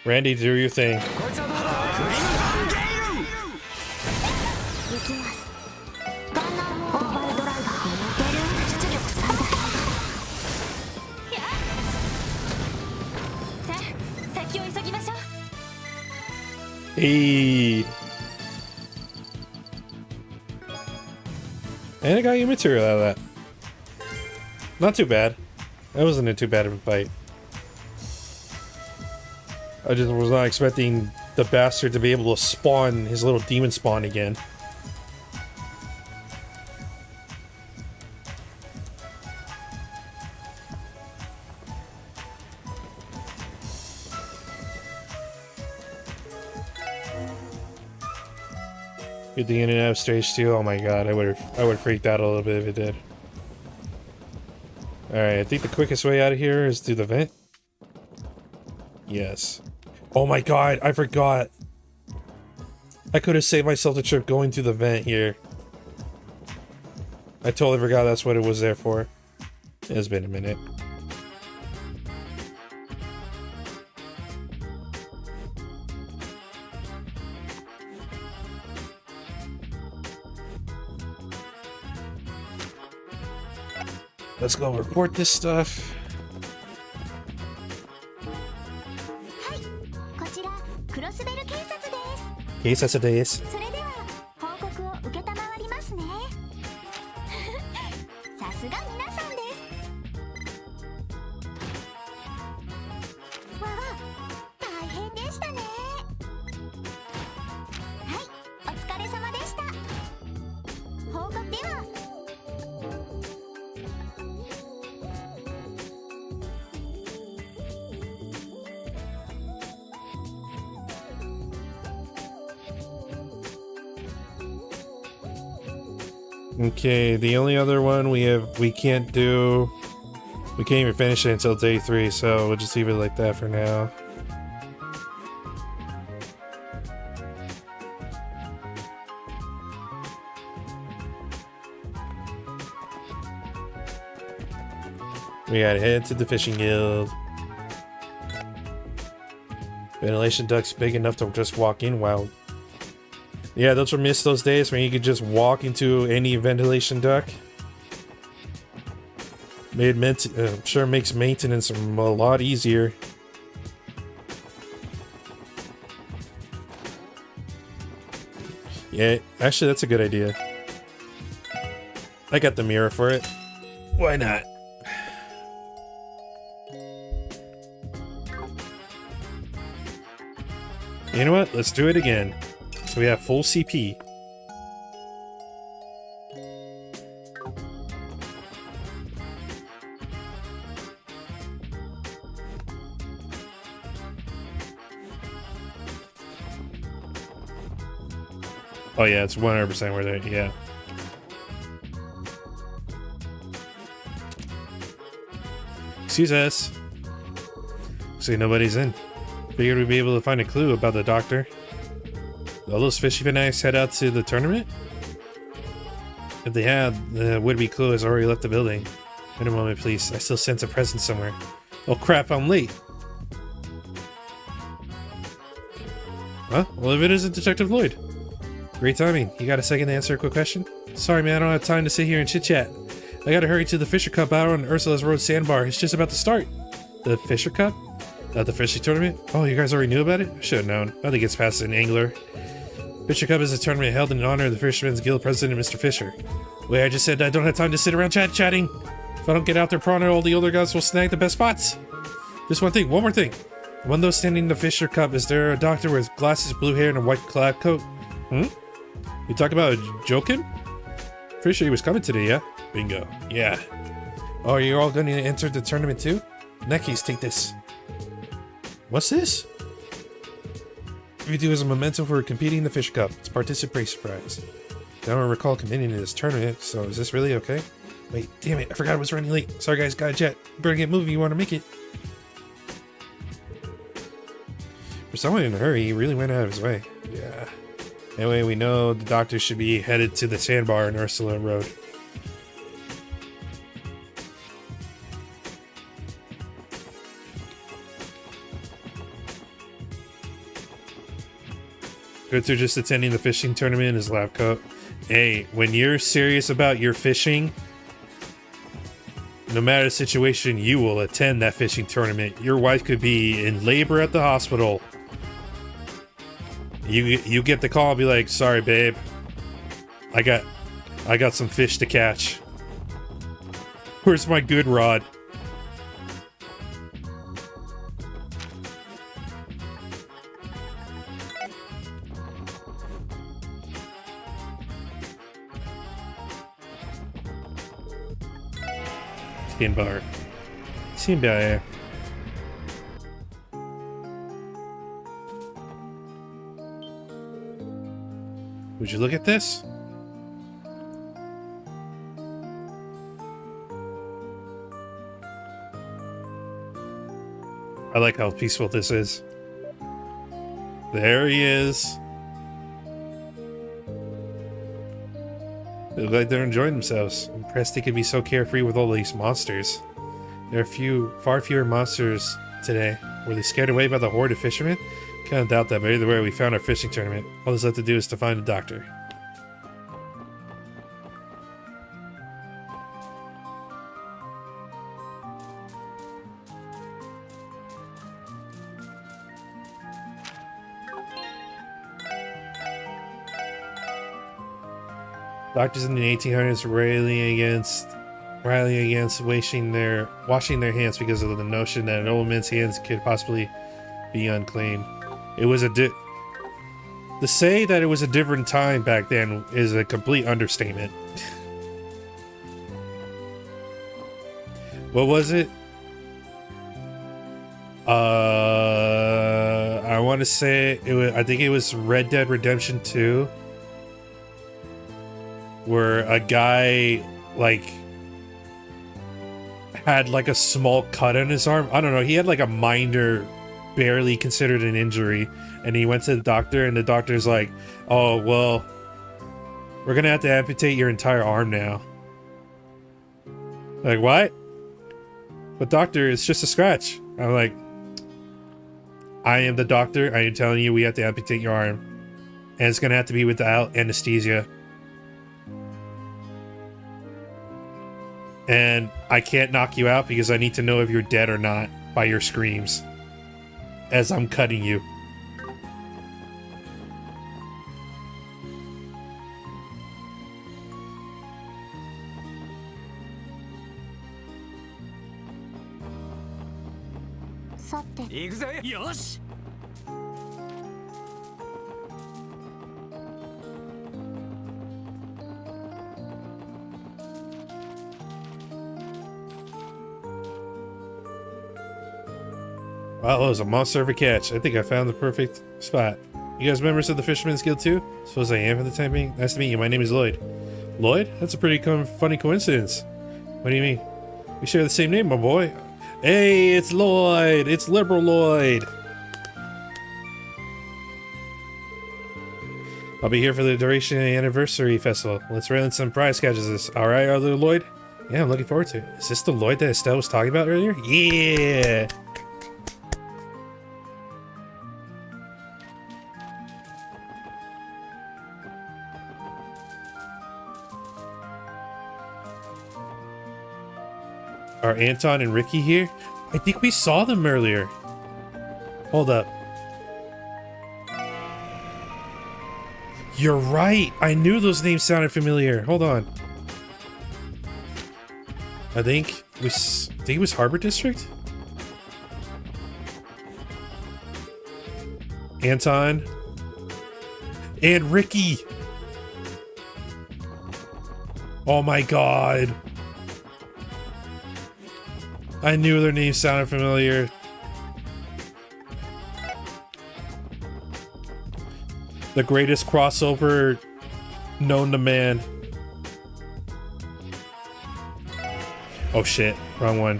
A: Randy, do your thing. Hey. And I got you material out of that. Not too bad. That wasn't too bad of a fight. I just was not expecting the bastard to be able to spawn his little demon spawn again. Good thing in and out of stage 2. Oh my god, I would have freaked out a little bit if it did. Alright, I think the quickest way out of here is through the vent. Yes. Oh my god, I forgot. I could have saved myself the trip going through the vent here. I totally forgot that's what it was there for. It's been a minute. Let's go report this stuff.
D: はい、こちらクロスベル警察です。
A: 警察です。
D: それでは報告を受けたまわりますね。さすが皆さんです。
A: Okay, the only other one we can't do. We can't even finish it until day 3, so we'll just leave it like that for now. We gotta head to the fishing guild. Ventilation duct's big enough to just walk in. Wow. Yeah, don't you miss those days when you could just walk into any ventilation duct? I'm sure makes maintenance a lot easier. Yeah, actually that's a good idea. I got the mirror for it. Why not? You know what? Let's do it again. So we have full CP. Oh yeah, it's 100% worth it, yeah. Excuse us. See, nobody's in. Figured we'd be able to find a clue about the doctor. All those fishy fanatics head out to the tournament? If they have, the would-be clue has already left the building. Wait a moment, please. I still sense a presence somewhere. Oh crap, I'm late. Huh? Well, if it isn't Detective Lloyd. Great timing. You got a second to answer a quick question? Sorry, man, I don't have time to sit here and chit-chat. I gotta hurry to the Fisher Cup battle on Ursula's Road Sandbar. It's just about to start. The Fisher Cup? Not the fishing tournament? Oh, you guys already knew about it? I should have known. Nothing gets past an angler. Fisher Cup is a tournament held in honor of the Fisherman's Guild president, Mr. Fisher. Wait, I just said I don't have time to sit around chatting. If I don't get out there prawn, all the older guys will snag the best spots. Just one more thing. One of those standing in the Fisher Cup, is there a doctor with glasses, blue hair, and a white lab coat? Hmm? You talk about joking? Pretty sure he was coming today, yeah? Bingo. Yeah. Oh, are you all going to enter the tournament too? In that case, take this. What's this? We do as a memento for competing in the Fisher Cup. It's participation prize. I don't recall competing in this tournament, so is this really okay? Wait, damn it, I forgot I was running late. Sorry guys, got a jet. Better get moving, you want to make it. For someone in a hurry, he really went out of his way. Yeah. Anyway, we know the doctor should be headed to the sandbar on Ursula Road. Goods are just attending the fishing tournament in his lab coat. Hey, when you're serious about your fishing, no matter the situation, you will attend that fishing tournament. Your wife could be in labor at the hospital. You get the call and be like, sorry babe, I got some fish to catch. Where's my good rod? Skin bar. Skin bar. Would you look at this? I like how peaceful this is. There he is. They look like they're enjoying themselves. I'm impressed they could be so carefree with all these monsters. There are far fewer monsters today. Were they scared away by the horde of fishermen? Kinda doubt that, but either way, we found our fishing tournament. All that's left to do is to find a doctor. Doctors in the 1800s rallying against washing their hands because of the notion that an old man's hands could possibly be unclean. It was to say that it was a different time back then is a complete understatement. What was it? I want to say it was. I think it was Red Dead Redemption 2. where a guy like had like a small cut on his arm. I don't know. He had like a minor, barely considered an injury, and he went to the doctor, and the doctor's like, "Oh well, we're gonna have to amputate your entire arm now." Like, what? But doctor, it's just a scratch. I'm like, I am the doctor. I am telling you, we have to amputate your arm, and it's gonna have to be without anesthesia. And I can't knock you out because I need to know if you're dead or not by your screams as I'm cutting you.
F: 行くぜ。
C: よし。
A: Wow, that was a monster of a catch. I think I found the perfect spot. You guys members of the Fisherman's Guild too? Suppose I am for the time being. Nice to meet you. My name is Lloyd. Lloyd? That's a pretty funny coincidence. What do you mean? We share the same name, my boy. Hey, it's Lloyd. It's Liberal Lloyd. I'll be here for the duration of the anniversary festival. Let's run some prize catches. All right, other Lloyd? Yeah, I'm looking forward to it. Is this the Lloyd that Estelle was talking about earlier? Yeah. Are Anton and Ricky here? I think we saw them earlier. Hold up. You're right. I knew those names sounded familiar. Hold on. I think it was Harbor District? Anton. And Ricky. Oh my god. I knew their names sounded familiar. The greatest crossover known to man. Oh shit, wrong one.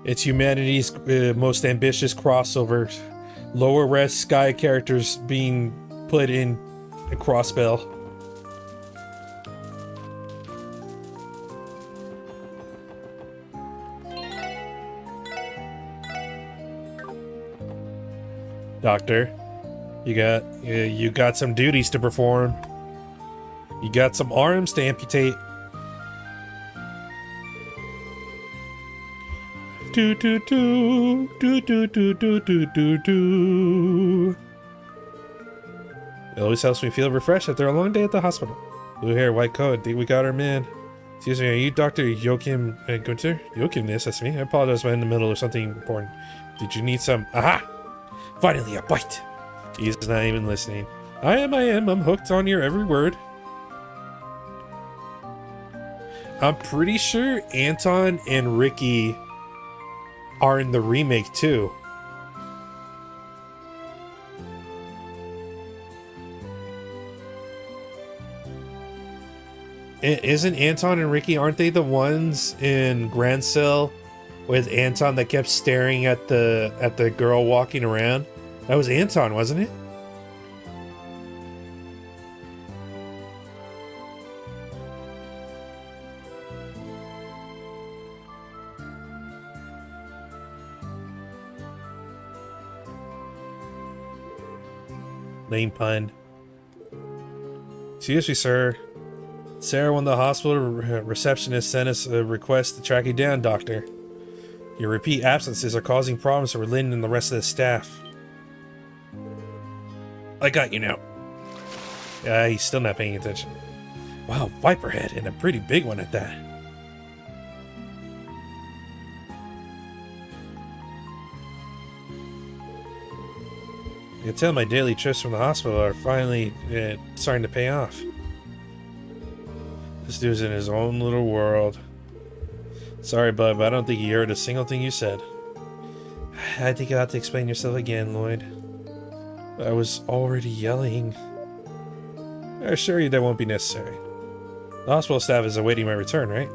A: It's humanity's most ambitious crossover. Lower res sky characters being put in a crossbell. Doctor, you got some duties to perform. You got some arms to amputate. Do do do do do do do do do do. It always helps me feel refreshed after a long day at the hospital. Blue hair, white coat. I think we got our man. Excuse me, are you Dr. Joachim Gunther? Joachim, yes, that's me. I apologize, I'm in the middle of something important. Did you need some? Aha! Finally, a bite. He's not even listening. I am. I'm hooked on your every word. I'm pretty sure Anton and Ricky are in the remake too. Isn't Anton and Ricky, aren't they the ones in Grand Cell with Anton that kept staring at the girl walking around? That was Anton, wasn't it? Lame pun. Excuse me, sir. Sarah, when the hospital receptionist sent us a request to track you down, Doctor. Your repeat absences are causing problems for Lynn and the rest of the staff. I got you now. He's still not paying attention. Wow, viper head, and a pretty big one at that. I can tell my daily trips from the hospital are finally starting to pay off. This dude's in his own little world. Sorry, bud, but I don't think you heard a single thing you said. I think you'll have to explain yourself again, Lloyd. I was already yelling. I assure you that won't be necessary. The hospital staff is awaiting my return, right?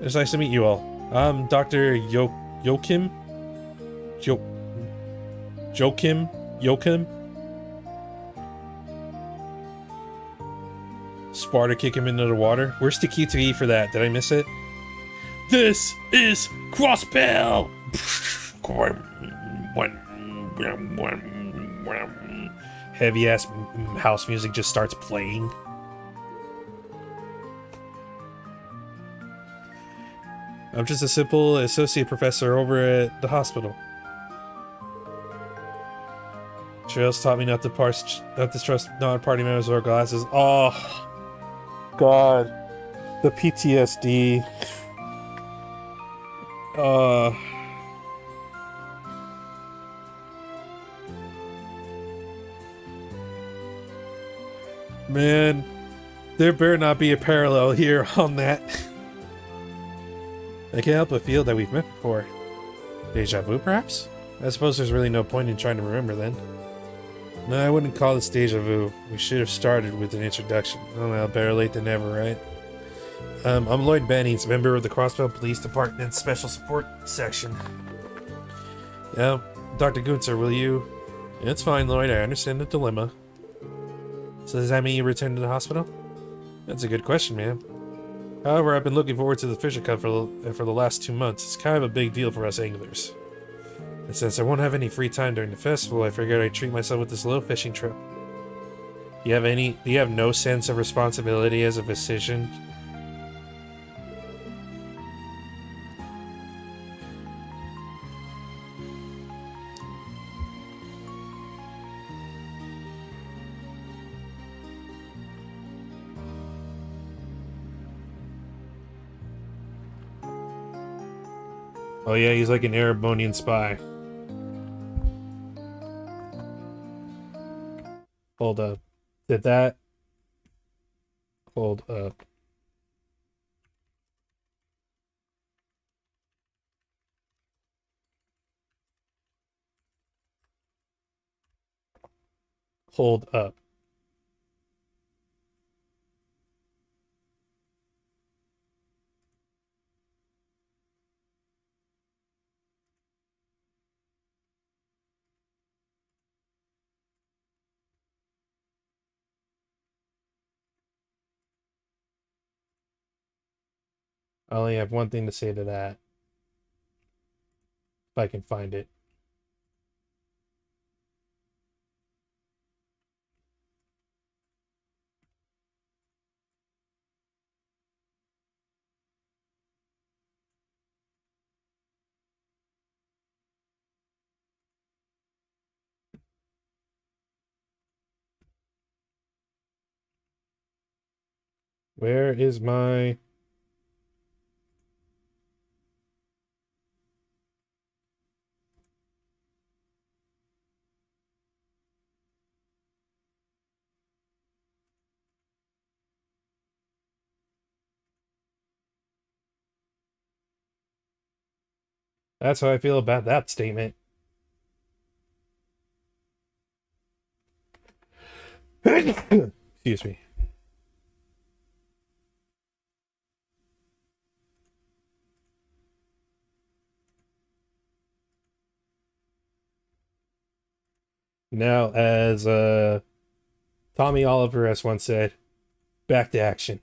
A: It's nice to meet you all. I'm Dr. Joachim? Joachim? Sparta kick him into the water. Where's the key to E for that? Did I miss it? This is Crosspell! Heavy ass house music just starts playing. I'm just a simple associate professor over at the hospital. Trails taught me not to trust non-party members or glasses. Oh, God, the PTSD. Man, there better not be a parallel here on that. I can't help but feel that we've met before. Deja vu, perhaps? I suppose there's really no point in trying to remember then. No, I wouldn't call this deja vu. We should have started with an introduction. Oh well, better late than never, right? I'm Lloyd Bennings, member of the Crossville Police Department's Special Support Section. Yeah, Dr. Gunther, will you? It's fine, Lloyd, I understand the dilemma. So does that mean you return to the hospital? That's a good question, man. However, I've been looking forward to the Fisher Cup for the last 2 months. It's kind of a big deal for us anglers. And since I won't have any free time during the festival, I figured I'd treat myself with this little fishing trip. Do you have no sense of responsibility as a physician? Oh yeah, he's like an Erebonian spy. Hold up. Did that? Hold up. Hold up. I only have one thing to say to that. If I can find it. Where is my... That's how I feel about that statement. Excuse me. Now, as Tommy Oliver has once said, back to action.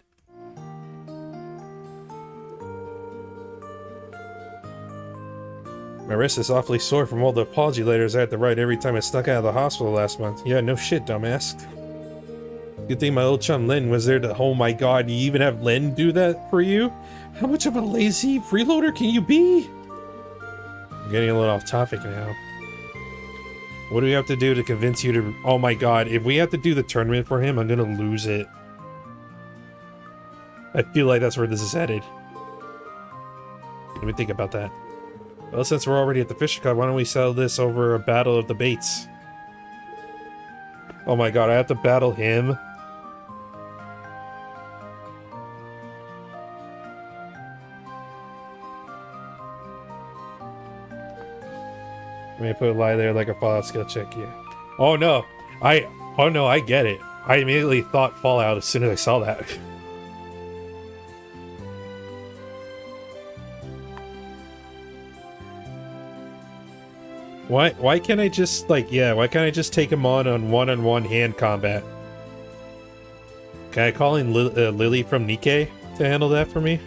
A: My wrist is awfully sore from all the apology letters I had to write every time I snuck out of the hospital last month. Yeah, no shit, dumbass. Good thing my old chum Len was there to... Oh my god, you even have Len do that for you? How much of a lazy freeloader can you be? I'm getting a little off topic now. What do we have to do to convince you to... Oh my god, if we have to do the tournament for him, I'm gonna lose it. I feel like that's where this is headed. Let me think about that. Well, since we're already at the Fisher Cup, why don't we settle this over a battle of the baits? Oh my god, I have to battle him? I may put a lie there like a Fallout skill check, yeah. Oh no, I get it. I immediately thought Fallout as soon as I saw that. Why can't I just, like, yeah, why can't I just take him on one-on-one hand combat? Can I call in Lily from Nikkei to handle that for me?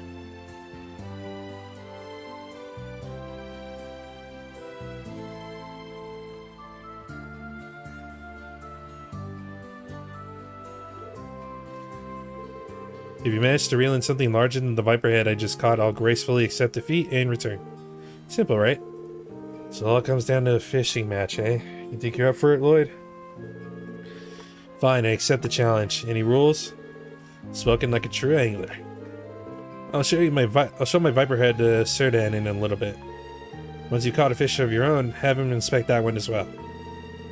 A: If you manage to reel in something larger than the viper head I just caught, I'll gracefully accept defeat and return. Simple, right? So it all comes down to a fishing match, eh? You think you're up for it, Lloyd? Fine, I accept the challenge. Any rules? Spoken like a true angler. I'll show my viper head to Serdan in a little bit. Once you caught a fish of your own, have him inspect that one as well.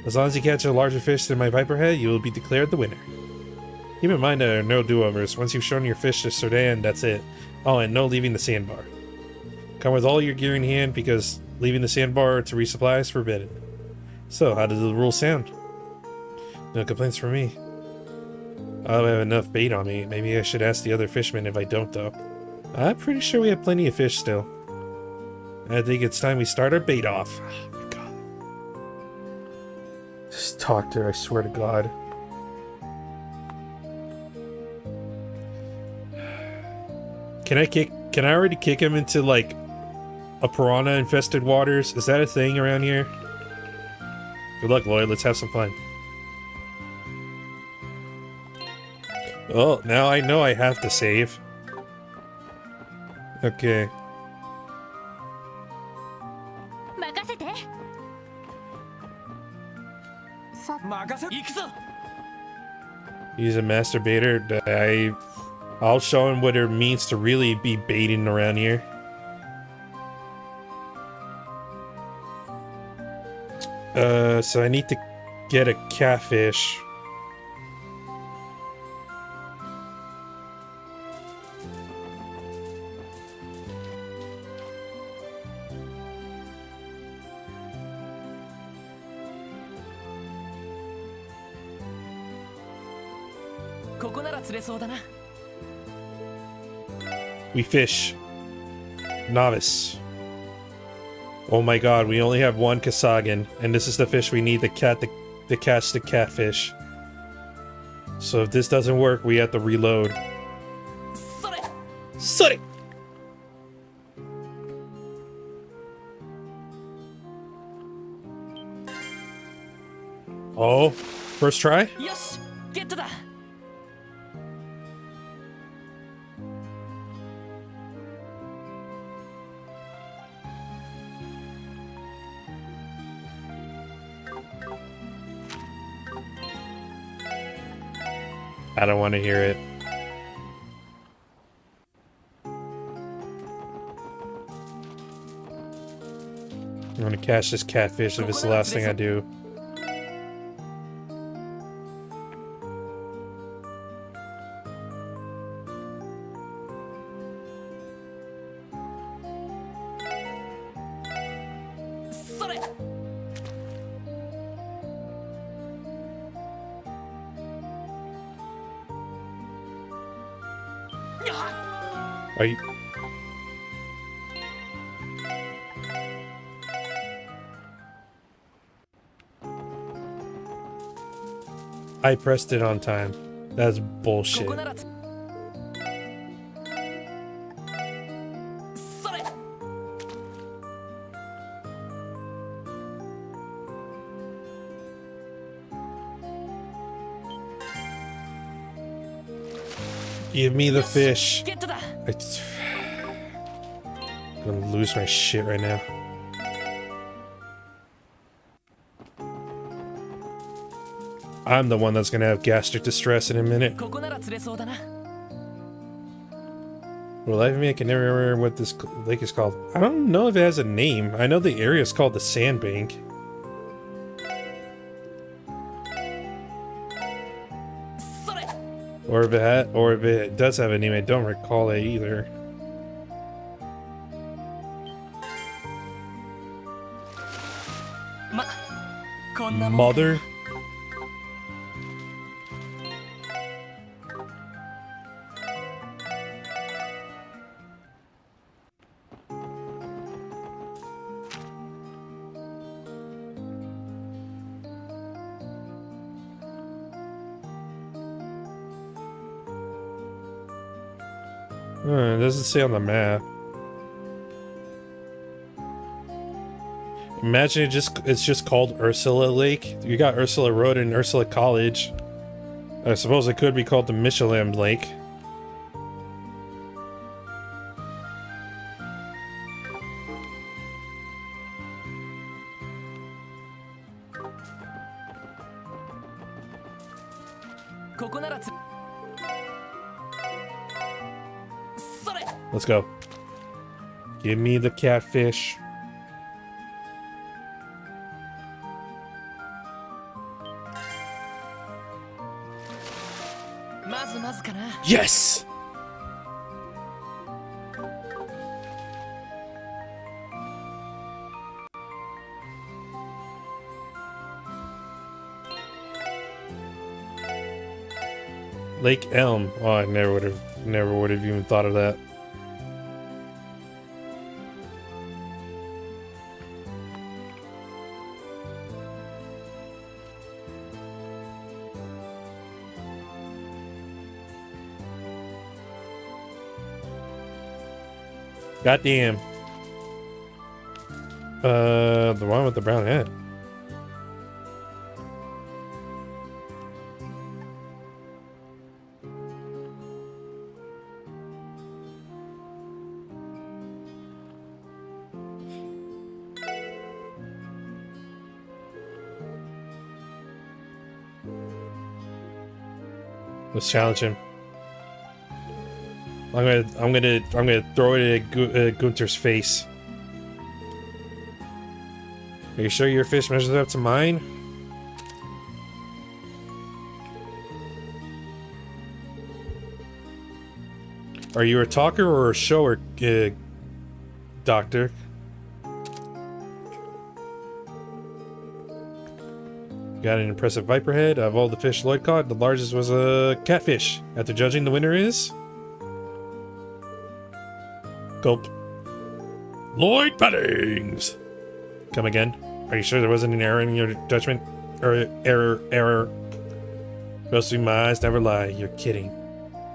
A: As long as you catch a larger fish than my viper head, you will be declared the winner. Keep in mind there are no do-overs. Once you've shown your fish to Serdan, that's it. Oh, and no leaving the sandbar. Come with all your gear in hand, because leaving the sandbar to resupply is forbidden. So, how does the rule sound? No complaints from me. I don't have enough bait on me. Maybe I should ask the other fishermen if I don't, though. I'm pretty sure we have plenty of fish still. I think it's time we start our bait off. Oh my god. Just talk to her, I swear to god. Can I already kick him into, like, a piranha-infested waters? Is that a thing around here? Good luck, Lloyd. Let's have some fun. Oh, now I know I have to save. Okay. He's a masturbator. I'll show him what it means to really be baiting around here. So I need to get a catfish. We fish. Novice. Oh my god, we only have one Kasagan, and this is the fish we need to catch the catfish. So if this doesn't work, we have to reload. Sorry. Oh, first try?
C: Yes, get to that.
A: I don't want to hear it. I'm gonna catch this catfish if it's the last thing I do. Are you... I pressed it on time. That's bullshit. Give me the fish. I'm gonna lose my shit right now. I'm the one that's gonna have gastric distress in a minute. Well, I mean, I can never remember what this lake is called. I don't know if it has a name. I know the area is called the Sandbank. Or if it does have a name, I don't recall it either.
C: こんなもん
A: Mother? It doesn't say on the map. Imagine it's just called Ursula Lake. You got Ursula Road and Ursula College. I suppose it could be called the Michelin Lake. Let's go. Give me the catfish. Yes! Lake Elm. Oh, I never would have even thought of that. Goddamn. The one with the brown hat. Let's challenge him. I'm gonna throw it at Gunther's face. Are you sure your fish measures up to mine? Are you a talker or a shower, doctor? Got an impressive viper head. Of all the fish Lloyd caught, the largest was a catfish. After judging, the winner is... Gulp. Lloyd Paddings! Come again. Are you sure there wasn't an error in your judgment? Error. Supposed to be my eyes never lie. You're kidding.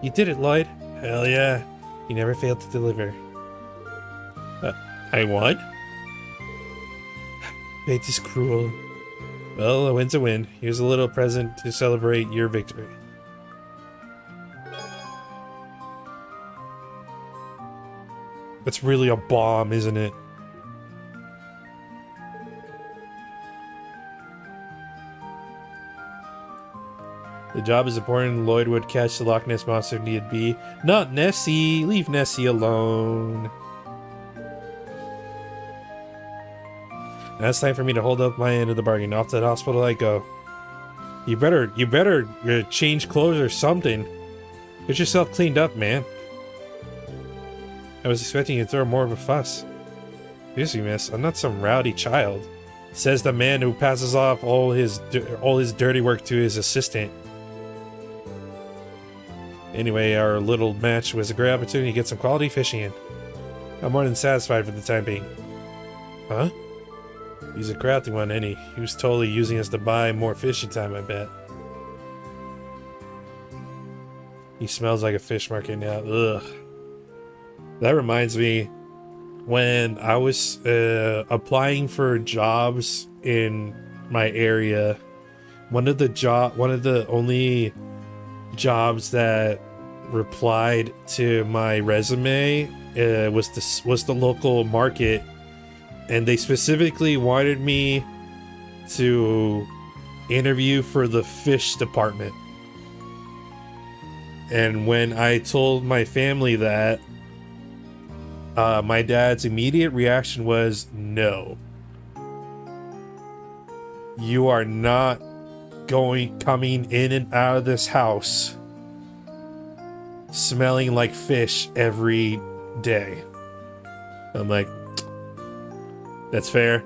A: You did it, Lloyd. Hell yeah. You never failed to deliver. I won? Fate is cruel. Well, a win's a win. Here's a little present to celebrate your victory. That's really a bomb, isn't it? The job is important. Lloyd would catch the Loch Ness Monster if need be. Not Nessie! Leave Nessie alone. Now it's time for me to hold up my end of the bargain. Off to the hospital I go. You better change clothes or something. Get yourself cleaned up, man. I was expecting you to throw more of a fuss. Seriously, miss, I'm not some rowdy child. Says the man who passes off all his dirty work to his assistant. Anyway, our little match was a great opportunity to get some quality fishing in. I'm more than satisfied for the time being. Huh? He's a crafty one, ain't he? He was totally using us to buy more fishing time, I bet. He smells like a fish market now. Ugh. That reminds me, when I was applying for jobs in my area, one of the only jobs that replied to my resume was the local market, and they specifically wanted me to interview for the fish department. And when I told my family that, my dad's immediate reaction was, no. You are not coming in and out of this house smelling like fish every day. I'm like, that's fair.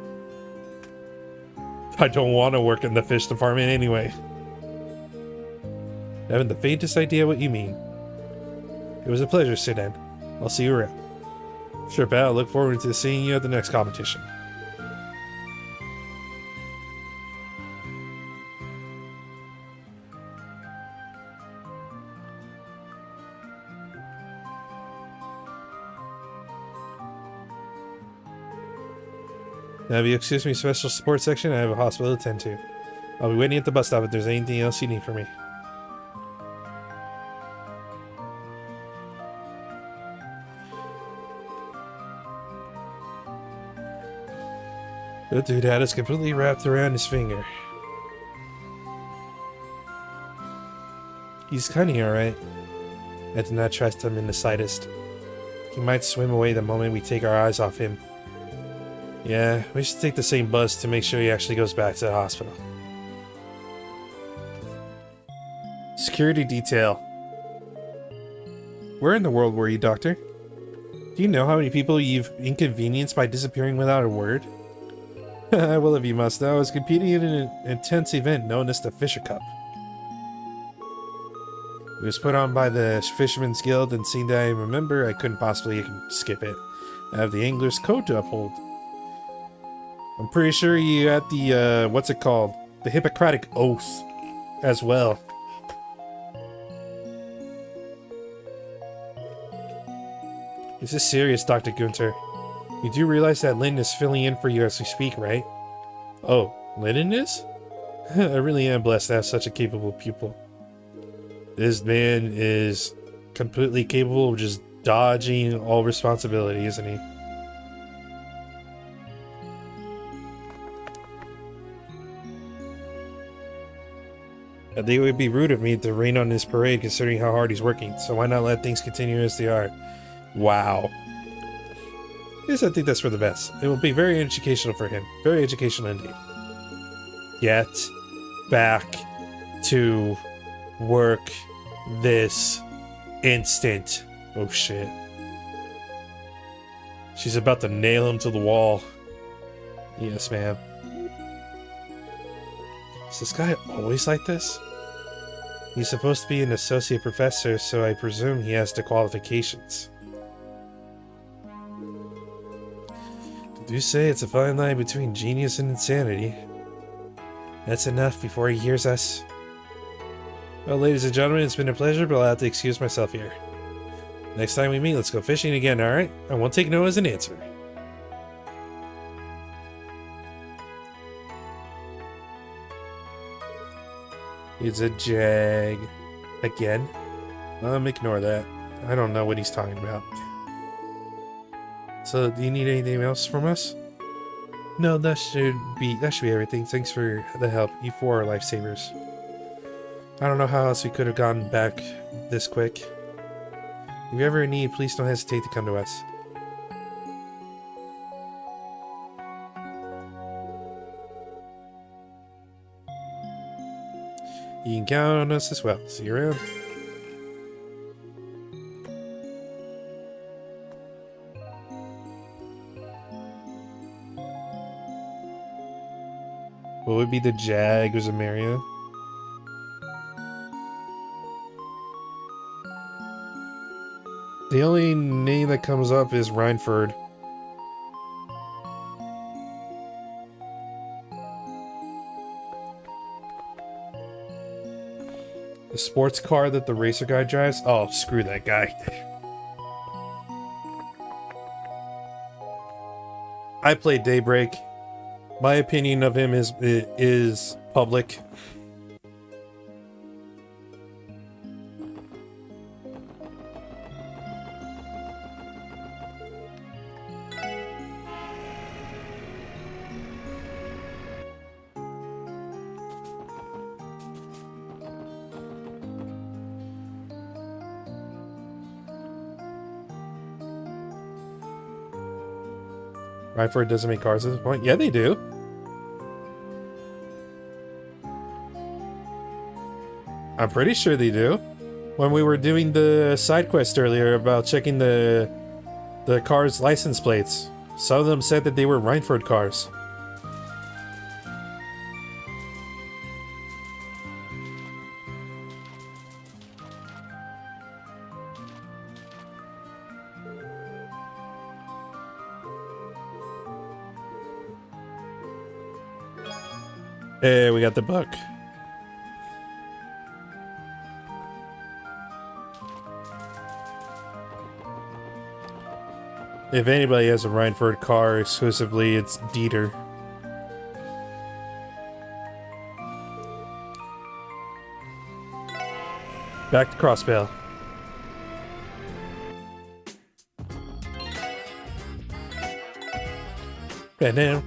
A: I don't want to work in the fish department anyway. I haven't the faintest idea what you mean. It was a pleasure, Sidan. I'll see you around. Sure, pal. Look forward to seeing you at the next competition. Now, if you excuse me, special support section, I have a hospital to attend to. I'll be waiting at the bus stop if there's anything else you need from me. The dude had us completely wrapped around his finger. He's kinda alright. I did not trust him in the slightest. He might swim away the moment we take our eyes off him. Yeah, we should take the same bus to make sure he actually goes back to the hospital. Security detail. Where in the world were you, Doctor? Do you know how many people you've inconvenienced by disappearing without a word? Well, if you must know, I was competing in an intense event known as the Fisher Cup. It was put on by the Fisherman's Guild, and seeing that I remember, I couldn't possibly skip it. I have the Angler's Code to uphold. I'm pretty sure you had the, what's it called? The Hippocratic Oath as well. This is serious, Dr. Gunther. You do realize that Lynn is filling in for you as we speak, right? Oh, Lynn is? I really am blessed to have such a capable pupil. This man is completely capable of just dodging all responsibility, isn't he? I think it would be rude of me to rain on his parade considering how hard he's working, so why not let things continue as they are? Wow. Yes, I think that's for the best. It will be very educational for him. Very educational indeed. Get back to work this instant. Oh shit. She's about to nail him to the wall. Yes, ma'am. Is this guy always like this? He's supposed to be an associate professor, so I presume he has the qualifications. Do say it's a fine line between genius and insanity. That's enough before he hears us. Well, ladies and gentlemen, it's been a pleasure, but I'll have to excuse myself here. Next time we meet, let's go fishing again, alright? I won't take no as an answer. It's a jag. Again? Ignore that. I don't know what he's talking about. So, do you need anything else from us? No, that should be everything. Thanks for the help. You four are lifesavers. I don't know how else we could have gotten back this quick. If you ever in need, please don't hesitate to come to us. You can count on us as well. See you around. What would be the Jag or Zamaria? The only name that comes up is Rhineford. The sports car that the racer guy drives? Oh, screw that guy. I played Daybreak. My opinion of him is public. Rhineford doesn't make cars at this point? Yeah, they do. I'm pretty sure they do. When we were doing the side quest earlier about checking the cars' license plates, some of them said that they were Rhineford cars. Hey, we got the book. If anybody has a Rhineford car exclusively, it's Dieter. Back to Crossbell. Ba-dam.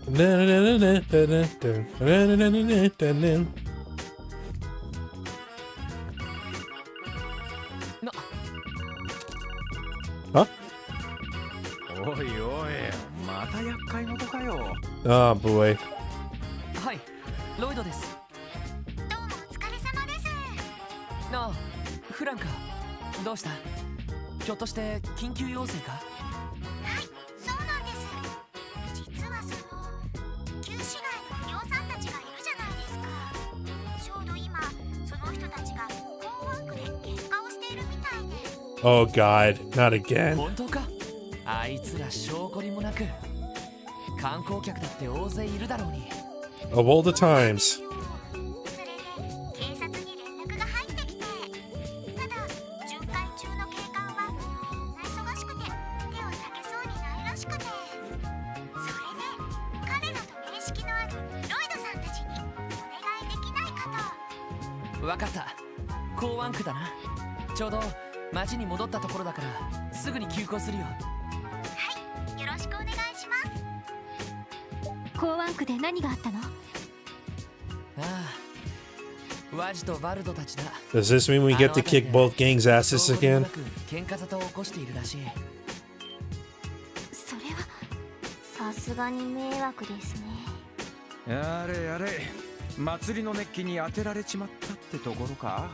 A: Da-da-da-da-da-da-da-da-da-da-da-da-da.
F: おいおい、また厄介事かよ。
A: Oh boy.
C: はいロイドです。
D: どうもお疲れ様です。
C: ああフランか。どうした？ひょっとして緊急要請か？
D: はい、そうなんです。実は旧市街の不良さんたちがいるじゃないですか。ちょうど今その人たちが港湾区で喧嘩をしているみたいで。
A: Oh god, not again.
C: 本当か？あいつら証拠りもなく観光客だって大勢いるだろうに。
A: Of all the times.
D: それで警察に連絡が入ってきて、ただ巡回中の警官はみんな忙しくて手を避けそうにないらしくて、それで彼らと面識のあるロイドさんたちにお願いできないかと。
C: わかった。港湾区だな。ちょうど町に戻ったところだからすぐに急行するよ。
D: はい、よろしくお願いします。港湾区で何があったの？
C: ああワジとバルドたちだ。
A: Does this mean we get to kick both gangs' asses
C: どうでも
A: again?
C: なく喧嘩沙汰を起こしているらしい。
D: それはさすがに迷惑ですね。
F: やれやれ、祭りの熱気に当てられちまったってところか。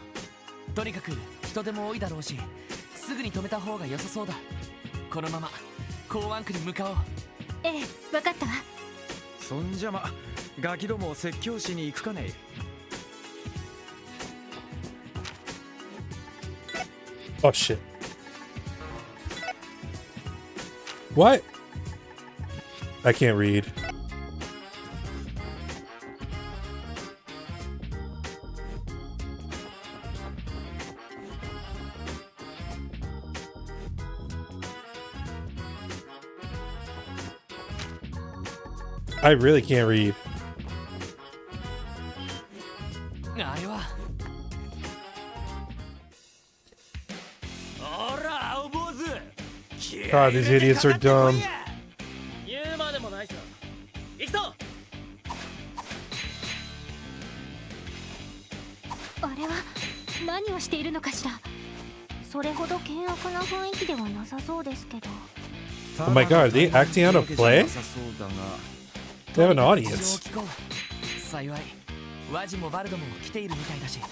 C: とにかく人手も多いだろうしすぐに止めた方が良さそうだ。このまま港湾区に向かおう。
D: ええ、わかったわ。
F: そんじゃま、ガキどもを説教しに行くかね。
A: Oh shit. What? I can't read. I really can't read.
C: あれは。
G: おら青坊主。
A: God, these idiots are dumb.
G: 言うまでもないさ。行くぞ。
D: あれは何をしているのかしら。それほど険悪な雰囲気ではなさそうですけど。
A: Oh my god, are they acting out a play? They have an audience.
C: 幸いワジもバルドも来ているみたいだし。
D: ちょ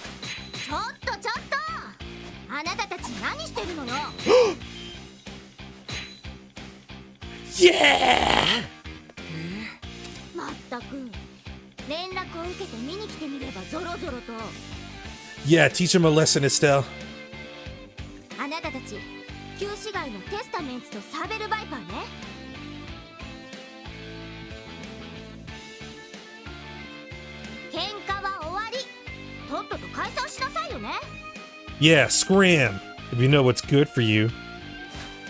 D: っとちょっと、あなたたち何してるのよ。
A: Yeah!
D: まったく連絡を受けて見に来てみればゾロゾロと。
A: Yeah, teach him a lesson, Estelle.
D: あなたたち旧市街のテスタメンツとサーベルバイパーね。喧嘩は終わり。とっとと解散しなさいよね。
A: Yeah, scram! If you know what's good for you.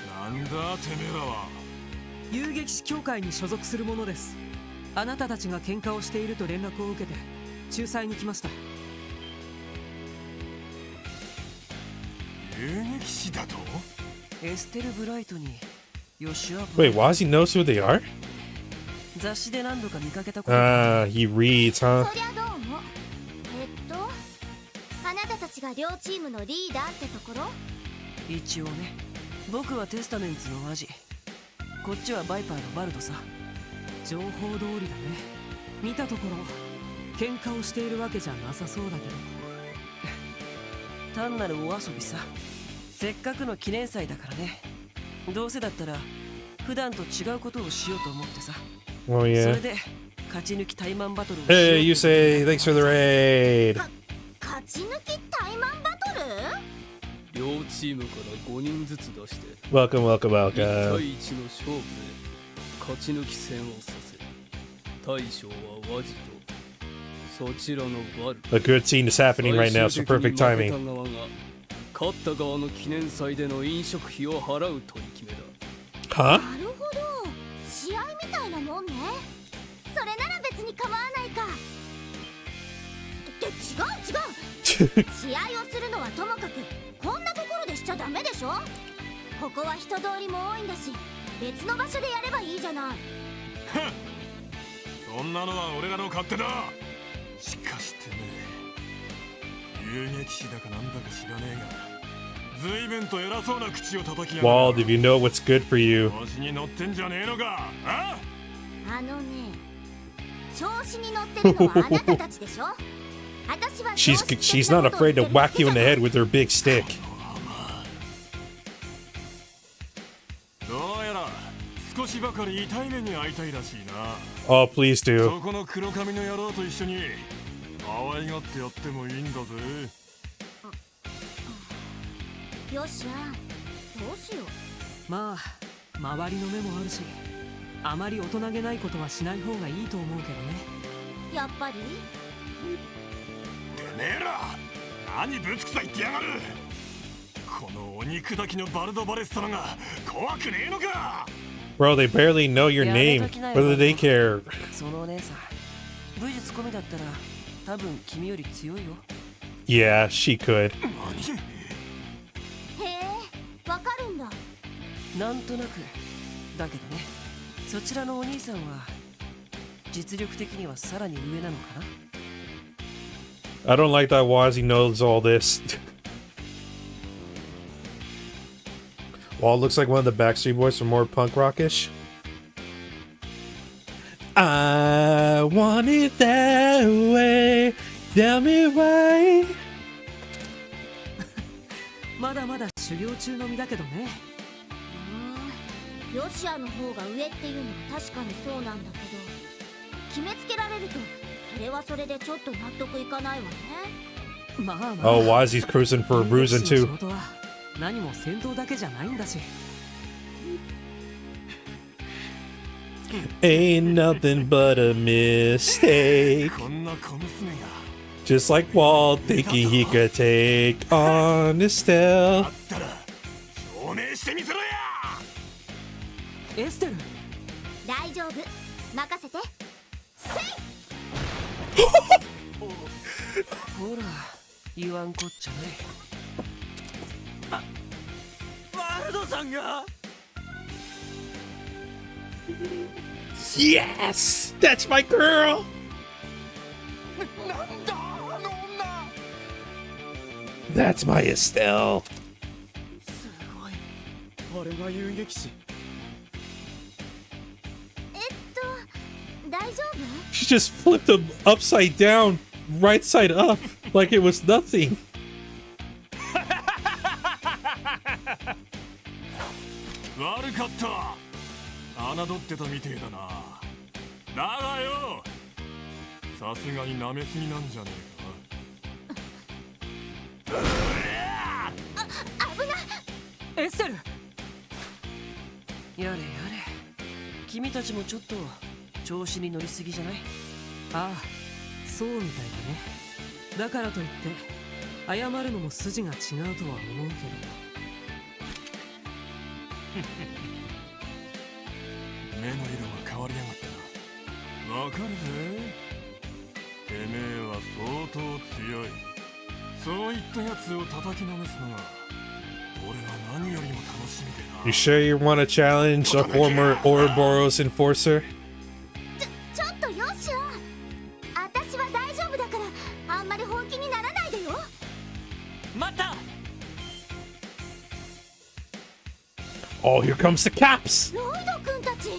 B: なんだてめえらは。
H: 遊撃士協会に所属する者です。あなたたちが喧嘩をしていると連絡を受けて仲裁に来ました。
B: 遊撃士だと？
H: エステル・ブライトにヨシア
A: Wait, Wazzy knows who they are?
H: 雑誌で何度か見かけたこと。
A: He reads, huh?
D: そりゃどうも。あなたたちが両チームのリーダーってところ？
H: 一応ね、僕はテスタメンツのワジ、こっちはバイパーのバルドさ。情報通りだね。見たところ喧嘩をしているわけじゃなさそうだけど単なるお遊びさ。せっかくの記念祭だからね。どうせだったら普段と違うことをしようと思ってさ。
A: Oh
H: そ
A: yeah.
H: れで勝ち抜きタイマンバトルをしよう。
A: Hey, you say thanks for the raid.
D: 勝ち抜きタイマンバトル？
G: 両チームから5人ずつ出して
A: Welcome, welcome,
G: 1対
A: welcome.
G: 1の勝負で勝ち抜き戦をさせる。大将は和事とそちらのバル
A: A good scene is happening right now, so perfect
G: 最終
A: timing.
G: 的に負けた側が勝った側の記念祭での飲食費を払う取り決めだ。
A: Huh?
D: なるほど、試合みたいなもんね。それなら別に構わないか。って違う試合をするのはともかくこんなところでしちゃダメでしょ。ここは人通りも多いんだし別の場所でやればいいじゃない。
B: そんなのは俺らの勝手だ。しかしてね、遊撃士だかなんだか知らねえが随分と偉そうな口を叩きやがる。
A: Wald, if you know what's good for you.
B: 調子に乗ってんじゃねえのか。あ
D: のね、調子に乗ってるのはあなたたちでしょ。私は
A: She's not afraid to whack you in the head with her big stick.
B: どうやら少しばかり痛い目に遭いたいらしいな。
A: Oh, please do.
B: そこの黒髪の野郎と一緒に可愛がってやってもいいんだぜ。
D: よっしゃ、どうしよう。
H: まあ周りの目もあるし、あまり大人げないことはしない方がいいと思うけどね。
D: やっぱり
B: てめえら何ぶつくさ言ってやがる。このお肉だきのバルドバレス様が怖くねえのか。
A: Bro, they barely know your name. Whether they care.
H: そのお姉さん、武術込みだったら多分君より強いよ。
A: Yeah, she could.
D: へえ、わかるんだ。
H: なんとなくだけどね、そちらのお兄さんは実力的にはさらに上なのかな。
A: I don't like that Wazzy knows all this. Wald looks like one of the Backstreet Boys from more punk rockish. I want it that way. Tell me why.
H: まだまだ修行中の身だけどね。
D: ヨシアの方が上っていうのは確かにそうなんだけど、決めつけられるとそれはそれでちょっと納得いかないわね。
H: まあまあ。
A: Oh, Wazzy's cruising for a bruising
H: 仕
A: too.
H: 事は何も戦闘だけじゃないんだし。
A: Ain't nothing but a mistake.
B: こんな小娘が
A: Just like Wald thinking he could take on Estelle.
B: あったら証明してみせろや。
H: エステル、
D: 大丈夫、任せて。
H: ほら言わんこっちゃない。
G: バルドさんが
A: Yes! That's my girl!
F: なんだあの女。
A: That's my Estelle.
G: すごい。あれが遊撃士。
D: 大丈夫？
A: She just flipped him upside down, right side up, like it was nothing.
B: 悪かった。侮ってたみてえだな。だがよ、さすがに舐めすぎなんじゃねえか。
D: 危ない。
H: エステル、やれやれ、君たちもちょっと調子に乗りすぎじゃない？ああ、そうみたいだね。だからといって謝るのも筋が違うとは思うけど。
B: 目の色が変わりやがったな。わかるぜ。てめえは相当強い。そういったやつを叩きのめすのが俺は何よりも楽しみでな。
A: You sure you want to challenge a former Ouroboros enforcer?
D: ちょっとよしあ、私は大丈夫だからあんまり本気にならないでよ。
C: 待った。
A: Oh, here comes the caps!
D: ロイド君たち。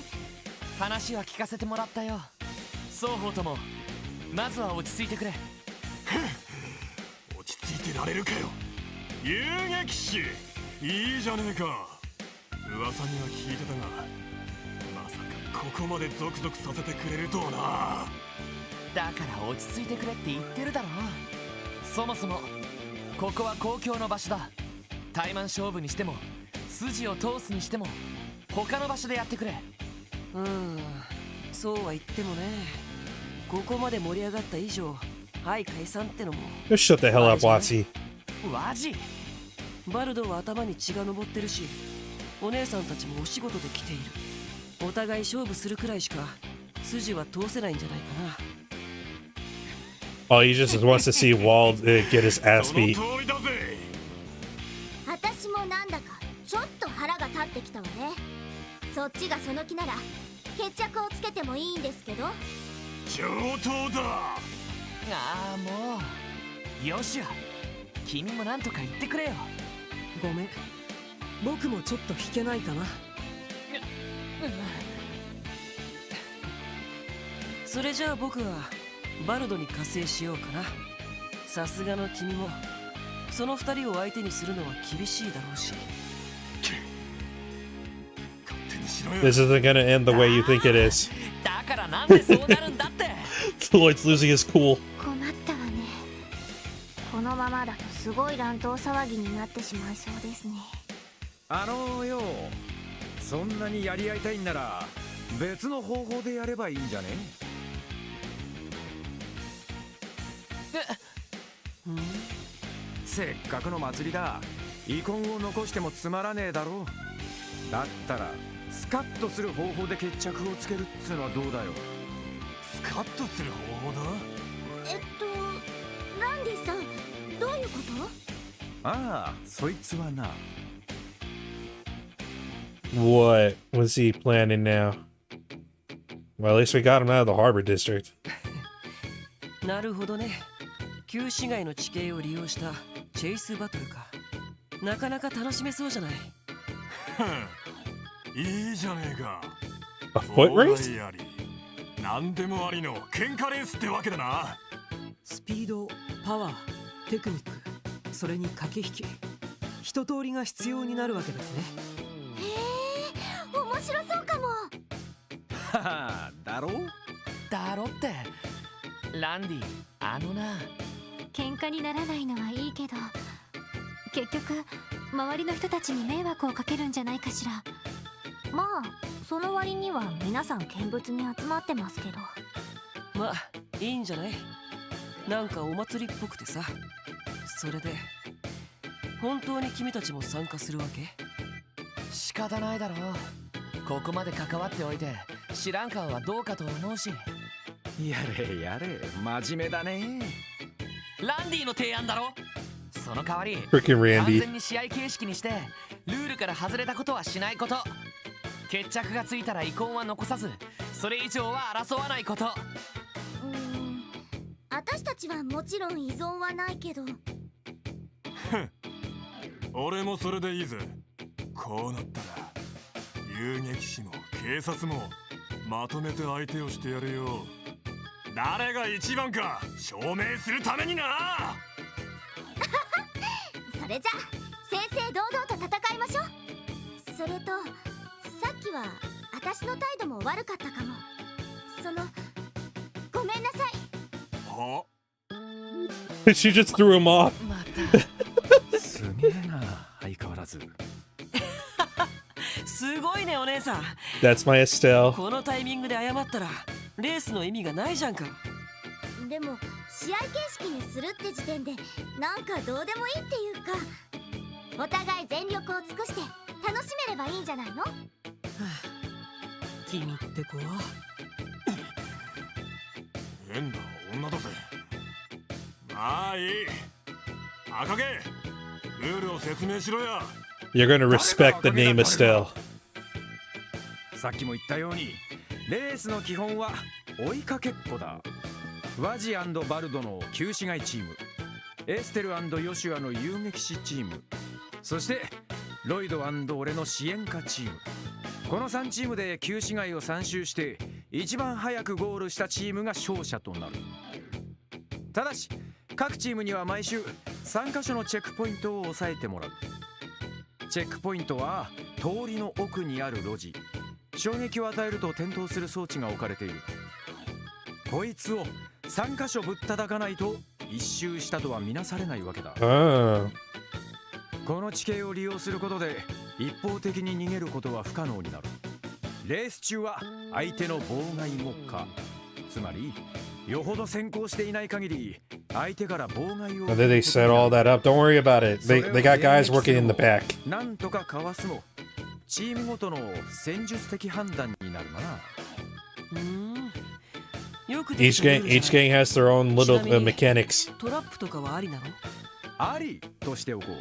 C: 話は聞かせてもらったよ。双方ともまずは落ち着いてくれ。
B: 落ち着いてられるかよ。遊撃士いいじゃねえか。噂には聞いてたが、まさかここまでゾクゾクさせてくれるとはな。
C: だから落ち着いてくれって言ってるだろ。そもそもここは公共の場所だ。タイマン勝負にしても筋を通すにしても他の場所でやってくれ。
H: そうは言っててもね、ここまで盛り上がった以上、はい解散ってのも。
A: Just shut the hell up, Watsy.
C: ワジ
H: バルドは頭に血が上ってるし、お姉さんたちもお仕事で来ている。お互い勝負するくらいしか筋は通せないんじゃないかな。
A: Oh, he just wants to see Wald get his ass beat.
B: その通りだぜ。
D: 私もなんだかちょっと腹が立ってきたわね。そっちがその気なら決着をつけてもいいんですけど。
B: 上等だ。
C: ああもうよしや、君もなんとか言ってくれよ。
H: ごめん、僕もちょっと引けないかな。それじゃあ僕はバルドに加勢しようかな。さすがの君もその二人を相手にするのは厳しいだろうし。
B: 勝手にしろよ。
A: This isn't gonna end the way you think it is.
C: だからなんでそうなるんだって。
A: Lloyd's losing his cool.
D: 困ったわね。このままだとすごい乱闘騒ぎになってしまいそうですね。
F: よ、そんなにやり合いたいんなら別の方法でやればいいんじゃね？せっかくの祭りだ。遺恨を残してもつまらねえだろ。だったらスカッとする方法で決着をつけるっつうのはどうだよ。
B: スカッとする方法だ。
D: ランディさん、どういうこと？
F: ああ、そいつはな。
A: What was he planning now? Well, at least we got him out of the harbor district.
H: なるほどね。旧市街の地形を利用したチェイスバトルか。なかなか楽しめそうじゃない。
B: いいじゃねえか。
A: A foot
B: 大
A: race?
B: 台あり何でもありの喧嘩レースってわけだな。
H: スピード、パワー、テクニック、それに駆け引き、一通りが必要になるわけですね。
D: へえ、面白そうかも。
F: はは、だろ？
C: だろってランディ、あのな。
D: 喧嘩にならないのはいいけど、結局周りの人たちに迷惑をかけるんじゃないかしら。まあその割には皆さん見物に集まってますけど。
H: まあいいんじゃない。なんかお祭りっぽくてさ。それで本当に君たちも参加するわけ？
C: 仕方ないだろう。ここまで関わっておいて知らん顔はどうかと思うし。
F: やれやれ、真面目だね。
C: ランディの提案だろ。その代わり
A: Freaking
C: 完
A: Randy.
C: 全に試合形式にしてルールから外れたことはしないこと。決着がついたら遺恨は残さず、それ以上は争わないこと。
D: 私たちはもちろん依存はないけど。
B: 俺もそれでいいぜ。こうなったら遊撃士も警察もまとめて相手をしてやるよ。誰が一番か証明するためにな。
D: それじゃ正々堂々と戦いましょう。それとさっきは私の態度も悪かったかも。ごめんなさい。
B: は？
A: She just threw him off.
C: また
F: すげえな、相変わらず。
H: すごいねお姉さん。
A: That's my Estelle.
H: このタイミングで謝ったらレースの意味がないじゃんか。
D: でも試合形式にするって時点でなんかどうでもいいっていうか、お互い全力を尽くして楽しめればいいんじゃないの？
H: 君って子は
B: 変な女だぜ。まあいい。赤毛、ルールを説明しろや。
A: You're gonna respect the name Estelle.
F: さっきも言ったようにレースの基本は追いかけっこだ。ワジ&バルドの旧市街チーム、エステル&ヨシュアの遊撃士チーム、そしてロイド&俺の支援家チーム。この3チームで旧市街を3周して一番早くゴールしたチームが勝者となる。ただし各チームには毎週3カ所のチェックポイントを押さえてもらう。チェックポイントは通りの奥にある路地。衝撃を与えると点灯する装置が置かれている。こいつを3カ所ぶったたかないと一周したとは見なされないわけだ。
A: Oh.
F: この地形を利用することで一方的に逃げることは不可能になる。レース中は相手の妨害も可。つまりよほど先行していない限り相手から妨害を
A: And then they set all that up. Don't worry about it. They got guys working in the back.
F: なんとかかわすもチームごとの戦術的判断になるな。
H: よくできたルール
A: Each
H: じゃない
A: gang has their own little mechanics.
H: トラップとかはありなの？
F: ありとしておこう。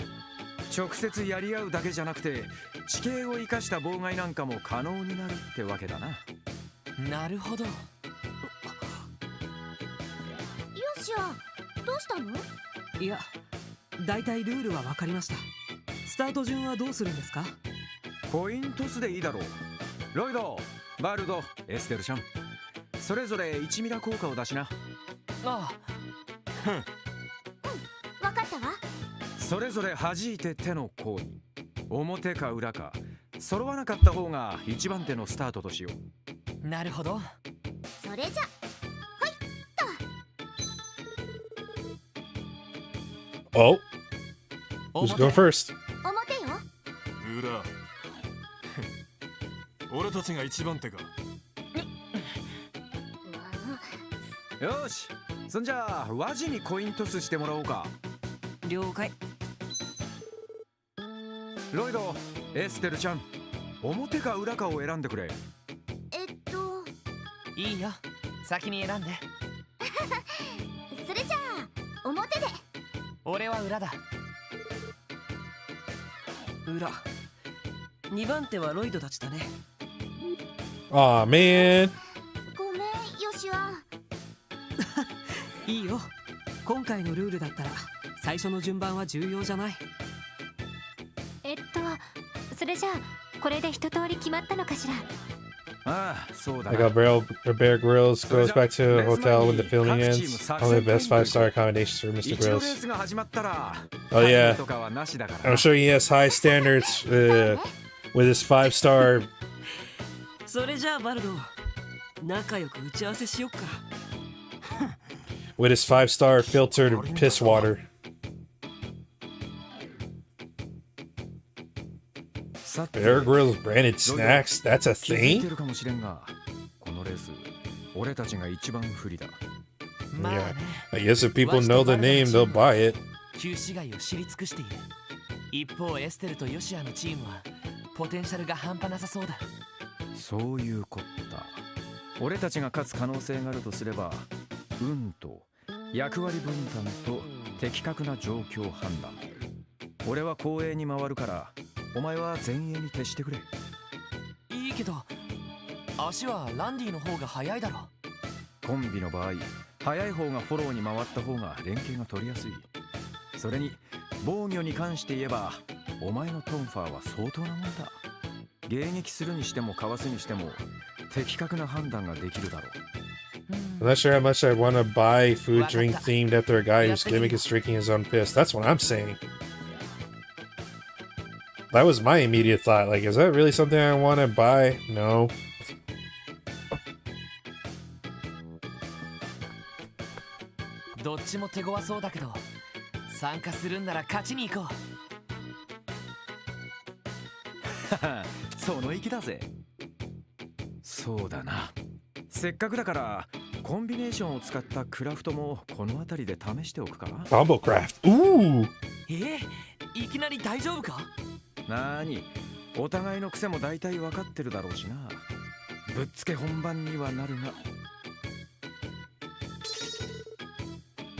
F: 直接やり合うだけじゃなくて地形を生かした妨害なんかも可能になるってわけだな。
C: なるほど。
D: よしや、どうしたの？
H: いや、だいたいルールは分かりました。スタート順はどうするんですか？
F: コイントスでいいだろう。ロイド、バルド、エステルちゃん、それぞれ1ミラ効果を出しな。
C: あ
D: わかったわ。
F: それぞれ弾いて手の甲に表か裏か揃わなかった方が1番手のスタートとしよ
C: あ、なるほど。
D: それじゃ、
A: Oh, who's going first?
D: 表よ。
B: 裏俺たちが一番手か。
F: う。よし、そんじゃあワジにコイントスしてもらおうか。
H: 了解。
F: ロイド、エステルちゃん、表か裏かを選んでくれ。
C: いいよ、先に選んで。
D: それじゃあ表で。
C: 俺は裏だ。
H: 裏。2番手はロイドたちだね。
A: Aw, man.
D: ごめん、よしや。
H: いいよ。今回のルールだったら最初の順番は重要じゃない。
D: それじゃあこれで一通り決まったのかしら。
F: ああ、そうだ
A: Like
F: な。
A: Bear Grylls goes back to a hotel when the filming ends. Only the best 5-star accommodations for Mr.
F: 一度レー
A: Grills.
F: スが始まったら
A: Oh yeah.
F: とかはなしだから
A: I'm sure he has high standards with his 5-star.
H: それじゃあバルド、仲良く打ち合わせしよっか。
A: With his 5-star filtered piss water.
F: さて
A: Bear Grylls branded snacks? That's a
F: 気づいて
A: thing?
F: るかもしれんが、このレース俺たちが一番不利だ。
C: まあね、
A: I guess if people know the name, they'll buy it.
C: 旧市街を知り尽くしている。一方エステルとヨシアのチームはポテンシャルが半端なさそうだ。
F: そういうこった。俺たちが勝つ可能性があるとすれば、運と役割分担と的確な状況判断。俺は後衛に回るからお前は前衛に徹してくれ。
C: いいけど足はランディの方が早いだろ。
F: コンビの場合、早い方がフォローに回った方が連携が取りやすい。それに防御に関して言えばお前のトンファーは相当なもんだ。迎撃するにしてもかわすにしても的確な判断ができるだろう。
A: I'm not sure how much I want to buy food drink themed after a guy whose gimmick is drinking his own piss. That's what I'm saying. That was my immediate thought. Like, is that really something I want to buy? No.
C: どっちも手強そうだけど、参加するんなら勝ちに行こ
F: う。その意気だぜ。そうだな。せっかくだからコンビネーションを使ったクラフトもこの辺りで試しておくか。
A: Combo craft. Ooh.
C: いきなり大丈夫か？
F: なーに、お互いの癖も大体分かってるだろうしな。ぶっつけ本番にはなるが。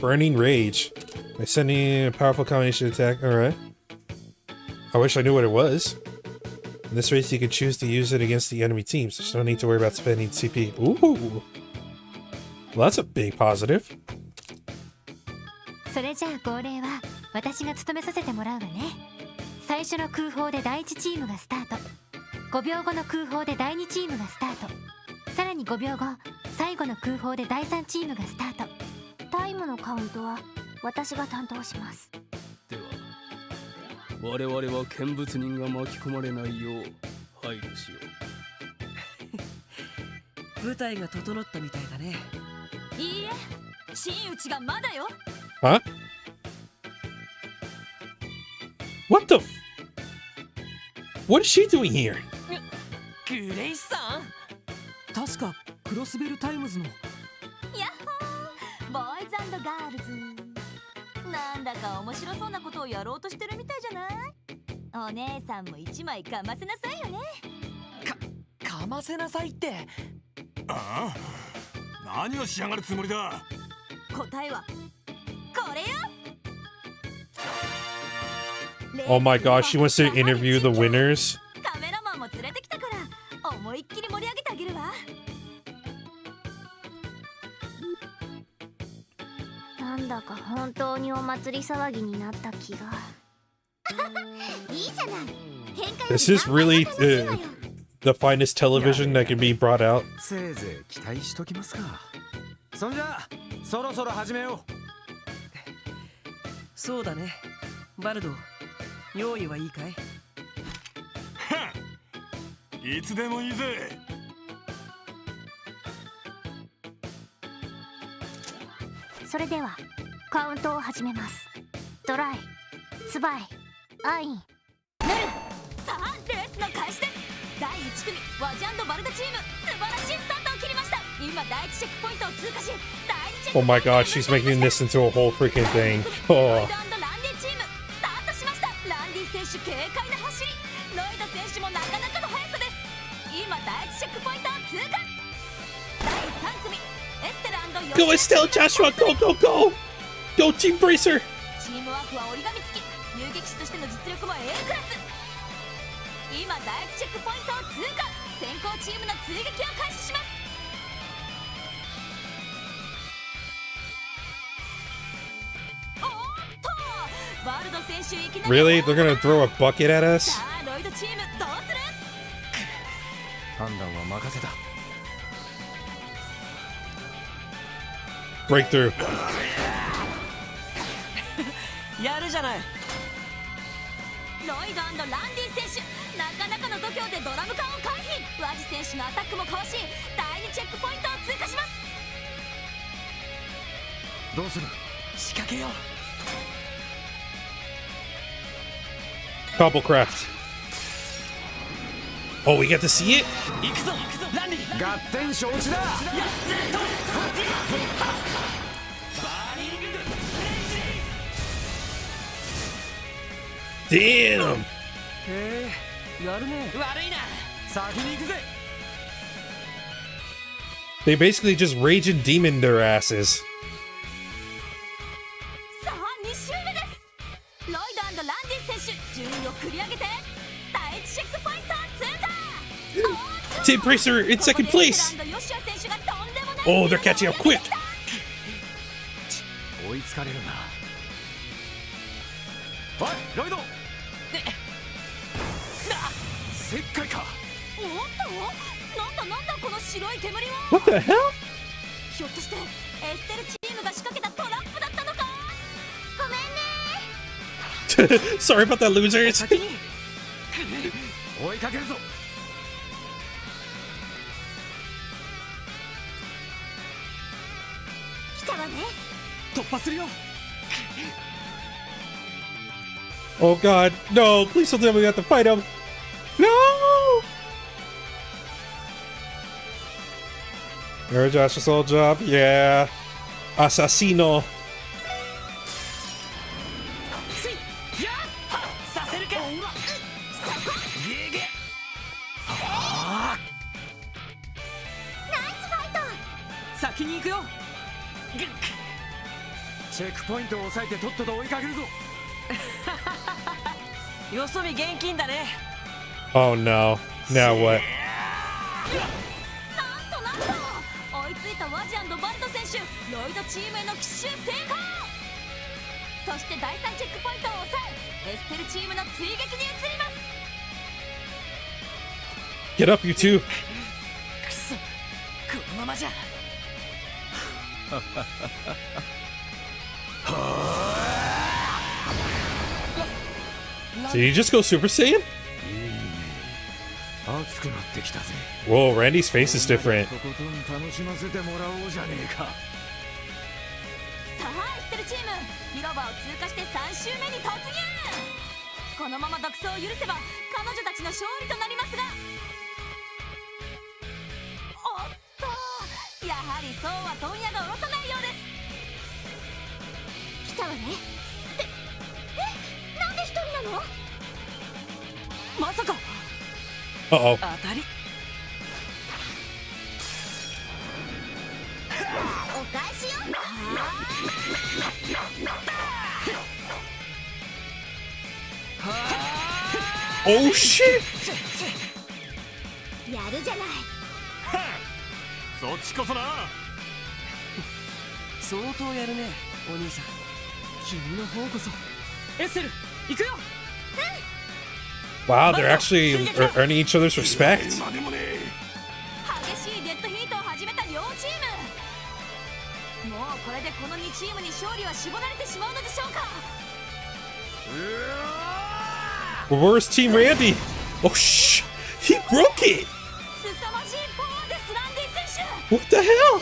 A: Burning Rage. By sending a powerful combination attack. Alright. I wish I knew what it was. In this race, you can choose to use it against the enemy teams. There's no need to worry about spending CP. Ooh. Well, that's a big positive.
D: それじゃあ号令は私が務めさせてもらうわね。最初の空砲で第1チームがスタート。5秒後の空砲で第2チームがスタート。さらに5秒後、最後の空砲で第3チームがスタート。タイムのカウントは私が担当します。
G: では我々は見物人が巻き込まれないよう配慮しよ
H: う。舞台が整ったみたいだね。
D: いいえ、真打ちがまだよ。
A: Huh? What the What is she doing here?
C: グレイスさん。
H: 確かクロスベルタイムズの。
D: やっほー、ボーイズ&ガールズ。なんだか面白そうなことをやろうとしてるみたいじゃない？お姉さんも一枚かませなさいよね。
C: かませなさいって。
B: ああ、何をしやがるつもりだ。
D: 答えはこれよ。
A: Oh my gosh, she wants to interview the winners.
D: カメラマンも連れてきたから思いっきり盛り上げてあげるわ。なんだか本当にお祭り騒ぎになった気が。いいじゃない。
A: This is really the finest television that can be brought out.
F: せいぜい期待しときますか。そんじゃそろそろ始めよう。
H: そうだね。バルド、用意はいいかい？
B: いつでもいいぜ。
D: それではカウントを始めます。トライ、ツバイ、アイン、ヌル。さあレースの開始です。第1組ワジ&バルダチーム、素晴らしいスタートを切りました。今第1チェックポイントを通過し、第2チェックポイント
A: Oh my gosh, she's making this into a whole freaking thing.
D: ロイ
A: Oh.
D: ド&ランディチームスタートしました。ランディ選手軽快な走り、ロイド選手もなかなかの速さです。今第1チェックポイントを通過。第3組エステラ&ヨ
A: Go Estelle, Joshua, go, go, go! Go Team Bracer!
D: チームワークは折り紙付き、遊撃士としての実力も A クラス。今第1チェックポイントを通過。先行チームの追撃を開始します。おーっとワールド選手いきなり
A: Really? They're gonna throw a bucket at us?
D: さあロイドチームどうする？
F: 判断は任せた。
A: Breakthrough.
H: やるじゃない。
D: ロイド&ランディ選手、なかなかの度胸でドラム缶を回避。ワジ選手のアタックもかわし、第2チェックポイントを通過します。
F: どうする？
C: 仕掛けよう。
A: Cobblecraft. Oh, we get to see it?
C: 行くぞランディ。
F: 合点承知だ。
A: Damn!
H: へえ、やるね。
C: 悪いな。
F: 先に行くぜ。
A: They basically just rage and demon their asses.
D: さあ2周目です。ロイド&ランディ選手、順位を繰り上げて第1チェックポイントを通過。
A: Team Bracer in second place! Oh, they're catching up quick!
F: 追いつかれるな。おいロイド。石灰か。
D: おっと、なんだこの白い煙は。
A: What the hell?
D: ひょっとしてエステルチームが仕掛けたトラップだったのか。ごめんね。
A: Sorry about that, losers.
H: 先に。
F: 追いかけるぞ。
D: 来たわね。
H: 突破するよ。
A: Oh god, no, please don't tell me we have to fight him. No! You're Josh's old job? Yeah. Assassino.
C: させるか。
H: 先に行くよ。
F: チェックポイントを押さえてとっとと追いかけるぞ。
H: よそ見現金だね。
A: Oh no. Now what?
D: なんと追いついたワジ&バルド選手、ロイドチームへの奇襲成功。そして第3チェックポイントを抑え、エステルチームの追撃に移ります。
A: Get up, you two.
C: くそ、このままじゃ。
A: Did he just go Super Saiyan?
F: 熱くなってきたぜ。
A: Whoa, Randy's face is different.
F: とことん楽しませてもらおうじゃねえか。
D: さあエステルチーム、広場を通過して3周目に突入。このまま独走を許せば彼女たちの勝利となりますが、はりそうは問屋が下ろさないようです。来たわね。なんで一人なの？
H: まさか
A: Uh-oh.
H: 当たり。
D: お返しよ。
A: Oh shit!
D: やるじゃない。
B: そっちこそな。
H: 相当やるねお兄さん。君の方こそ。エッセル行くよ。
A: Wow, they're actually earning each other's respect.
D: 激しいデッドヒートを始めた両チーム。もうこれでこの2チームに勝利は絞られてしまうのでしょうか。
A: Where's Team Randy? Oh shh! He broke it!
D: 凄まじいパワーです、ランディ選手。
A: What the hell?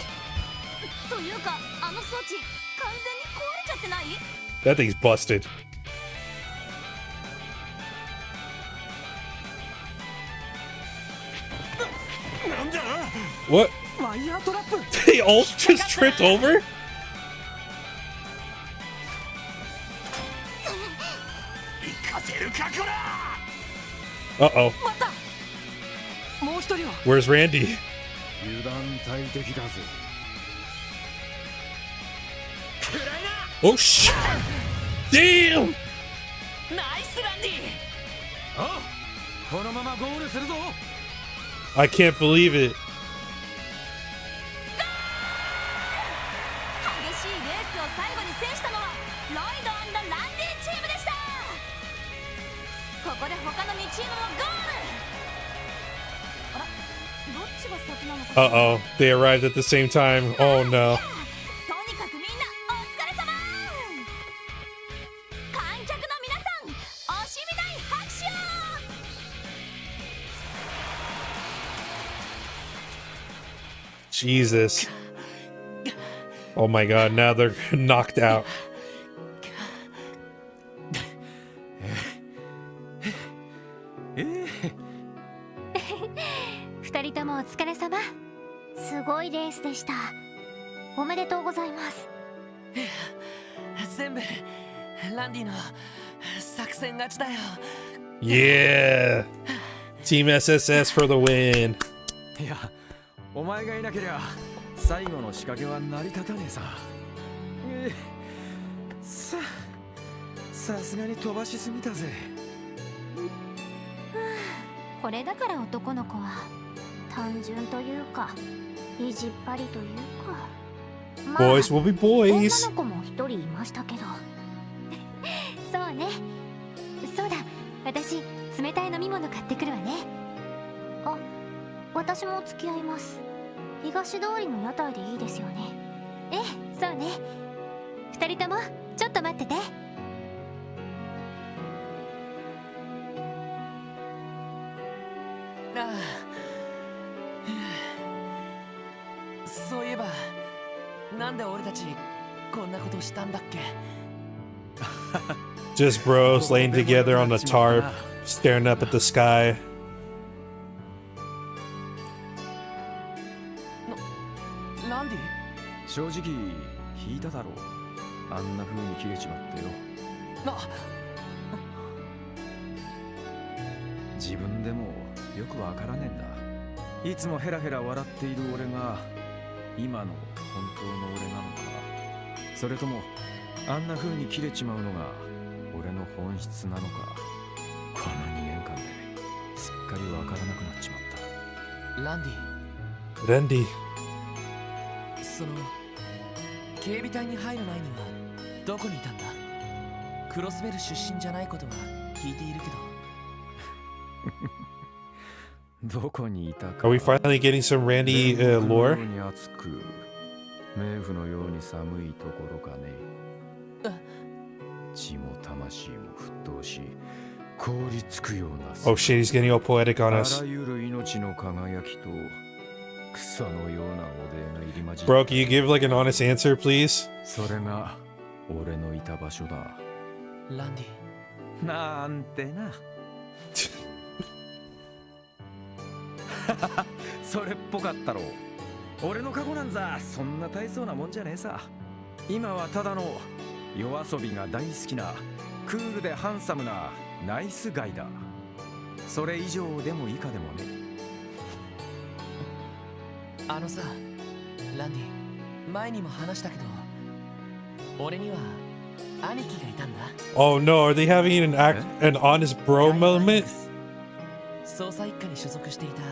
D: というか、あの装置完全に壊れちゃってない？
A: That thing's busted. What?
H: ワイヤートラップ。
A: They all just tripped over?
B: 行かせるかこら。
A: Uh-oh.
H: またもう一人は。
A: Where's Randy?
E: 油断大敵だぜ。
A: Oh shit! Damn!
H: ナイスランディ。
F: このままゴールするぞ。
A: I can't believe it.
D: 激しいレースを最後に制したのはロイド&ランディチームでした。ここで他の2チームもゴール。あら、どっちが先なのかしら。
A: Uh-oh. They arrived at the same time. Oh no.
D: とにかくみんなお疲れ様。観客の皆さん、惜しみない拍手を。
A: Jesus. Oh my god, now they're knocked out.
D: 2人ともお疲れ様。すごいレースでした。おめでとうございます。
C: 全部ランディの作戦勝ちだよ。
A: Yeah! Team SSS for the win.
F: いや、お前がいなけりゃ最後の仕掛けは成り立たねえさ。さすがに飛ばしすぎたぜ。
D: これだから男の子は単純というか意地っ張りというか、まあ、
A: Boys will be
D: 女
A: boys.
D: の子も一人いましたけどそうね。そうだ、私冷たい飲み物買ってくるわね。あ、私も付き合います。東通りの屋台でいいですよね。ええ、そうね。二人ともちょっと待ってて。
C: ああ、そういえばなんで俺たちこんなことしたんだっけ。
A: Just bros laying together on the tarp, staring up at the sky.
C: ランディ。
F: 正直引いただろう。あんな風に切れちまってよ。自分でもよくわからねえんだ。いつもヘラヘラ笑っている俺が今の本当の俺なのか、それともあんな風に切れちまうのが俺の本質なのか。この2年間ですっかりわからなくなっちまった。
C: ランディ、
A: Randy.
C: その警備隊に入る前にはどこにいたんだ。クロスベル出身じゃないことは聞いているけど。
F: どこにいたか。
A: Are we finally getting some Randy lore?
F: に暑く、冥府のように寒いところかね。血も魂も沸騰し、凍りつくような。
A: Oh shit, he's getting all poetic on
F: あ
A: us.
F: らゆる命の輝きと草のようなおでが入り混じって。
A: Bro, can you give like an honest answer, please?
F: それが俺のいた場所だ。
C: ランディ、
F: なんてな。それっぽかったろう。俺の過去なんざそんな大層なもんじゃねえさ。今はただの夜遊びが大好きなクールでハンサムなナイスガイだ。それ以上でも以下でもね。
C: あのさ、ランディ、前にも話したけど、俺には兄貴がいたんだ。
A: Oh no, are they having an honest bro moment?
C: 捜査一課に所属していた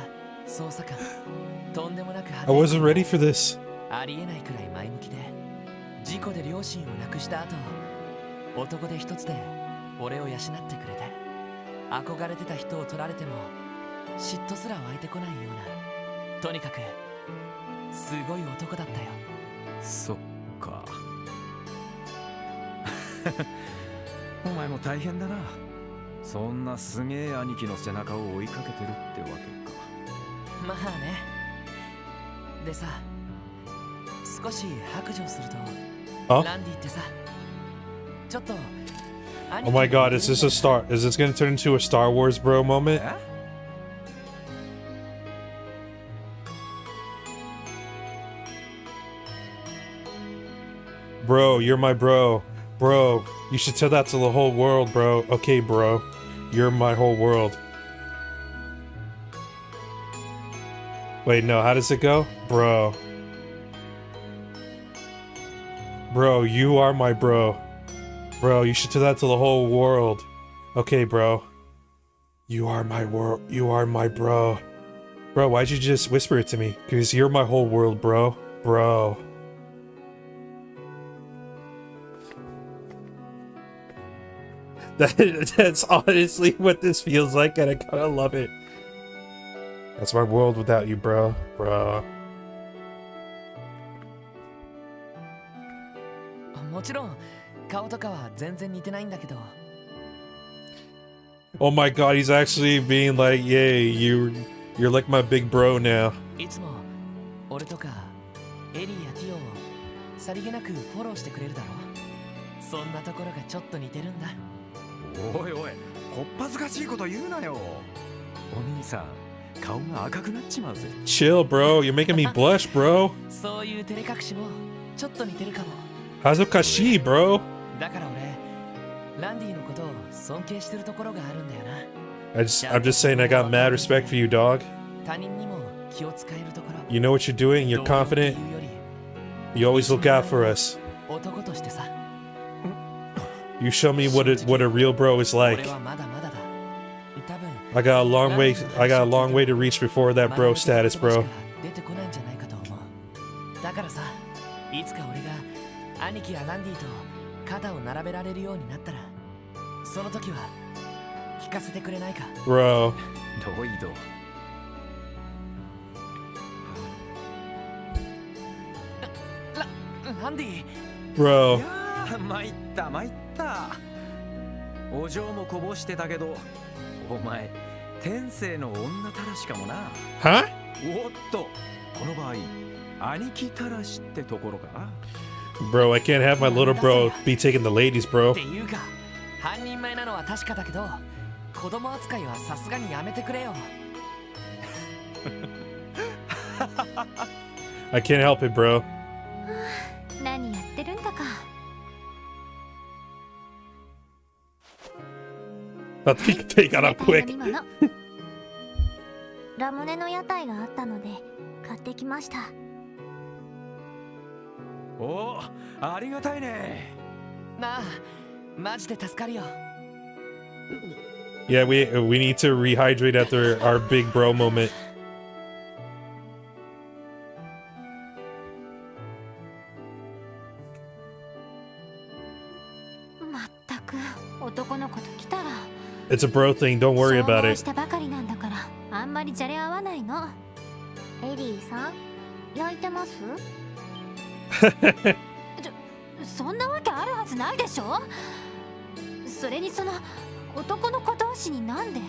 C: 捜査官。とんでもなく
A: I wasn't ready for this.
C: ありえないくらい前向きで、事故で両親を亡くした後、男で一つで俺を養ってくれて、憧れてた人を取られても嫉妬すら湧いてこないような、とにかくすごい男だったよ。
F: そっか。お前も大変だな。そんなすげえ兄貴の背中を追いかけてるってわけか。
C: まあね。でさ、少し白状すると、
A: Huh?
C: ランディってさ、ちょっと
A: Oh my god, is this gonna turn into a Star Wars bro moment? Bro, you're my bro. Bro, you should tell that to the whole world, bro. Okay, bro. You're my whole world. Wait, no, how does it go? Bro. Bro, you are my bro. Bro, you should tell that to the whole world. Okay, bro. You are my world. You are my bro. Bro, why'd you just whisper it to me? Because you're my whole world, bro. Bro. That's honestly what this feels like, and I kind of love it. That's my world without you, bro. Bro.
C: もちろん顔とかは全然似てないんだけど。
A: Oh my god, he's actually being like, yay, you're like my big bro now.
C: いつも俺とかエリーやティオをさりげなくフォローしてくれるだろ。そんなところがちょっと似てるんだ。
F: おいおい、こっぱずかしいこと言うなよ。お兄さん、顔が赤くなっちまうぜ。
A: Chill, bro. You're making me blush, bro.
C: そういう照れ隠しもちょっと似てるかも。
A: Hazukashi, bro.
C: だから俺、ランディのことを尊敬してるところがあるんだよな。
A: I'm just saying I got mad respect for you, dog.
C: 他人にも気を使えるところ。
A: You know what you're doing, you're confident. You always look out for us.
C: 男としてさ。
A: You show me what a real bro is like.
C: 俺はまだまだだ。多分
A: I got a long way to reach before that bro status, bro.
C: 出てこないんじゃないかと思う。だからさ、いつか俺が兄貴やランディと肩を並べられるようになったら、その時は聞かせてくれないか。
A: Bro.
F: どいど。
C: ランディ。
A: Bro.
F: いやー、参った参った。お嬢もこぼしてたけど、お前天性の女たらしかもな。
A: Huh?
F: おっと、この場合兄貴たらしってところか。
A: Bro, I can't have my little bro be taking the ladies,
C: っ
A: bro.
C: ていうか、半人前なのは確かだけど、子供扱いはさすがにやめてくれよ。
A: I can't help it, bro.
D: 何やってるんだか。
A: I think they got up
D: 冷たい
A: quick.
D: 飲み物ラムネの屋台があったので買ってきました。
F: お、ありがたいね。
C: なあ、マジで助かるよ。
A: Yeah, we need to rehydrate after our big bro moment.
D: まったく男の子と来たら。
A: It's a bro thing. Don't worry about
D: 想像
A: it.
D: したばかりなんだからあんまりじゃれ合わないの。エリーさん、焼いてます？そんなわけあるはずないでしょ。それにその男の子同士になんで？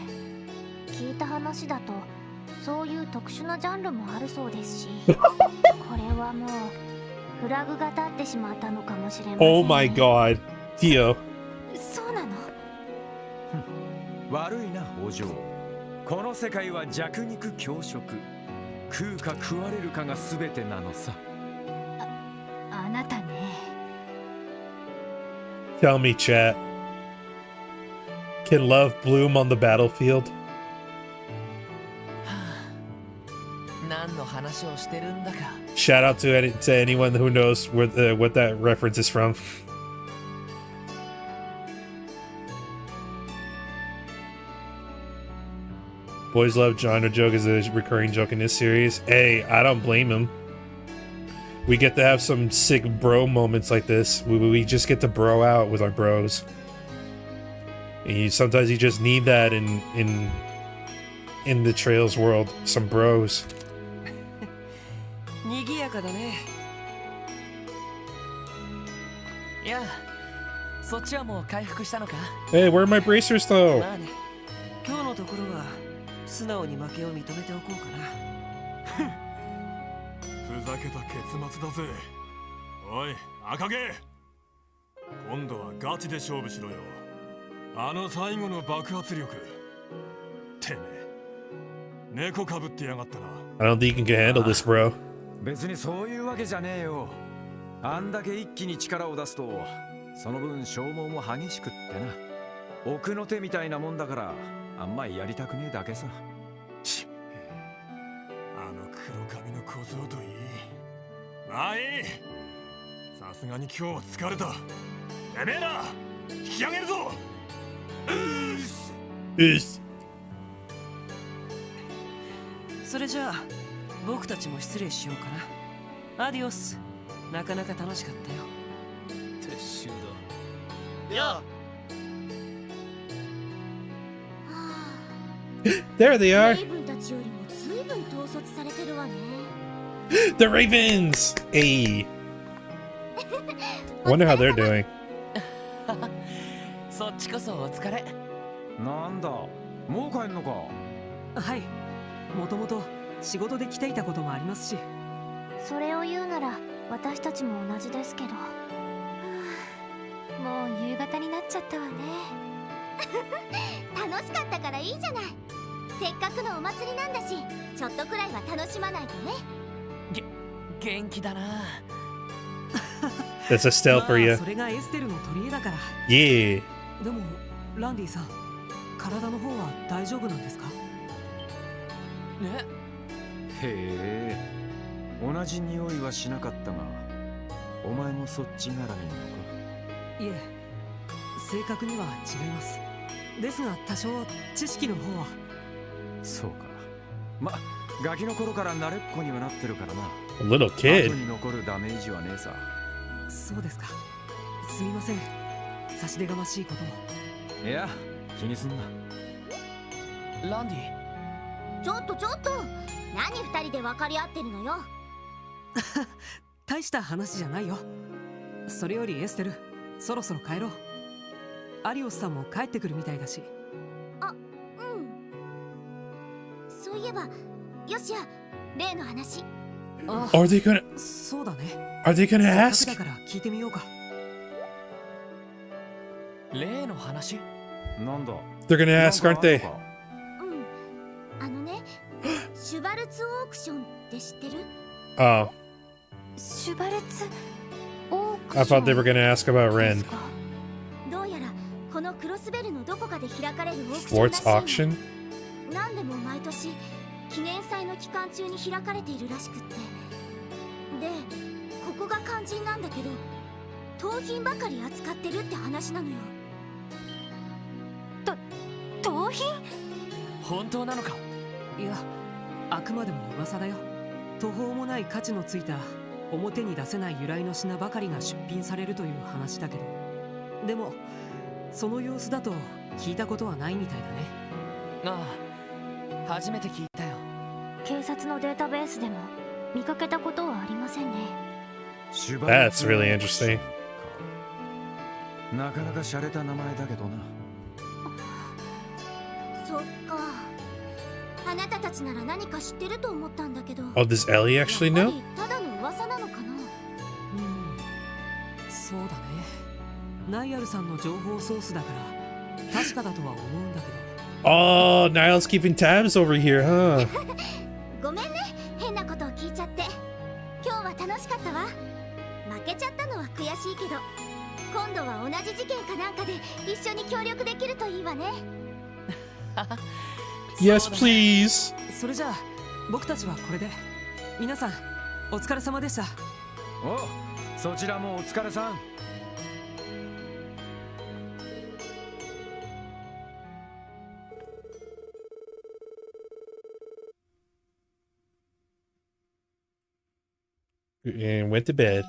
D: 聞いた話だとそういう特殊なジャンルもあるそうですしこれはもうフラグが立ってしまったのかもしれませんね。
A: Oh my god. Tio.
D: そうなの？
F: 悪いなお嬢。この世界は弱肉強食。食うか食われるかが全てなのさ。
D: あなたね。
A: Tell me, chat. Can love bloom on the battlefield?
C: 何の話をしてるんだか。
A: Shout out to anyone who knows what that reference is from. Boys love genre joke is a recurring joke in this series. Hey, I don't blame him. We get to have some sick bro moments like this. We just get to bro out with our bros. And sometimes you just need that in the Trails world. Some bros.
H: 賑やかだね。
C: いや、そっちはもう回復したのか？
A: Hey, where are my bracers though?
H: まあね、今日のところは素直に負けを認めておこうかな。
B: ふざけた結末だぜ。おい、赤毛。今度はガチで勝負しろよ。あの最後の爆発力。てめえ、猫かぶってやがったな。
A: I don't think you can handle this, bro.
F: 別にそういうわけじゃねえよ。あんだけ一気に力を出すとその分消耗も激しくってな。奥の手みたいなもんだからあんまりやりたくねえだけさ。
B: ちあの黒髪の小僧といい。まあいい。さすがに今日は疲れた。てめえら引き上げるぞ。
H: それじゃあ僕たちも失礼しようかな。アディオス。なかなか楽しかったよ。
G: 撤収だ。
C: やあ。
A: There they are.
D: レイブンたちよりも随分統率されてるわね。
A: The Ravens. Hey. Wonder how they're doing.
C: そっちこそお疲れ。
F: なんだ、もう帰んのか。
H: はい。もともと仕事で来ていたこともありますし。
D: それを言うなら私たちも同じですけど。もう夕方になっちゃったわね。楽しかったからいいじゃない。せっかくのお祭りなんだし、ちょっとくらいは楽しまないとね。
C: 元気だな。
A: That's Estelle for
H: ま
A: you.
H: あそれがエステルの取り柄だから。
A: Yeah.
H: でもランディさん、体の方は大丈夫なんですか？
C: ね。
F: へえ、同じ匂いはしなかったが、お前もそっち絡みなのか？
H: いえ、正確には違います。ですが多少知識の方は。
F: そうか。ま、ガキの頃から慣れっこにはなってるからな。
A: A little
F: 後
A: kid.
F: に残るダメージはねえさ。
H: そうですか。すみません。差し出がましいことを。
F: いや、気にすんな。
C: ランディ。
D: ちょっと何二人で分かり合ってるのよ。
H: 大した話じゃないよ。それよりエステル、そろそろ帰ろう。アリオスさんも帰ってくるみたいだし。
D: あ、うん。そういえば、よしや、例の話。
H: あ、
A: Are they gonna?
H: そうだね。
A: Are they gonna
H: せっか
A: ask?
H: くだから聞いてみようか。
C: 例の話？
F: なんだ。
A: They're gonna ask, aren't they?
D: うん。あのね、シュバルツオークションって知ってる？
A: Oh,
D: シュバルツオークション。
A: I thought they were gonna ask about Ren.
D: どうやらこのクロスベルのどこかで開かれるオークションらし
A: Sports
D: いの。
A: auction?
D: 何でも毎年記念祭の期間中に開かれているらしくって。で、ここが肝心なんだけど、盗品ばかり扱ってるって話なのよ。盗品？
C: 本当なのか？
H: いや、あくまでも噂だよ。途方もない価値のついた表に出せない由来の品ばかりが出品されるという話だけど、でもその様子だと聞いたことはないみたいだね。
C: ああ、初めて聞いたよ。
D: 警察のデータベースでも見かけたことはありませんね。
A: That's really interesting.
F: なかなか洒落た名前だけどな。
D: そっか。あなたたちなら何か知ってると思ったんだけど。
A: Oh, does Ellie actually
D: やっ
A: know?
D: ぱりただの噂なのかな。
H: そうだね。ナイアルさんの情報ソースだから確かだとは思うんだけど。
A: Oh, Niall's keeping tabs over here, huh?
D: ごめんね、は楽しかったわ。負けちゃったのは悔しいけど、今度は同じ事件かなんかで一緒に協力できるといいわね。
A: Yes, please.
H: それじゃあ僕たちはこれで。皆さんお疲れ様でした。
F: お、そちらもお疲れさん。
A: And went to bed.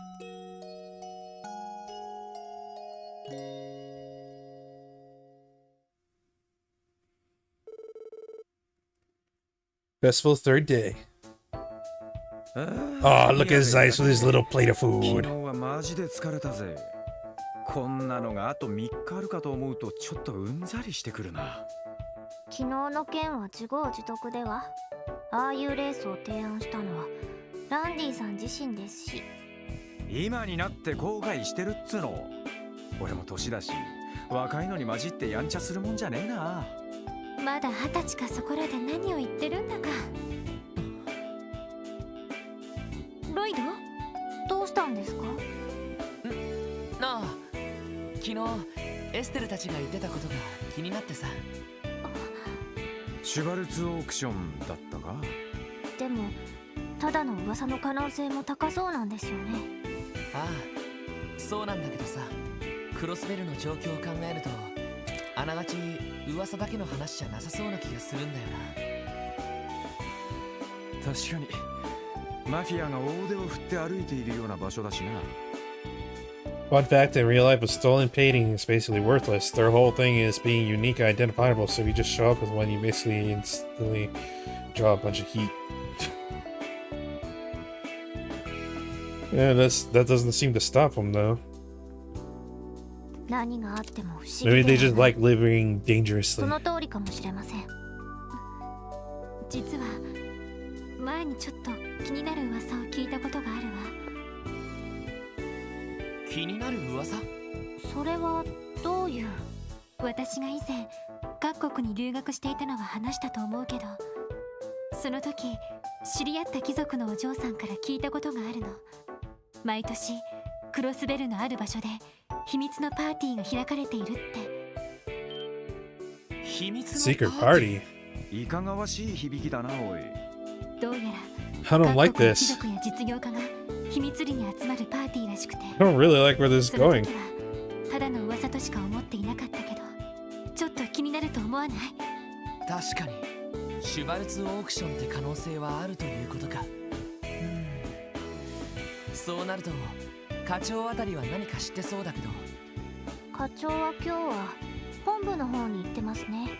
A: Festival's third day. Oh, look at his eyes with his little plate of
F: 昨
A: food.
F: 日はマジで疲れたぜ。こんなのがあと3日あるかと思うとちょっとうんざりしてくるな。
D: 昨日の件は自業自得では。ああいうレースを提案したのはランディさん自身ですし。
F: 今になって後悔してるっつうの。俺も年だし、若いのに混じってやんちゃするもんじゃねえな。
D: まだ20歳かそこらで何を言ってるんだか。ロイド、どうしたんですか？
C: なあ、昨日エステルたちが言ってたことが気になってさ。
F: シュバルツオークションだったか？
D: でもただの噂の可能性も高そうなんですよね。
C: ああ、そうなんだけどさ、クロスベルの状況を考えるとあながち噂だけの話じゃなさそうな気がするんだよ
F: な。確かにマフィアが大腕を振って歩いているような場所だしな。
A: Fun fact, in real life, a stolen painting is basically worthless. Their whole thing is being unique and identifiable, so if you just show up with one, you basically instantly draw a bunch of heat. Yeah, that doesn't seem to stop them, though.
D: 何があっても不思議で
A: Maybe
D: は
A: they
D: ない。
A: just like living
D: そ
A: dangerously.
D: の通りかもしれません。実は前にちょっと気になる噂を聞いたことがあるわ。
C: 気になる噂？
D: それはどういう？私が以前各国に留学していたのは話したと思うけど、その時知り合った貴族のお嬢さんから聞いたことがあるの。毎年クロスベルのある場所で秘密のパーティーが開かれているって。
C: 秘密の
A: Secret party?
F: いかがわしい響きだな、おい。
D: どうやら
A: I don't like
D: 各国の貴
A: this.
D: 族や実業家が秘密裏に集まるパーティーらしくて、
A: I don't really like where this is
D: その
A: going.
D: 時はただの噂としか思っていなかったけど、ちょっと気になると思わない？
C: 確かにシュバルツオークションって可能性はあるということか。そうなると課長あたりは何か知ってそうだけど。
D: 課長は今日は本部の方に行ってますね。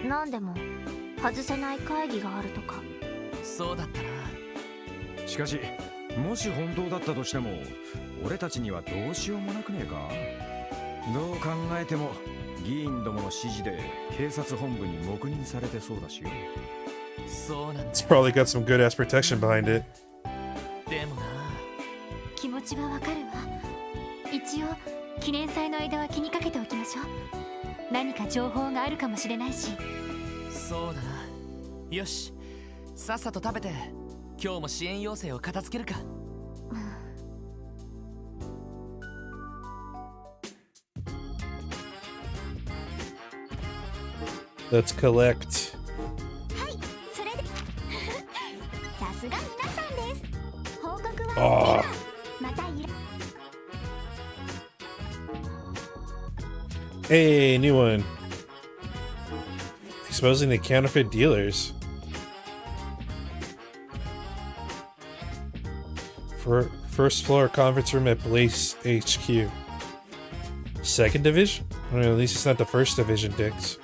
D: なんでも外せない会議があるとか。
C: そうだったな。
F: しかしもし本当だったとしても俺たちにはどうしようもなくねえか。どう考えても議員どもの指示で警察本部に黙認されてそうだしよ。
C: そうなんだ。
A: It's probably got some good ass protection behind it.
C: でもな、
D: 気持ちはわかるわ。一応記念祭の間は気にかけておきましょう。何か情報があるかもしれないし。
C: そうだな。よし、さっさと食べて今日も支援要請を片付けるか。
A: Let's collect.
D: はい、それでさすが皆さんです。報告は
A: Oh,
D: また
A: hey, new one. Exposing the counterfeit dealers. For first floor conference room at Blaze HQ. Second division? Well, at least it's not the first division, dicks.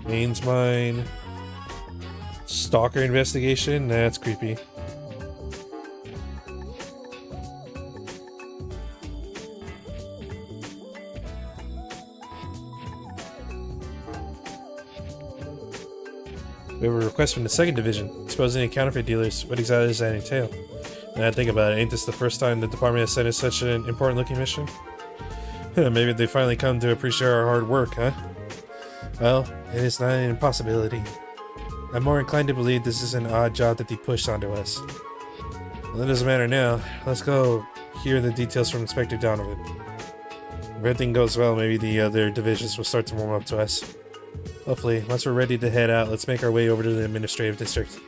A: Main's mine. Stalker investigation? Nah, that's creepy. We have a request from the second division, exposing the counterfeit dealers. What exactly does that entail? Now I think about it, ain't this the first time the department has sent us such an important looking mission? Maybe they finally come to appreciate our hard work, huh? Well, it is not an impossibility. I'm more inclined to believe this is an odd job that they pushed onto us. Well, that doesn't matter now. Let's go hear the details from Inspector Donovan. If everything goes well, maybe the other divisions will start to warm up to us. Hopefully, once we're ready to head out, let's make our way over to the administrative district.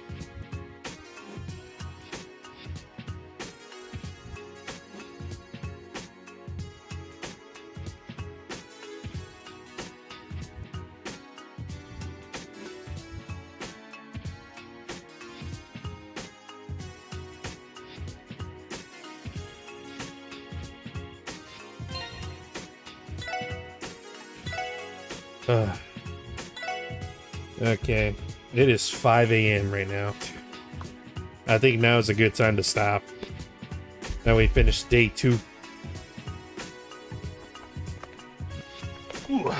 A: Okay, it is 5 a.m. right now. I think now is a good time to stop. Now we finished day 2. Ooh.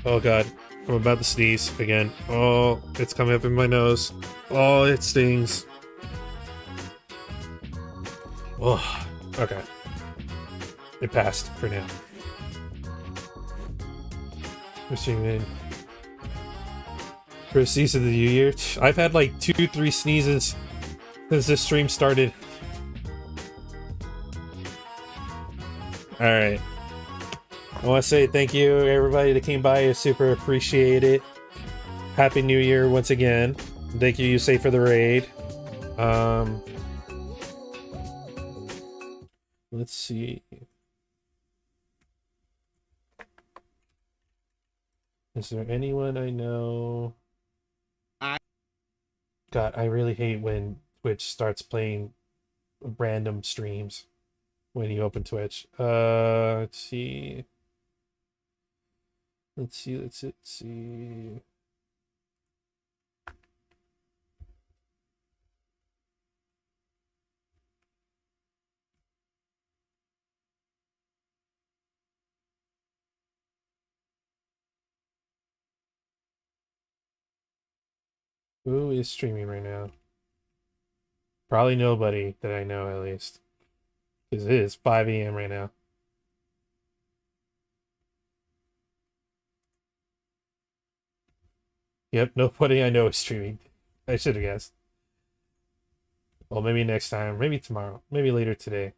A: Oh god, I'm about to sneeze again. Oh, it's coming up in my nose. Oh, it stings. Oh, okay. It passed for now. Wishing in. First sneeze of the new year. I've had like 2-3 sneezes since this stream started. Alright. I want to say thank you everybody that came by. I super appreciate it. Happy New Year once again. Thank you, Yusei, for the raid. Let's see. Is there anyone I know? God, I really hate when Twitch starts playing random streams when you open Twitch. Let's see. Let's see. Who is streaming right now? Probably nobody that I know, at least. Because it is 5 a.m. right now. Yep, nobody I know is streaming. I should have guessed. Well, maybe next time. Maybe tomorrow. Maybe later today.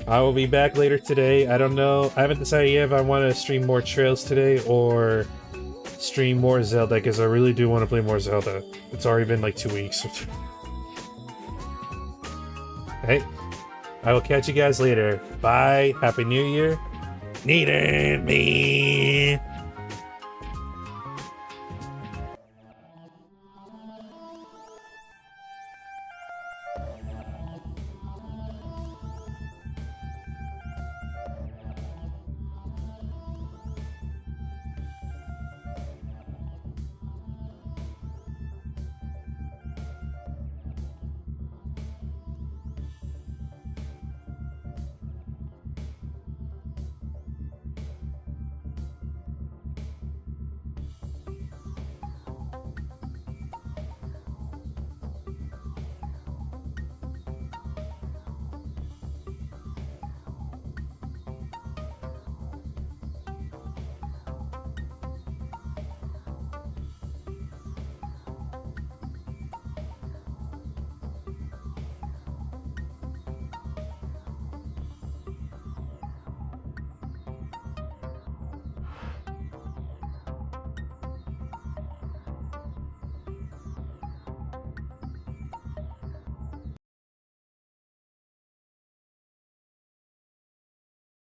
A: I will be back later today. I don't know. I haven't decided yet if I want to stream more Trails today or stream more Zelda, because I really do want to play more Zelda. It's already been like 2 weeks. Hey, I will catch you guys later. Bye. Happy New Year. Needed me.